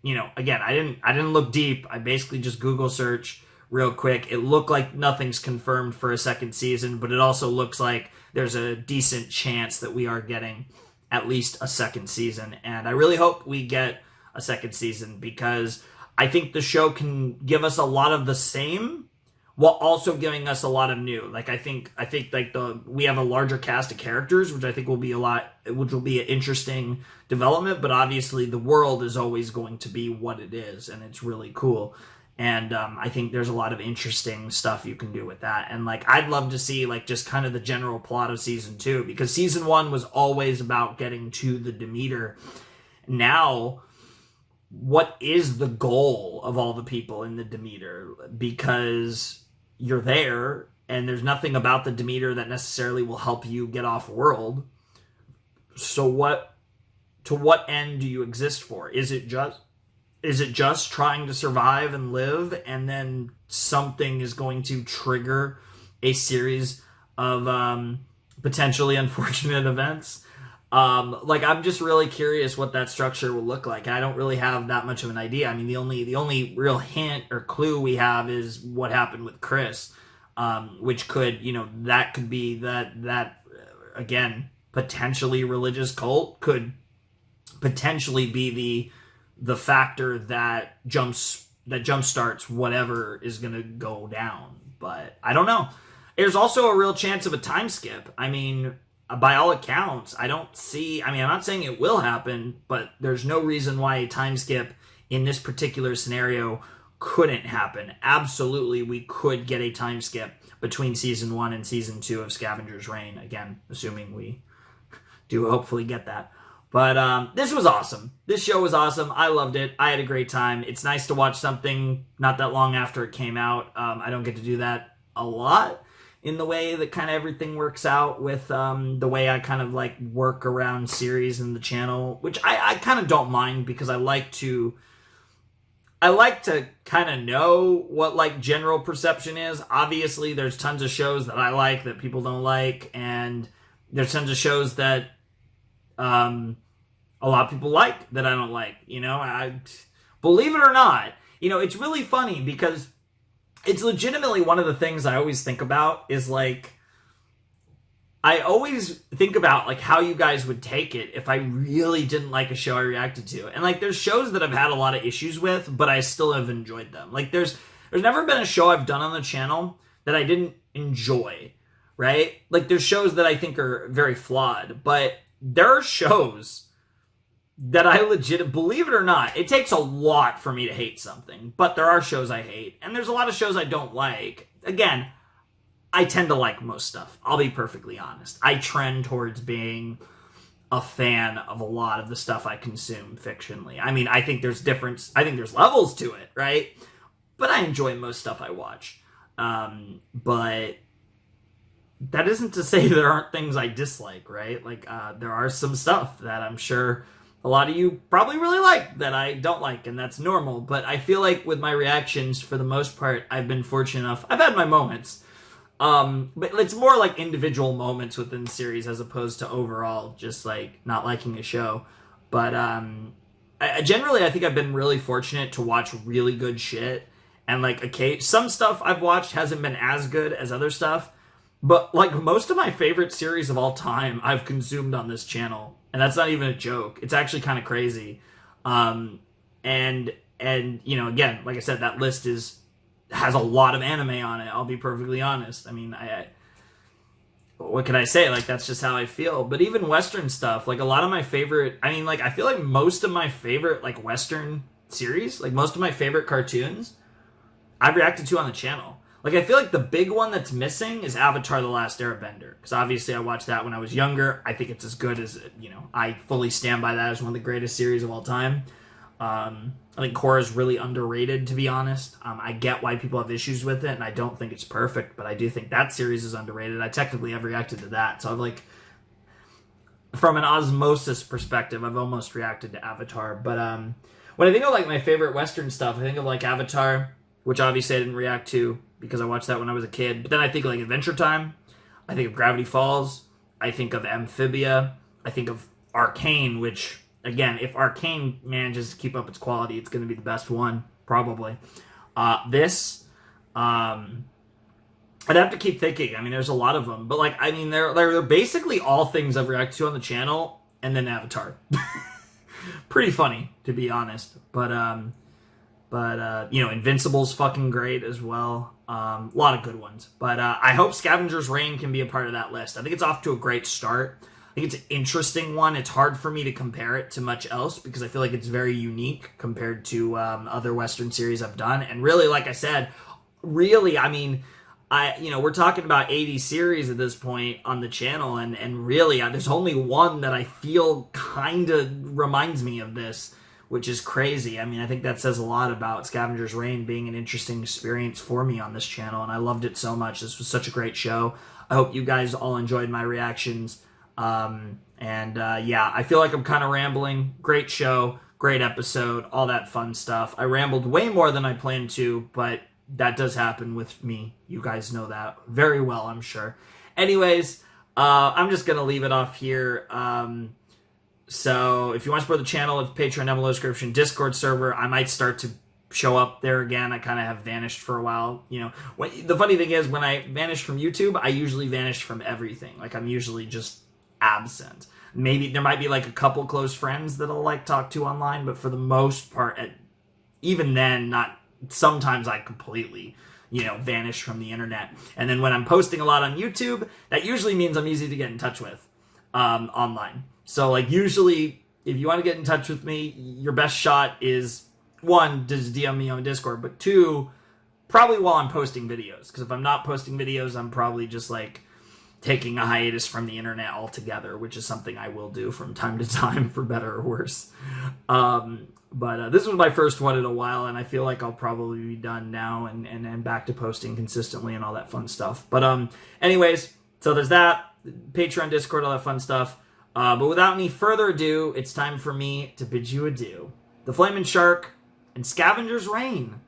look deep. I basically just Google search real quick. It looked like nothing's confirmed for a second season, but it also looks like there's a decent chance that we are getting at least a second season. And I really hope we get a second season, because I think the show can give us a lot of the same while also giving us a lot of new. Like I think like we have a larger cast of characters, which I think will be which will be an interesting development. But obviously, the world is always going to be what it is, and it's really cool. And I think there's a lot of interesting stuff you can do with that. And like I'd love to see like just kind of the general plot of season 2, because season 1 was always about getting to the Demeter. Now, what is the goal of all the people in the Demeter? Because you're there, and there's nothing about the Demeter that necessarily will help you get off world. So to what end do you exist for? Is it just trying to survive and live, and then something is going to trigger a series of potentially unfortunate events? Like I'm just really curious what that structure will look like. I don't really have that much of an idea. I mean, the only real hint or clue we have is what happened with Chris, which could, that could be that again, potentially religious cult could potentially be the factor that jumpstarts whatever is going to go down. But I don't know. There's also a real chance of a time skip. I mean, by all accounts, I'm not saying it will happen, but there's no reason why a time skip in this particular scenario couldn't happen. Absolutely, we could get a time skip between season 1 and season 2 of Scavengers Reign. Again, assuming we do hopefully get that. But this was awesome. This show was awesome. I loved it. I had a great time. It's nice to watch something not that long after it came out. I don't get to do that a lot in the way that kind of everything works out with the way I kind of like work around series and the channel, which I kind of don't mind, because I like to kind of know what like general perception is. Obviously, there's tons of shows that I like that people don't like, and there's tons of shows that a lot of people like that I don't like. I believe it or not, it's really funny, because it's legitimately one of the things I always think about is like, I always think about like how you guys would take it if I really didn't like a show I reacted to. And like there's shows that I've had a lot of issues with, but I still have enjoyed them. Like there's never been a show I've done on the channel that I didn't enjoy, right? Like there's shows that I think are very flawed, but there are shows that I believe it or not, it takes a lot for me to hate something, but there are shows I hate, and there's a lot of shows I don't like. Again, I tend to like most stuff. I'll be perfectly honest. I trend towards being a fan of a lot of the stuff I consume fictionally. I mean, I think there's levels to it, right? But I enjoy most stuff I watch. But that isn't to say there aren't things I dislike, right? Like, there are some stuff that I'm sure a lot of you probably really like that I don't like, and that's normal. But I feel like with my reactions, for the most part, I've been fortunate enough. I've had my moments. But it's more like individual moments within the series as opposed to overall just like not liking a show. But generally, I think I've been really fortunate to watch really good shit. And like, some stuff I've watched hasn't been as good as other stuff. But like most of my favorite series of all time I've consumed on this channel. And that's not even a joke. It's actually kind of crazy. And again, like I said, that list has a lot of anime on it. I'll be perfectly honest. I mean, what can I say? Like, that's just how I feel. But even Western stuff, like a lot of my favorite, I feel like most of my favorite like Western series, like most of my favorite cartoons, I've reacted to on the channel. Like, I feel like the big one that's missing is Avatar: The Last Airbender. Because obviously I watched that when I was younger. I think it's as good as, I fully stand by that as one of the greatest series of all time. I think Korra's really underrated, to be honest. I get why people have issues with it, and I don't think it's perfect, but I do think that series is underrated. I technically have reacted to that. So I've like, from an osmosis perspective, I've almost reacted to Avatar. But when I think of like my favorite Western stuff, I think of like Avatar, which obviously I didn't react to because I watched that when I was a kid. But then I think like Adventure Time. I think of Gravity Falls. I think of Amphibia. I think of Arcane, which, again, if Arcane manages to keep up its quality, it's going to be the best one, probably. I'd have to keep thinking. I mean, there's a lot of them. But, like, I mean, they're basically all things I've reacted to on the channel, and then Avatar. Pretty funny, to be honest. But, But, you know, Invincible's fucking great as well. A lot of good ones. But I hope Scavengers Reign can be a part of that list. I think it's off to a great start. I think it's an interesting one. It's hard for me to compare it to much else because I feel like it's very unique compared to other Western series I've done. And really, like I said, really, I mean, we're talking about 80 series at this point on the channel, and really, there's only one that I feel kind of reminds me of this, which is crazy. I mean, I think that says a lot about Scavengers Reign being an interesting experience for me on this channel, and I loved it so much. This was such a great show. I hope you guys all enjoyed my reactions. Yeah, I feel like I'm kind of rambling. Great show, great episode, all that fun stuff. I rambled way more than I planned to, but that does happen with me. You guys know that very well, I'm sure. Anyways, I'm just going to leave it off here. So if you want to support the channel, it's Patreon down below description, Discord server. I might start to show up there again. I kind of have vanished for a while. You know, the funny thing is, when I vanish from YouTube, I usually vanish from everything. Like, I'm usually just absent. Maybe there might be like a couple close friends that I'll like talk to online, but for the most part, even then, not. Sometimes I completely, vanish from the internet. And then when I'm posting a lot on YouTube, that usually means I'm easy to get in touch with online. So, like, usually, if you want to get in touch with me, your best shot is, 1, just DM me on Discord, but 2, probably while I'm posting videos. Because if I'm not posting videos, I'm probably just, like, taking a hiatus from the internet altogether, which is something I will do from time to time, for better or worse. But this was my first one in a while, and I feel like I'll probably be done now and back to posting consistently and all that fun stuff. But anyways, so there's that. Patreon, Discord, all that fun stuff. But without any further ado, it's time for me to bid you adieu. The Flaming Shark and Scavengers Reign.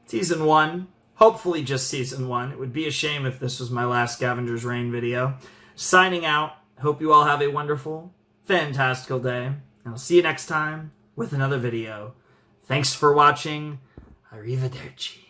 Season 1. Hopefully just Season 1. It would be a shame if this was my last Scavengers Reign video. Signing out. Hope you all have a wonderful, fantastical day. And I'll see you next time with another video. Thanks for watching. Arrivederci.